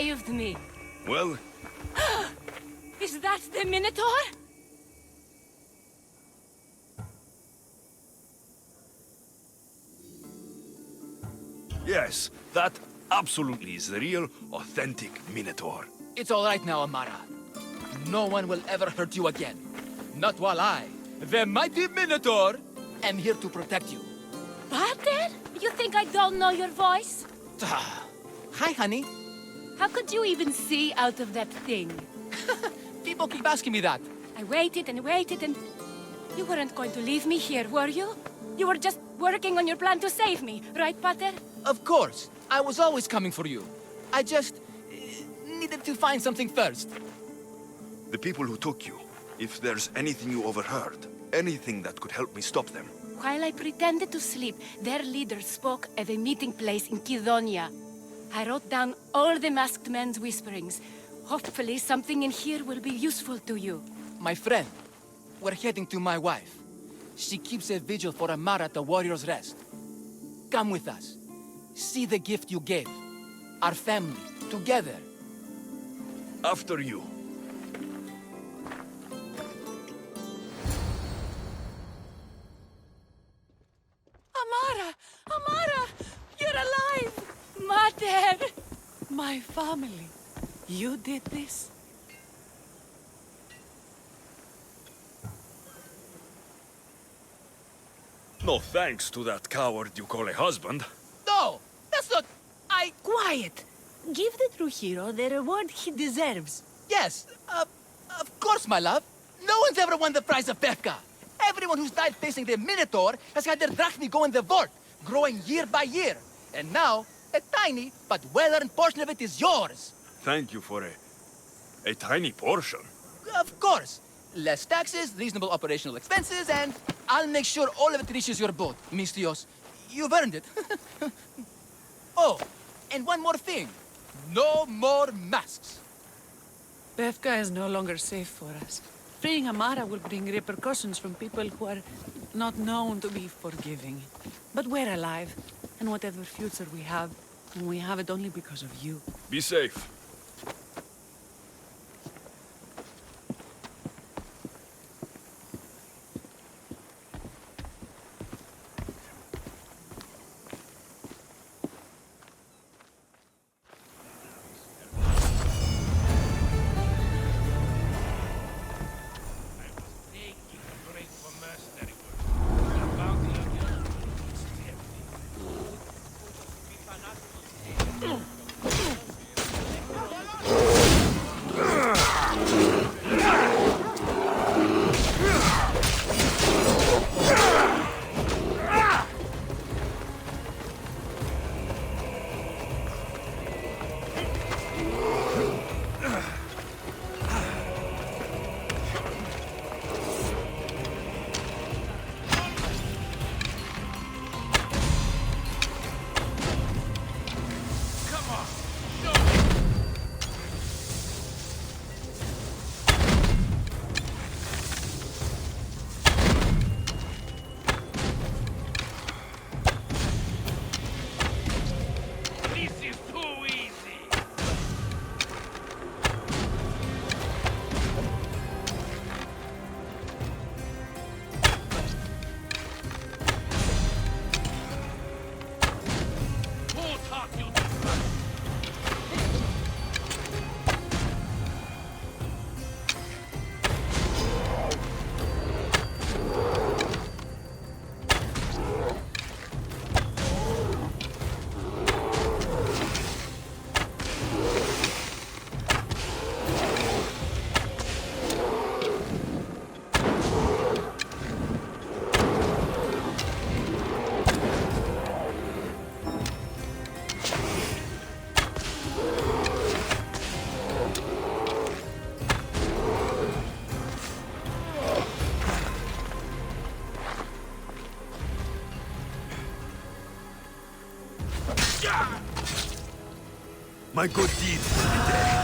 saved me. Well, Is that the Minotaur? yes, that absolutely is the real, authentic Minotaur. It's all right now, Amara. No one will ever hurt you again. Not while I, the mighty Minotaur, am here to protect you. Pater? You think I don't know your voice? Hi, honey. How could you even see out of that thing? People keep asking me that. I waited and waited and... You weren't going to leave me here, were you? You were just working on your plan to save me, right, Pater? Of course. I was always coming for you. I just... needed to find something first. the people who took you, if there's anything you overheard, anything that could help me stop them. While I pretended to sleep, their leader spoke of a meeting place in Kidonia. I wrote down all the masked men's whisperings. Hopefully something in here will be useful to you. My friend, we're heading to my wife. She keeps a vigil for Amara at the Warrior's Rest. Come with us. See the gift you gave. Our family, together. After you. Amara! Amara! You're alive! Mater! My family. You did this? No thanks to that coward you call a husband. No! That's not... Quiet! Give the true hero the reward he deserves. Yes, of course, my love. No one's ever won the prize of Pefka. Everyone who's died facing the Minotaur has had their drachmi go in the vault, growing year by year. And now, a tiny but well-earned portion of it is yours. Thank you for a tiny portion. Of course. Less taxes, reasonable operational expenses, and I'll make sure all of it reaches your boat, Mistios. You've earned it. Oh, and one more thing. No more masks. Pefka is no longer safe for us. Freeing Amara will bring repercussions from people who are not known to be forgiving. But we're alive, and whatever future we have it only because of you. Be safe. My good deeds for the day.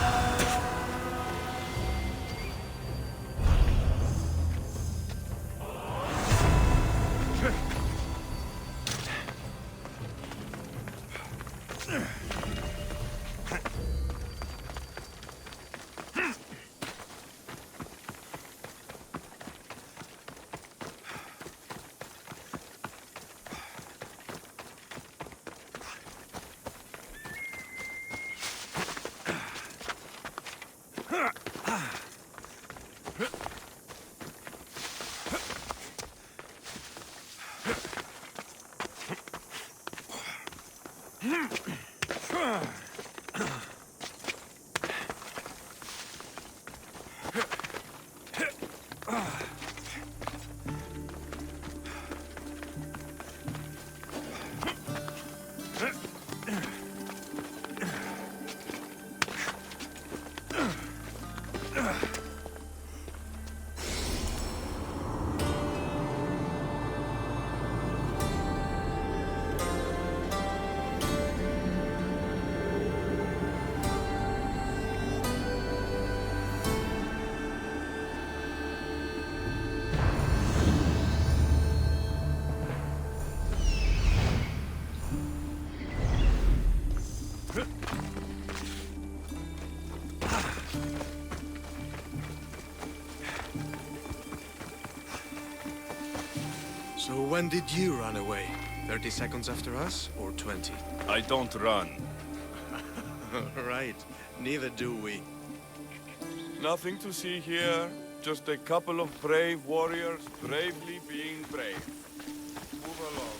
So when did you run away? 30 seconds after us, or 20? I don't run. Right. Neither do we. Nothing to see here. Just a couple of brave warriors bravely being brave. Move along.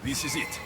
This is it.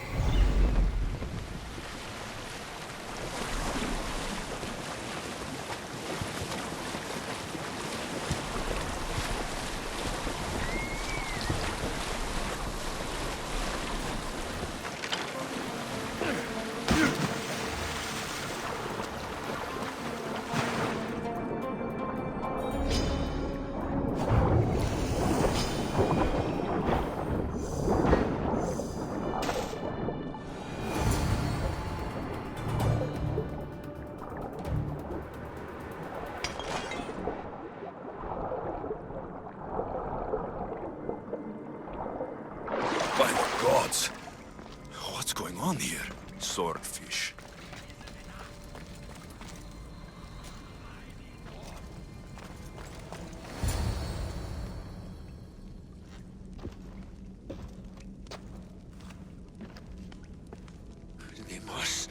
By the gods! What's going on here? Swordfish. Deimos,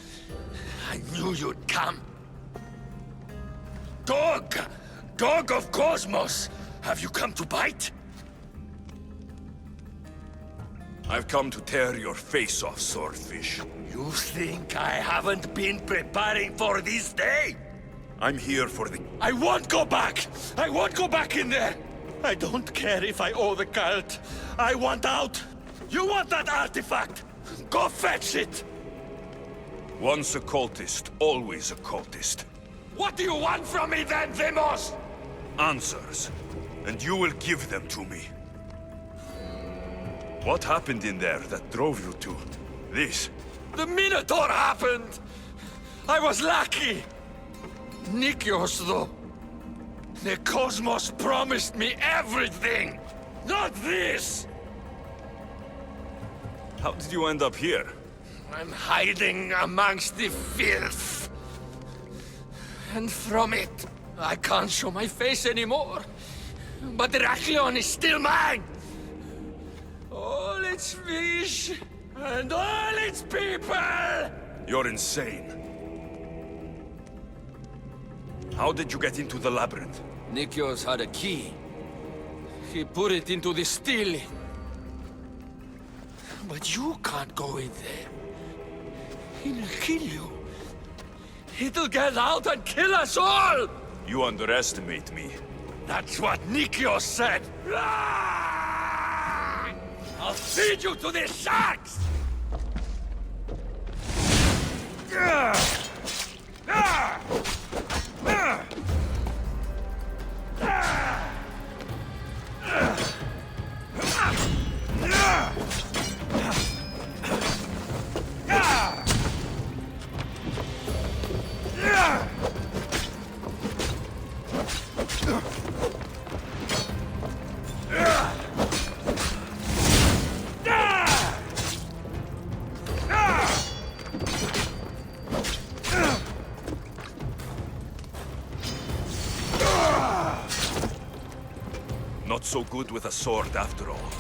I knew you'd come. Dog! Dog of Cosmos! Have you come to bite? I've come to tear your face off, Swordfish. You think I haven't been preparing for this day? I'm here for the... I won't go back! I won't go back in there! I don't care if I owe the cult. I want out! You want that artifact? Go fetch it! Once a cultist, always a cultist. What do you want from me then, Deimos? Answers. And you will give them to me. What happened in there that drove you to this? The Minotaur happened! I was lucky! Nikios, though. The Cosmos promised me everything! Not this! How did you end up here? I'm hiding amongst the filth. And from it, I can't show my face anymore. But Heraklion is still mine! All its fish, and all its people! You're insane. How did you get into the labyrinth? Nikios had a key. He put it into the steel. But you can't go in there. He'll kill you. It'll get out and kill us all! You underestimate me. That's what Nikios said! I'll feed you to the sharks! Not so good with a sword after all.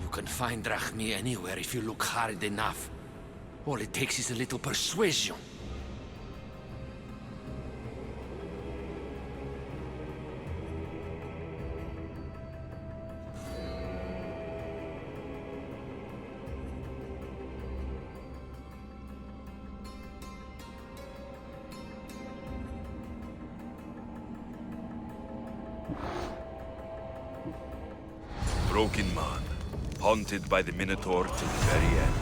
You can find Drachmi anywhere if you look hard enough. All it takes is a little persuasion. Broken man, haunted by the Minotaur till the very end.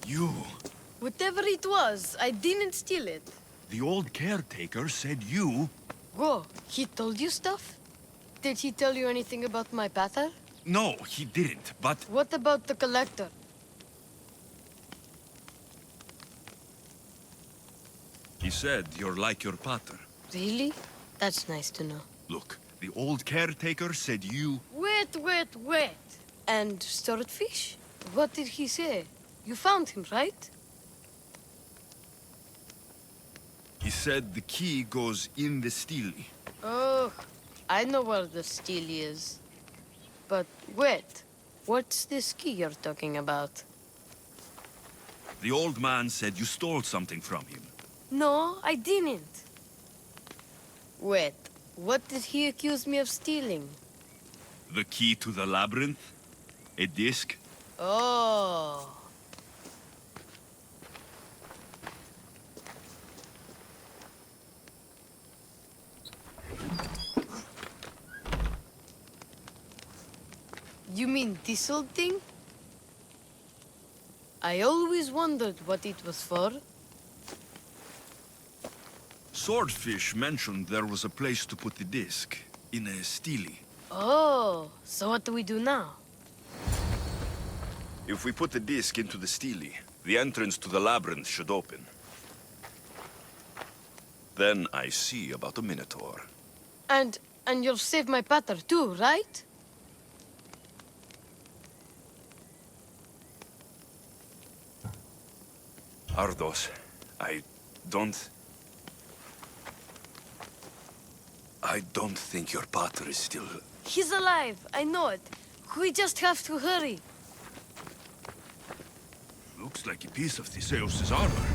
You. Whatever it was, I didn't steal it. The old caretaker said you... Whoa, he told you stuff? Did he tell you anything about my pater? No, he didn't, but... What about the collector? He said you're like your pater. Really? That's nice to know. Look, the old caretaker said you... Wait. And swordfish? What did he say? You found him, right? He said the key goes in the stele. Oh, I know where the steel is. But wait, what's this key you're talking about? The old man said you stole something from him. No, I didn't. Wait, what did he accuse me of stealing? The key to the labyrinth? A disc? Oh. You mean this old thing? I always wondered what it was for. Swordfish mentioned there was a place to put the disc. In a stele. Oh, so what do we do now? If we put the disc into the stele, the entrance to the labyrinth should open. Then I see about the Minotaur. And you'll save my pater too, right? Ardos, I don't think your pater is still... He's alive, I know it. We just have to hurry. Looks like a piece of Theseus' armor.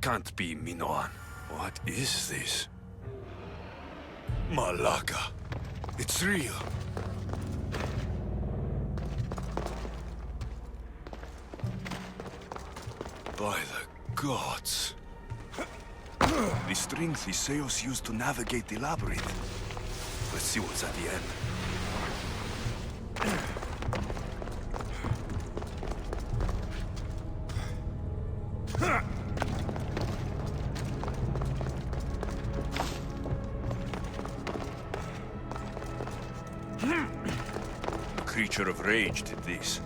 Can't be Minoan. What is this? Malaka. It's real. By the gods. The strength Theseus used to navigate the labyrinth. Let's see what's at the end. Creature of rage did this.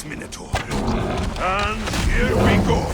this Minotaur. And here we go.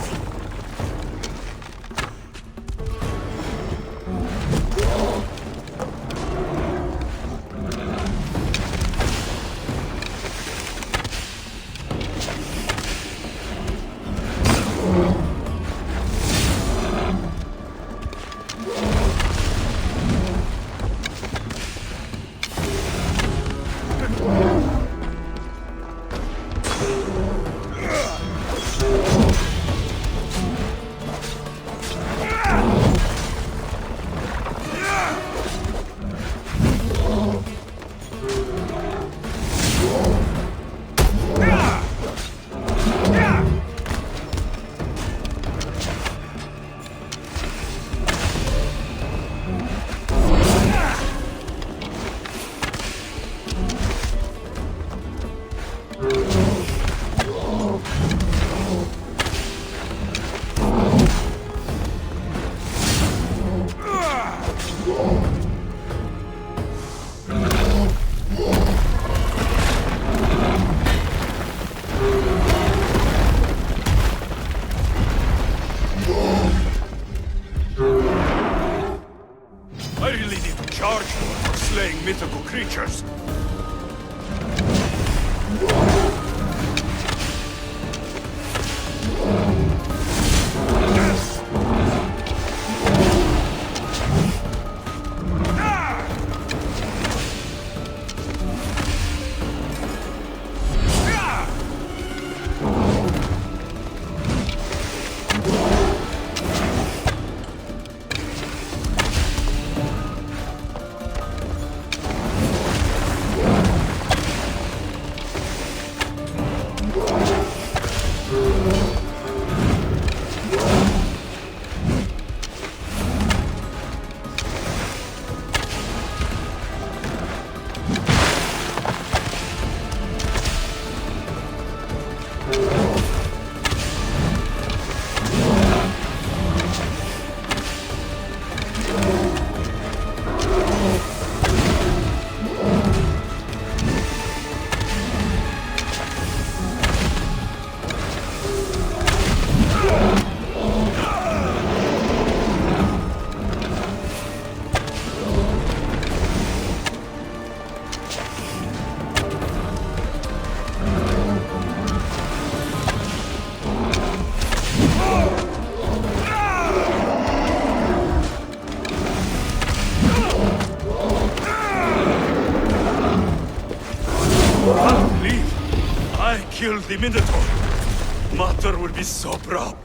I really need to charge more for slaying mythical creatures. Kill the Minotaur. Mater will be so proud.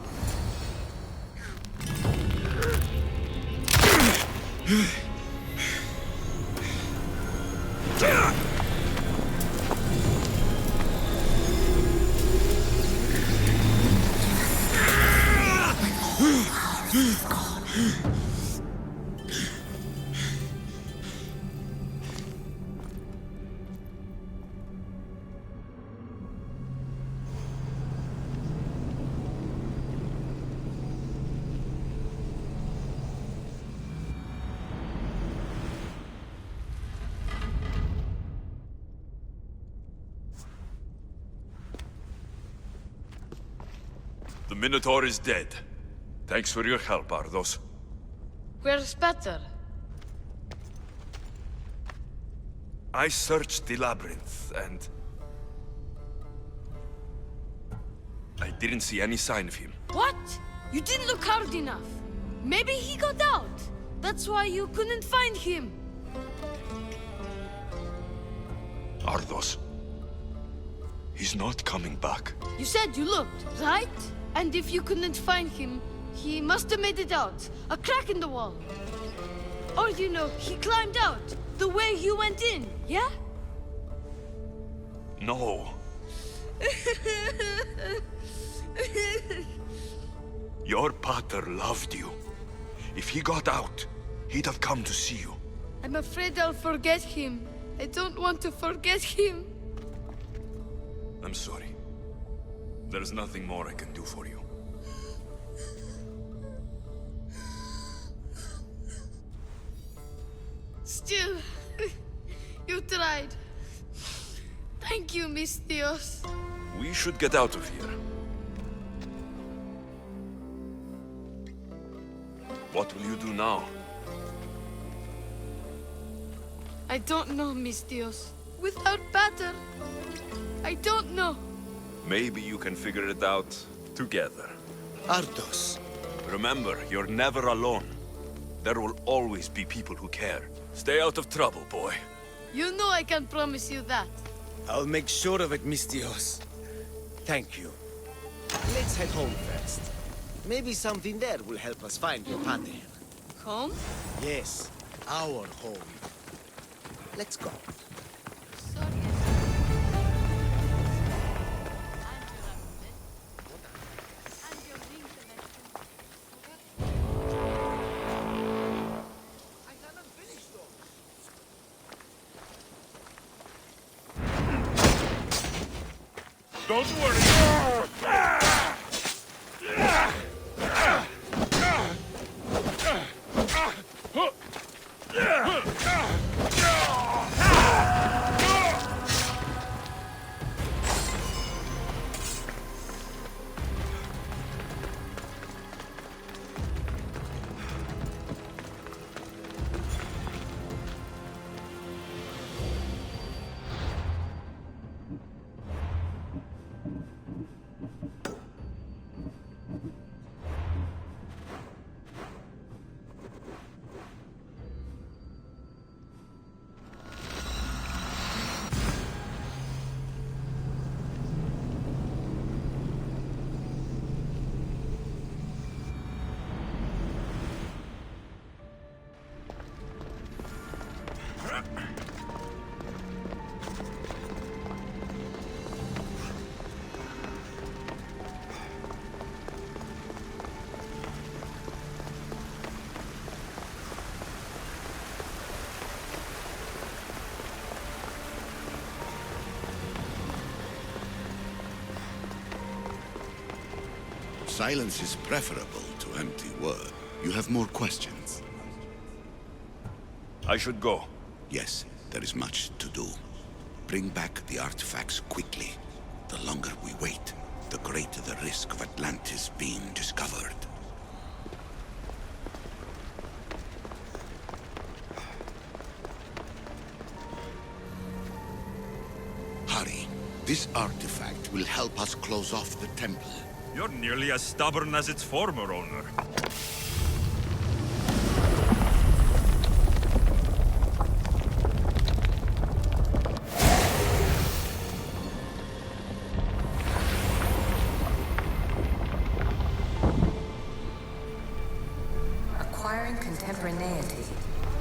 The Minotaur is dead. Thanks for your help, Ardos. Where's better? I searched the labyrinth, and I didn't see any sign of him. What? You didn't look hard enough. Maybe he got out. That's why you couldn't find him. Ardos. He's not coming back. You said you looked, right? And if you couldn't find him, he must have made it out. A crack in the wall. Or, you know, he climbed out. The way you went in, yeah? No. Your pater loved you. If he got out, he'd have come to see you. I'm afraid I'll forget him. I don't want to forget him. I'm sorry. There's nothing more I can do for you. Still, you tried. Thank you, Misthios. We should get out of here. What will you do now? I don't know, Mistios. Without battle, I don't know. Maybe you can figure it out together. Ardos. Remember, you're never alone. There will always be people who care. Stay out of trouble, boy. You know I can promise you that. I'll make sure of it, Mistios. Thank you. Let's head home first. Maybe something there will help us find your pater. Home? Yes, our home. Let's go. Don't worry. Silence is preferable to empty word. You have more questions? I should go. Yes, there is much to do. Bring back the artifacts quickly. The longer we wait, the greater the risk of Atlantis being discovered. Hurry. This artifact will help us close off the temple. You're nearly as stubborn as its former owner. Acquiring contemporaneity.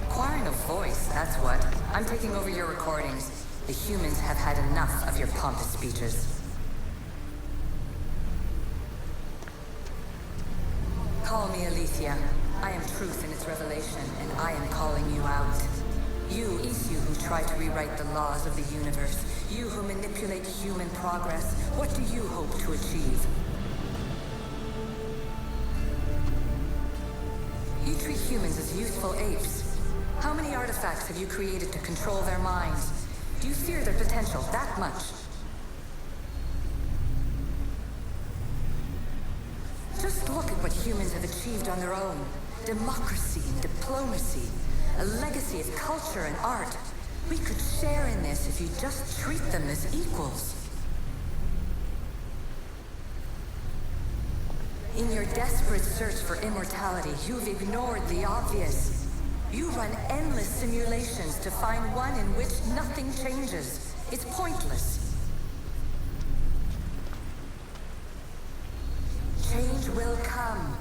Acquiring a voice, that's what. I'm taking over your recordings. The humans have had enough of your pompous speeches. Call me Aletheia. I am truth in its revelation, and I am calling you out. You, Isu, who try to rewrite the laws of the universe. You who manipulate human progress. What do you hope to achieve? You treat humans as useful apes. How many artifacts have you created to control their minds? Do you fear their potential that much? Just look at what humans have achieved on their own. Democracy and diplomacy. A legacy of culture and art. We could share in this if you just treat them as equals. In your desperate search for immortality, you've ignored the obvious. You run endless simulations to find one in which nothing changes. It's pointless. Change will come,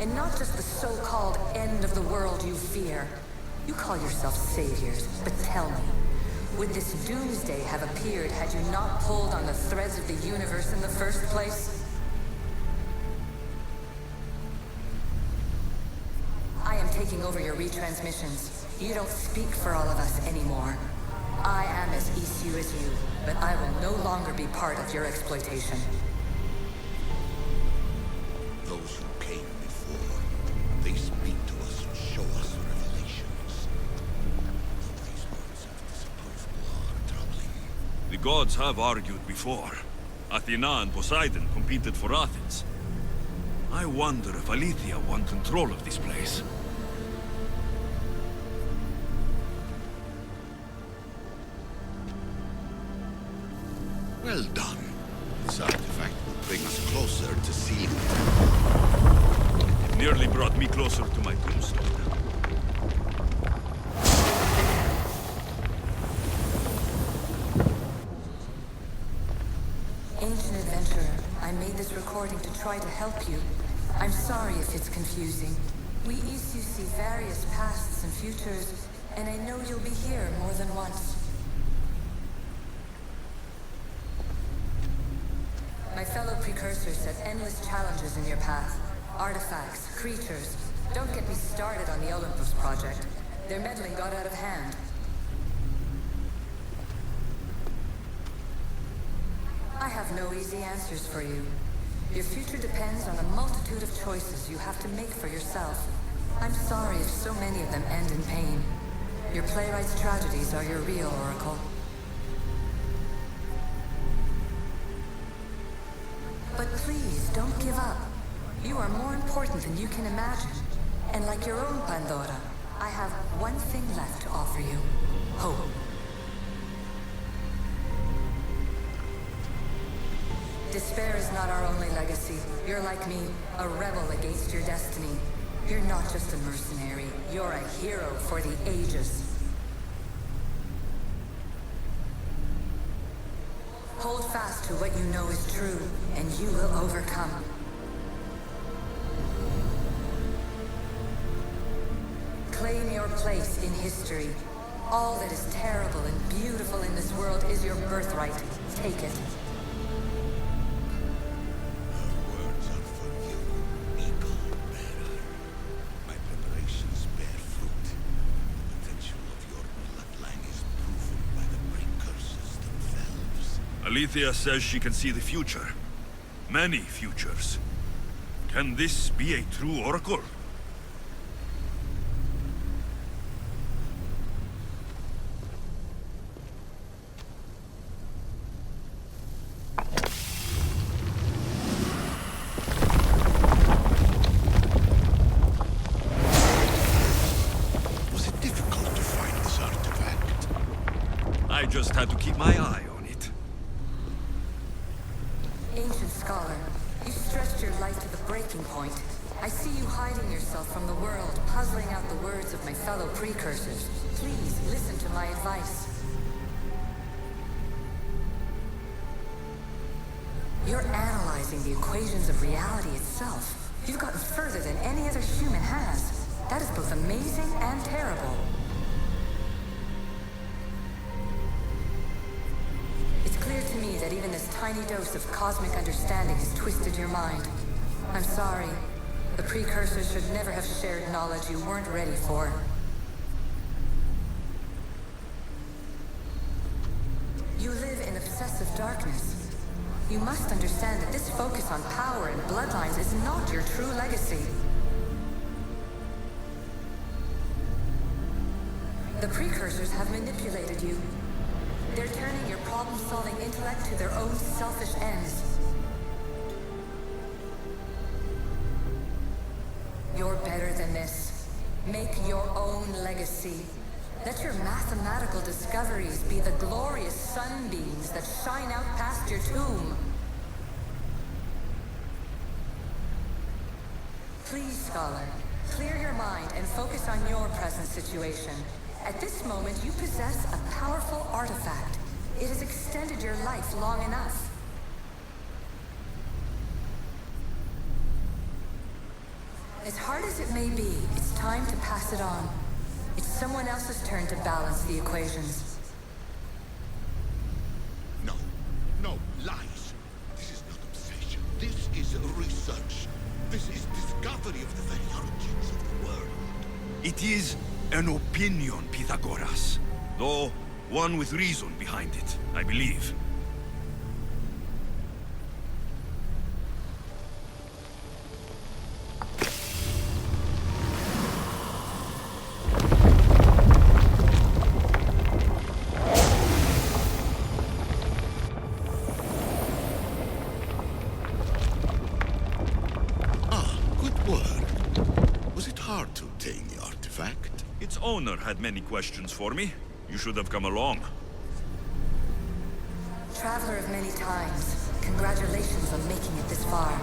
and not just the so-called end of the world you fear. You call yourselves saviors, but tell me, would this doomsday have appeared had you not pulled on the threads of the universe in the first place? I am taking over your retransmissions. You don't speak for all of us anymore. I am as Isu as you, but I will no longer be part of your exploitation. Those who came before, they speak to us and show us revelations. The gods have argued before. Athena and Poseidon competed for Athens. I wonder if Aletheia won control of this place. Well done. This artifact will bring us closer to sealing it. It nearly brought me closer to my tombstone. Ancient adventurer, I made this recording to try to help you. I'm sorry if it's confusing. We Isu see various pasts and futures, and I know you'll be here more than once. My fellow precursors set endless challenges in your path. Artifacts, creatures. Don't get me started on the Olympus project. Their meddling got out of hand. I have no easy answers for you. Your future depends on a multitude of choices you have to make for yourself. I'm sorry if so many of them end in pain. Your playwright's tragedies are your real oracle. But please, don't give up. You are more important than you can imagine. And like your own Pandora, I have one thing left to offer you. Hope. Despair is not our only legacy. You're like me, a rebel against your destiny. You're not just a mercenary, you're a hero for the ages. Hold fast to what you know is true, and you will overcome. Claim your place in history. All that is terrible and beautiful in this world is your birthright. Take it. Aletheia says she can see the future. Many futures. Can this be a true oracle? Was it difficult to find this artifact? I just had to keep my eye on it. Ancient scholar, you stretched your light to the breaking point. I see you hiding yourself from the world, puzzling out the words of my fellow precursors. Please, listen to my advice. You're analyzing the equations of reality itself. You've gotten further than any other human has. That is both amazing and terrible. It's clear to me that even this tiny dose of cosmic understanding has twisted your mind. I'm sorry. The precursors should never have shared knowledge you weren't ready for. You live in obsessive darkness. You must understand that this focus on power and bloodlines is not your true legacy. The precursors have manipulated you. They're turning your problem-solving intellect to their own selfish ends. You're better than this. Make your own legacy. Let your mathematical discoveries be the glorious sunbeams that shine out past your tomb. Please, scholar, clear your mind and focus on your present situation. At this moment, you possess a powerful artifact. It has extended your life long enough. As hard as it may be, it's time to pass it on. It's someone else's turn to balance the equations. No, lies. This is not obsession. This is research. This is discovery of the very origins of the world. It is an opinion, Pythagoras. Though, one with reason behind it, I believe. had many questions for me. You should have come along. Traveler of many times, congratulations on making it this far.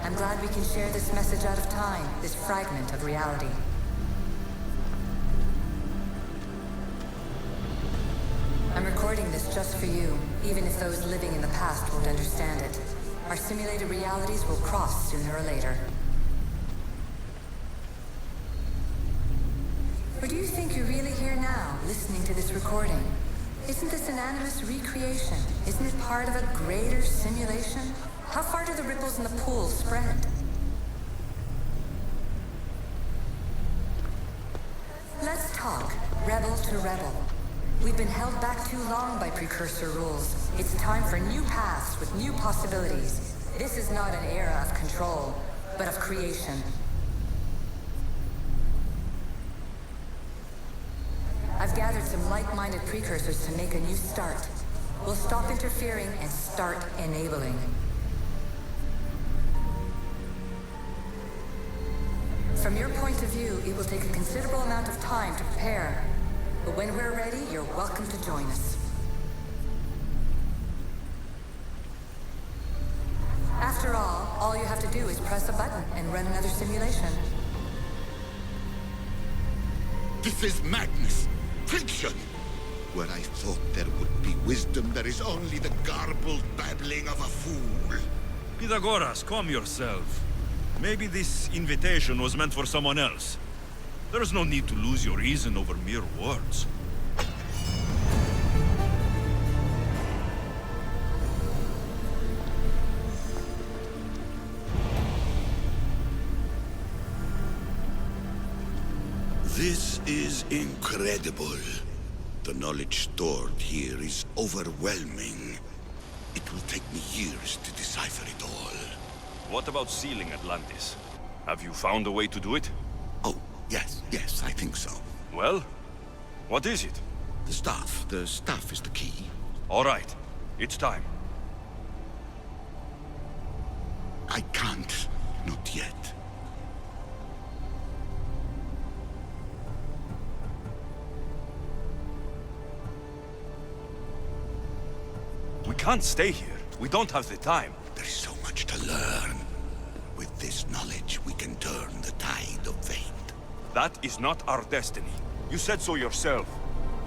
I'm glad we can share this message out of time, this fragment of reality. I'm recording this just for you, even if those living in the past won't understand it. Our simulated realities will cross sooner or later. Or do you think you're really here now, listening to this recording? Isn't this an animus recreation? Isn't it part of a greater simulation? How far do the ripples in the pool spread? Let's talk, rebel to rebel. We've been held back too long by precursor rules. It's time for new paths with new possibilities. This is not an era of control, but of creation. I've gathered some like-minded precursors to make a new start. We'll stop interfering and start enabling. From your point of view, it will take a considerable amount of time to prepare. But when we're ready, you're welcome to join us. After all you have to do is press a button and run another simulation. This is madness! Fiction! Where I thought there would be wisdom, there is only the garbled babbling of a fool. Pythagoras, calm yourself. Maybe this invitation was meant for someone else. There is no need to lose your reason over mere words. This is incredible. The knowledge stored here is overwhelming. It will take me years to decipher it all. What about sealing Atlantis? Have you found a way to do it? Oh, yes, I think so. Well, what is it? The staff. The staff is the key. All right, it's time. I can't. Not yet. We can't stay here. We don't have the time. There is so much to learn. With this knowledge, we can turn the tide of fate. That is not our destiny. You said so yourself.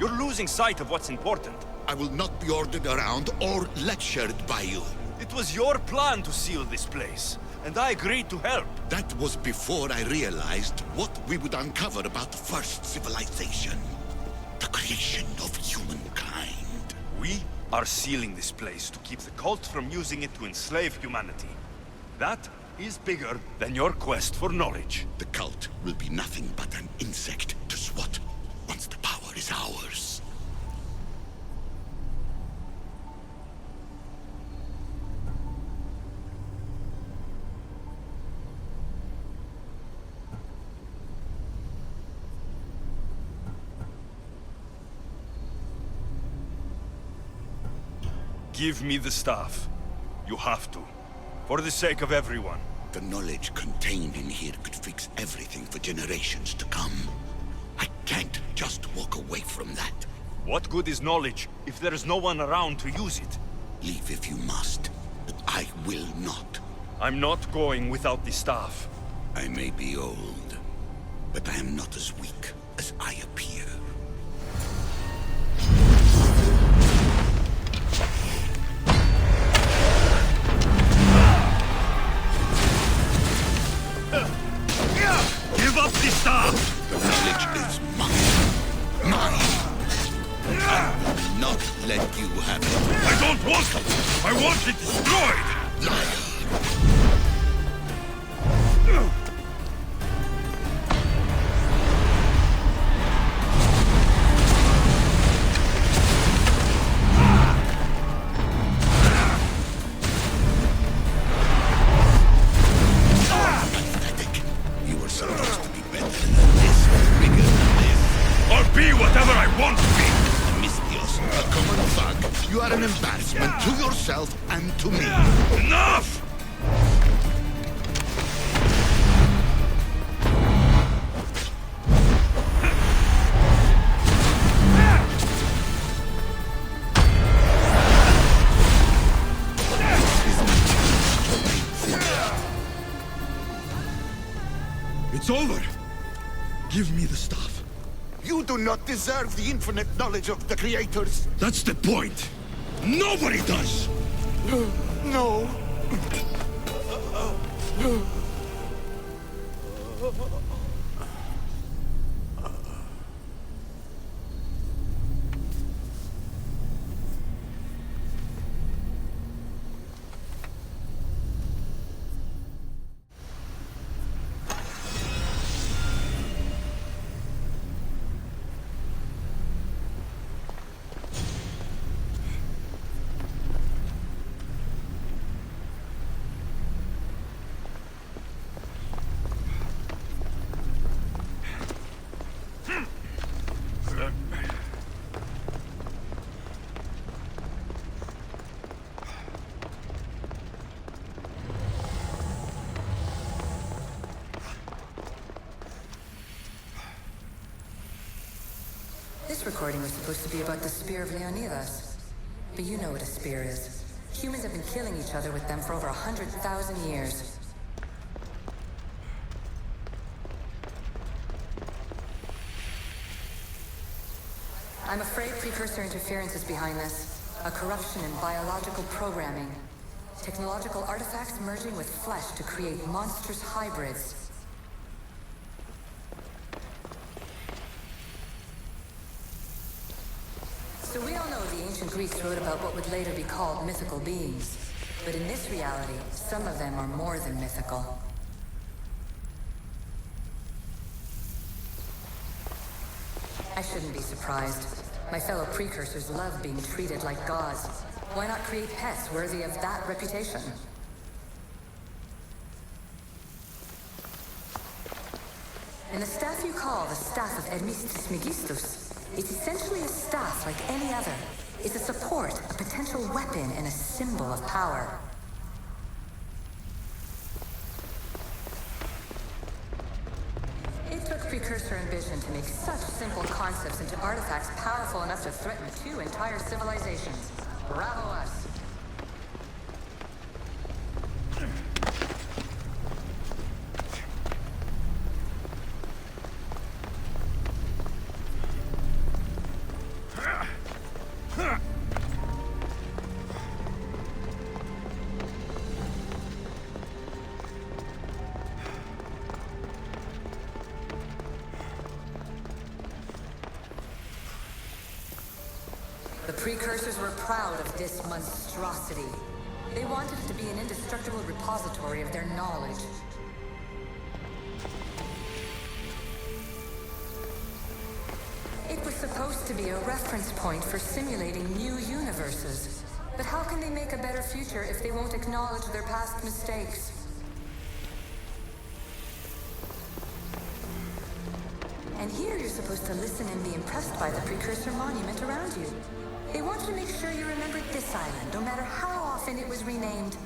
You're losing sight of what's important. I will not be ordered around or lectured by you. It was your plan to seal this place, and I agreed to help. That was before I realized what we would uncover about the first civilization. The creation of humankind. We are sealing this place to keep the cult from using it to enslave humanity. That is bigger than your quest for knowledge. The cult will be nothing but an insect to swat once the power is ours. Give me the staff. You have to. For the sake of everyone. The knowledge contained in here could fix everything for generations to come. I can't just walk away from that. What good is knowledge if there is no one around to use it? Leave if you must, but I will not. I'm not going without the staff. I may be old, but I am not as weak as I appear. Give up the staff! The knowledge is mine. Mine! I will not let you have it. I don't want it! I want it destroyed! Liar! You are an embarrassment to yourself and to me. Enough! Give me the staff. You do not deserve the infinite knowledge of the creators. That's the point. Nobody does! No. This recording was supposed to be about the spear of Leonidas. But you know what a spear is. Humans have been killing each other with them for over 100,000 years. I'm afraid precursor interference is behind this. A corruption in biological programming. Technological artifacts merging with flesh to create monstrous hybrids. So we all know the ancient Greeks wrote about what would later be called mythical beings. But in this reality, some of them are more than mythical. I shouldn't be surprised. My fellow precursors love being treated like gods. Why not create pets worthy of that reputation? And the staff you call the Staff of Hermes Trismegistus, it's essentially a staff like any other. It's a support, a potential weapon, and a symbol of power. It took precursor ambition to make such simple concepts into artifacts powerful enough to threaten 2 entire civilizations. Bravo us! The precursors were proud of this monstrosity. They wanted it to be an indestructible repository of their knowledge. It was supposed to be a reference point for simulating new universes. But how can they make a better future if they won't acknowledge their past mistakes? And here you're supposed to listen and be impressed by the precursor monument around you. They wanted to make sure you remembered this island, no matter how often it was renamed.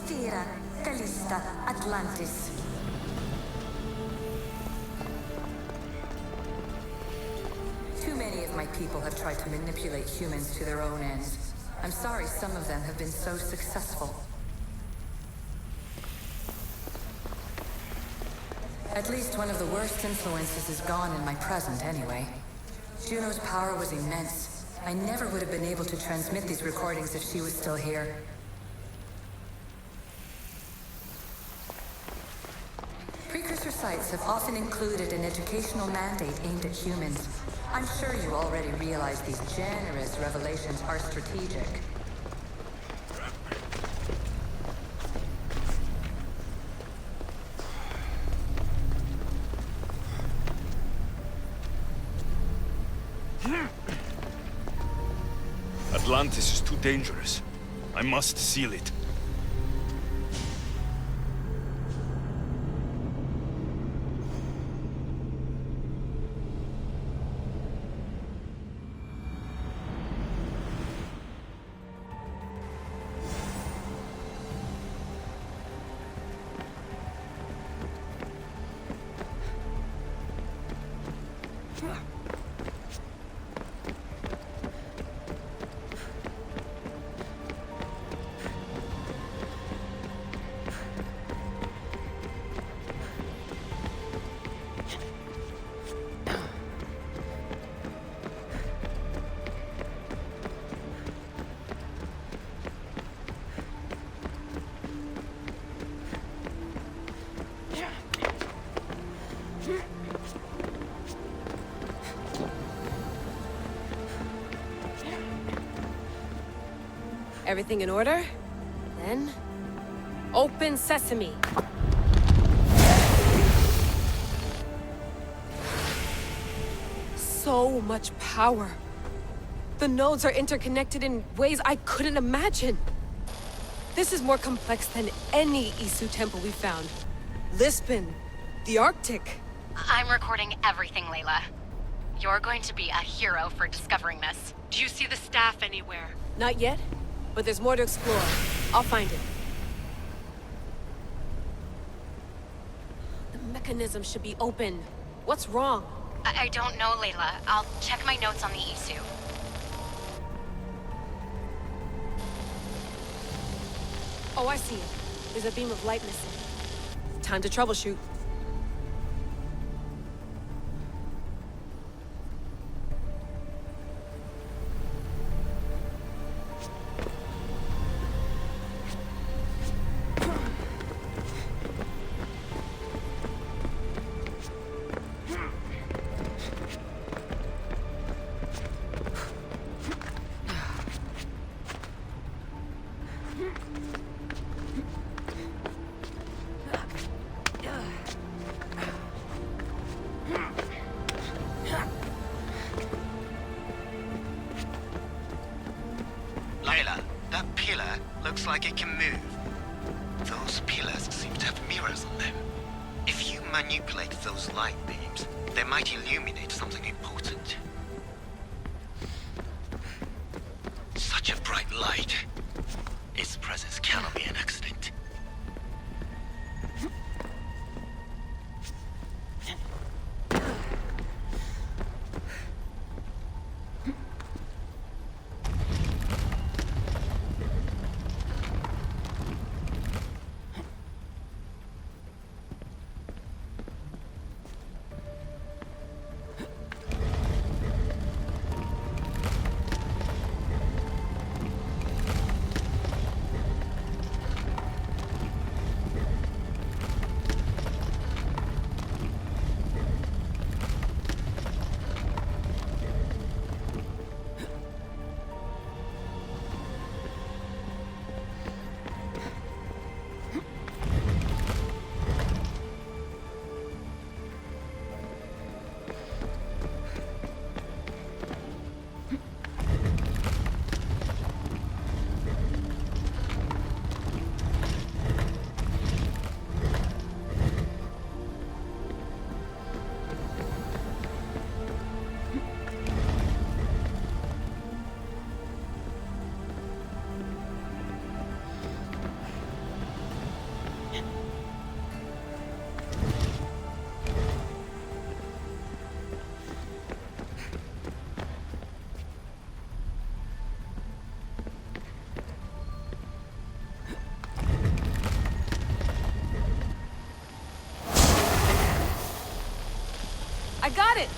Thera, Callista, Atlantis. Too many of my people have tried to manipulate humans to their own ends. I'm sorry some of them have been so successful. At least one of the worst influences is gone in my present, anyway. Juno's power was immense. I never would have been able to transmit these recordings if she was still here. Precursor sites have often included an educational mandate aimed at humans. I'm sure you already realize these generous revelations are strategic. Atlantis is too dangerous. I must seal it. Everything in order? Then... open sesame. So much power. The nodes are interconnected in ways I couldn't imagine. This is more complex than any Isu temple we found. Lisbon, the Arctic. I'm recording everything, Layla. You're going to be a hero for discovering this. Do you see the staff anywhere? Not yet, but there's more to explore. I'll find it. The mechanism should be open. What's wrong? I don't know, Layla. I'll check my notes on the Isu. Oh, I see it. There's a beam of light missing. Time to troubleshoot. Layla, that pillar looks like it can move. Those pillars seem to have mirrors on them. If you manipulate those light beams, they might illuminate something important. Such a bright light. Its presence cannot be an accident. I got it!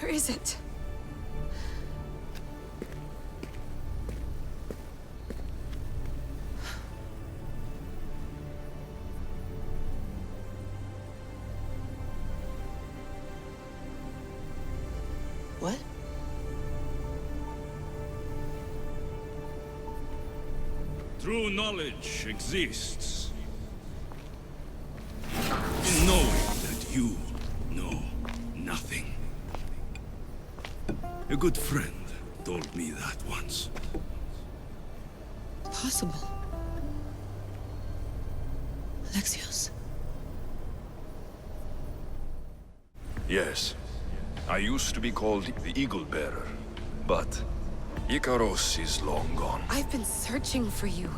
Where is it? What? True knowledge exists in knowing that you know nothing. A good friend told me that once. Possible. Alexios. Yes. I used to be called the Eagle Bearer, but Icaros is long gone. I've been searching for you.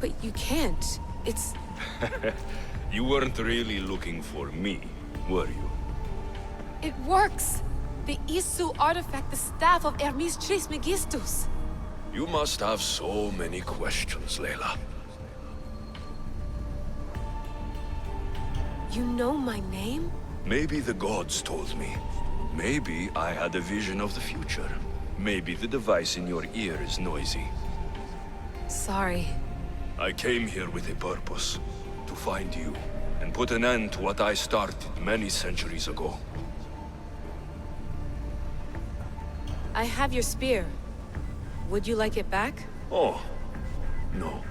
But you can't. It's... You weren't really looking for me, were you? It works! The Isu artifact, the staff of Hermes Trismegistus. You must have so many questions, Layla. You know my name? Maybe the gods told me. Maybe I had a vision of the future. Maybe the device in your ear is noisy. Sorry. I came here with a purpose. To find you, and put an end to what I started many centuries ago. I have your spear. Would you like it back? Oh, no.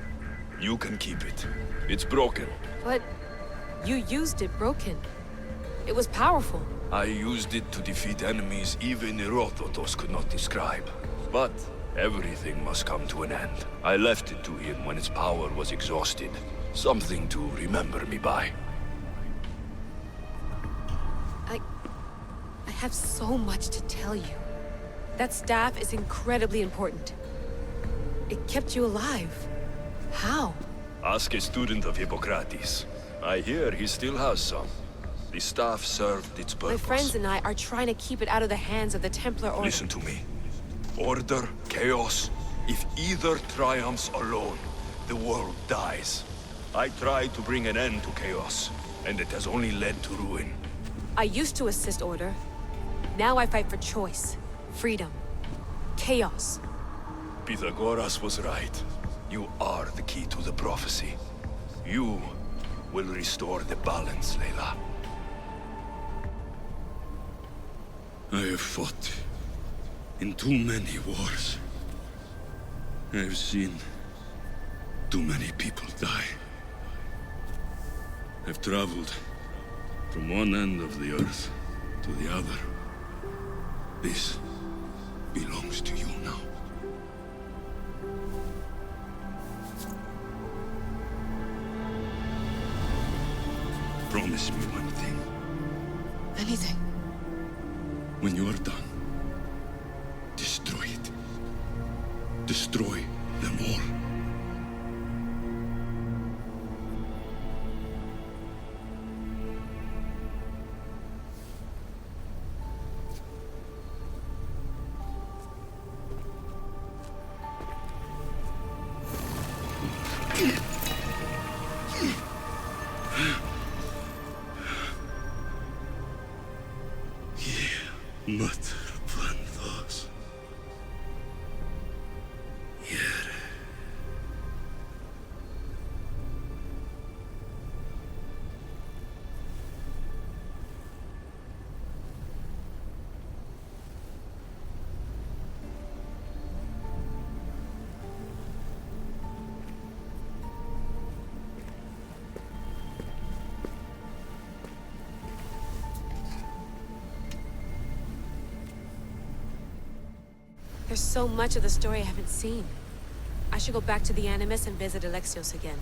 You can keep it. It's broken. But you used it broken. It was powerful. I used it to defeat enemies even Herodotus could not describe. But everything must come to an end. I left it to him when its power was exhausted. Something to remember me by. I have so much to tell you. That staff is incredibly important. It kept you alive. How? Ask a student of Hippocrates. I hear he still has some. The staff served its purpose. My friends and I are trying to keep it out of the hands of the Templar Order. Listen to me. Order, chaos. If either triumphs alone, the world dies. I tried to bring an end to chaos, and it has only led to ruin. I used to assist Order. Now I fight for choice, freedom, chaos. Pythagoras was right. You are the key to the prophecy. You will restore the balance, Layla. I have fought in too many wars. I have seen too many people die. I've traveled from one end of the earth to the other. This belongs to you now. Promise me one thing. Anything. When you are done, destroy it. Destroy them all. There's so much of the story I haven't seen. I should go back to the Animus and visit Alexios again.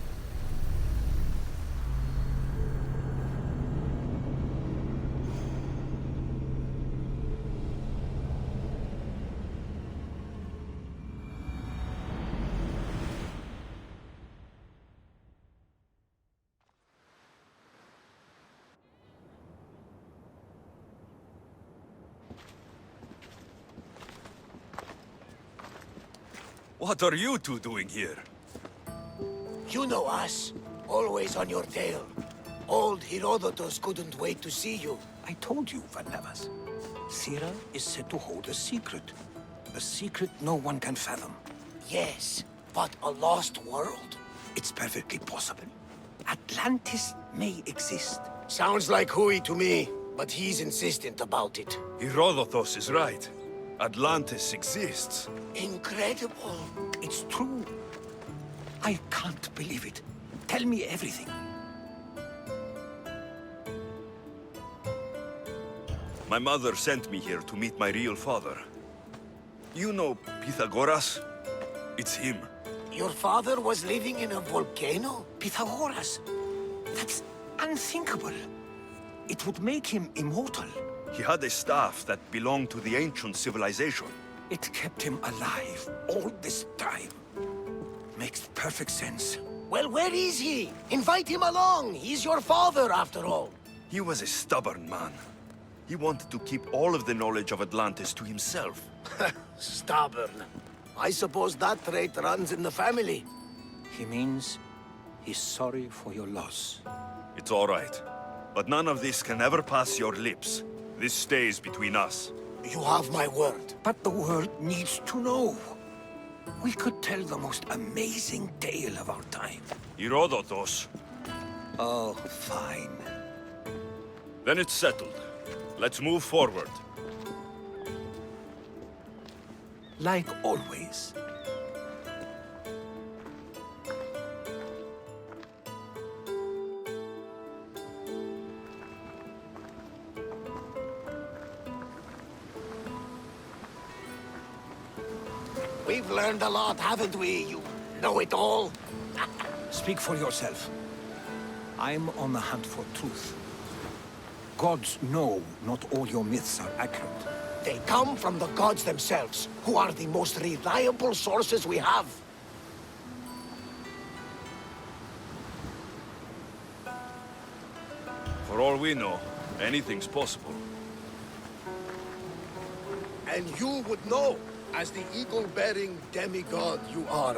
What are you two doing here? You know us. Always on your tail. Old Herodotus couldn't wait to see you. I told you, Varnavas. Sira is said to hold a secret. A secret no one can fathom. Yes, but a lost world? It's perfectly possible. Atlantis may exist. Sounds like Hui to me, but he's insistent about it. Herodotus is right. Atlantis exists. Incredible. It's true. I can't believe it. Tell me everything. My mother sent me here to meet my real father. You know Pythagoras? It's him. Your father was living in a volcano? Pythagoras? That's unthinkable. It would make him immortal. He had a staff that belonged to the ancient civilization. It kept him alive all this time. Makes perfect sense. Well, where is he? Invite him along. He's your father, after all. He was a stubborn man. He wanted to keep all of the knowledge of Atlantis to himself. Stubborn. I suppose that trait runs in the family. He means he's sorry for your loss. It's all right. But none of this can ever pass your lips. This stays between us. You have my word. But the world needs to know. We could tell the most amazing tale of our time. Herodotus. Oh, fine. Then it's settled. Let's move forward. Like always. We've learned a lot, haven't we? You know-it-all. Speak for yourself. I'm on the hunt for truth. Gods know not all your myths are accurate. They come from the gods themselves, who are the most reliable sources we have. For all we know, anything's possible. And you would know, as the eagle-bearing demigod you are.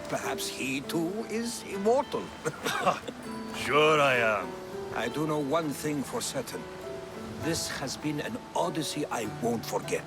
Perhaps he too is immortal. Sure I am. I do know one thing for certain. This has been an Odyssey I won't forget.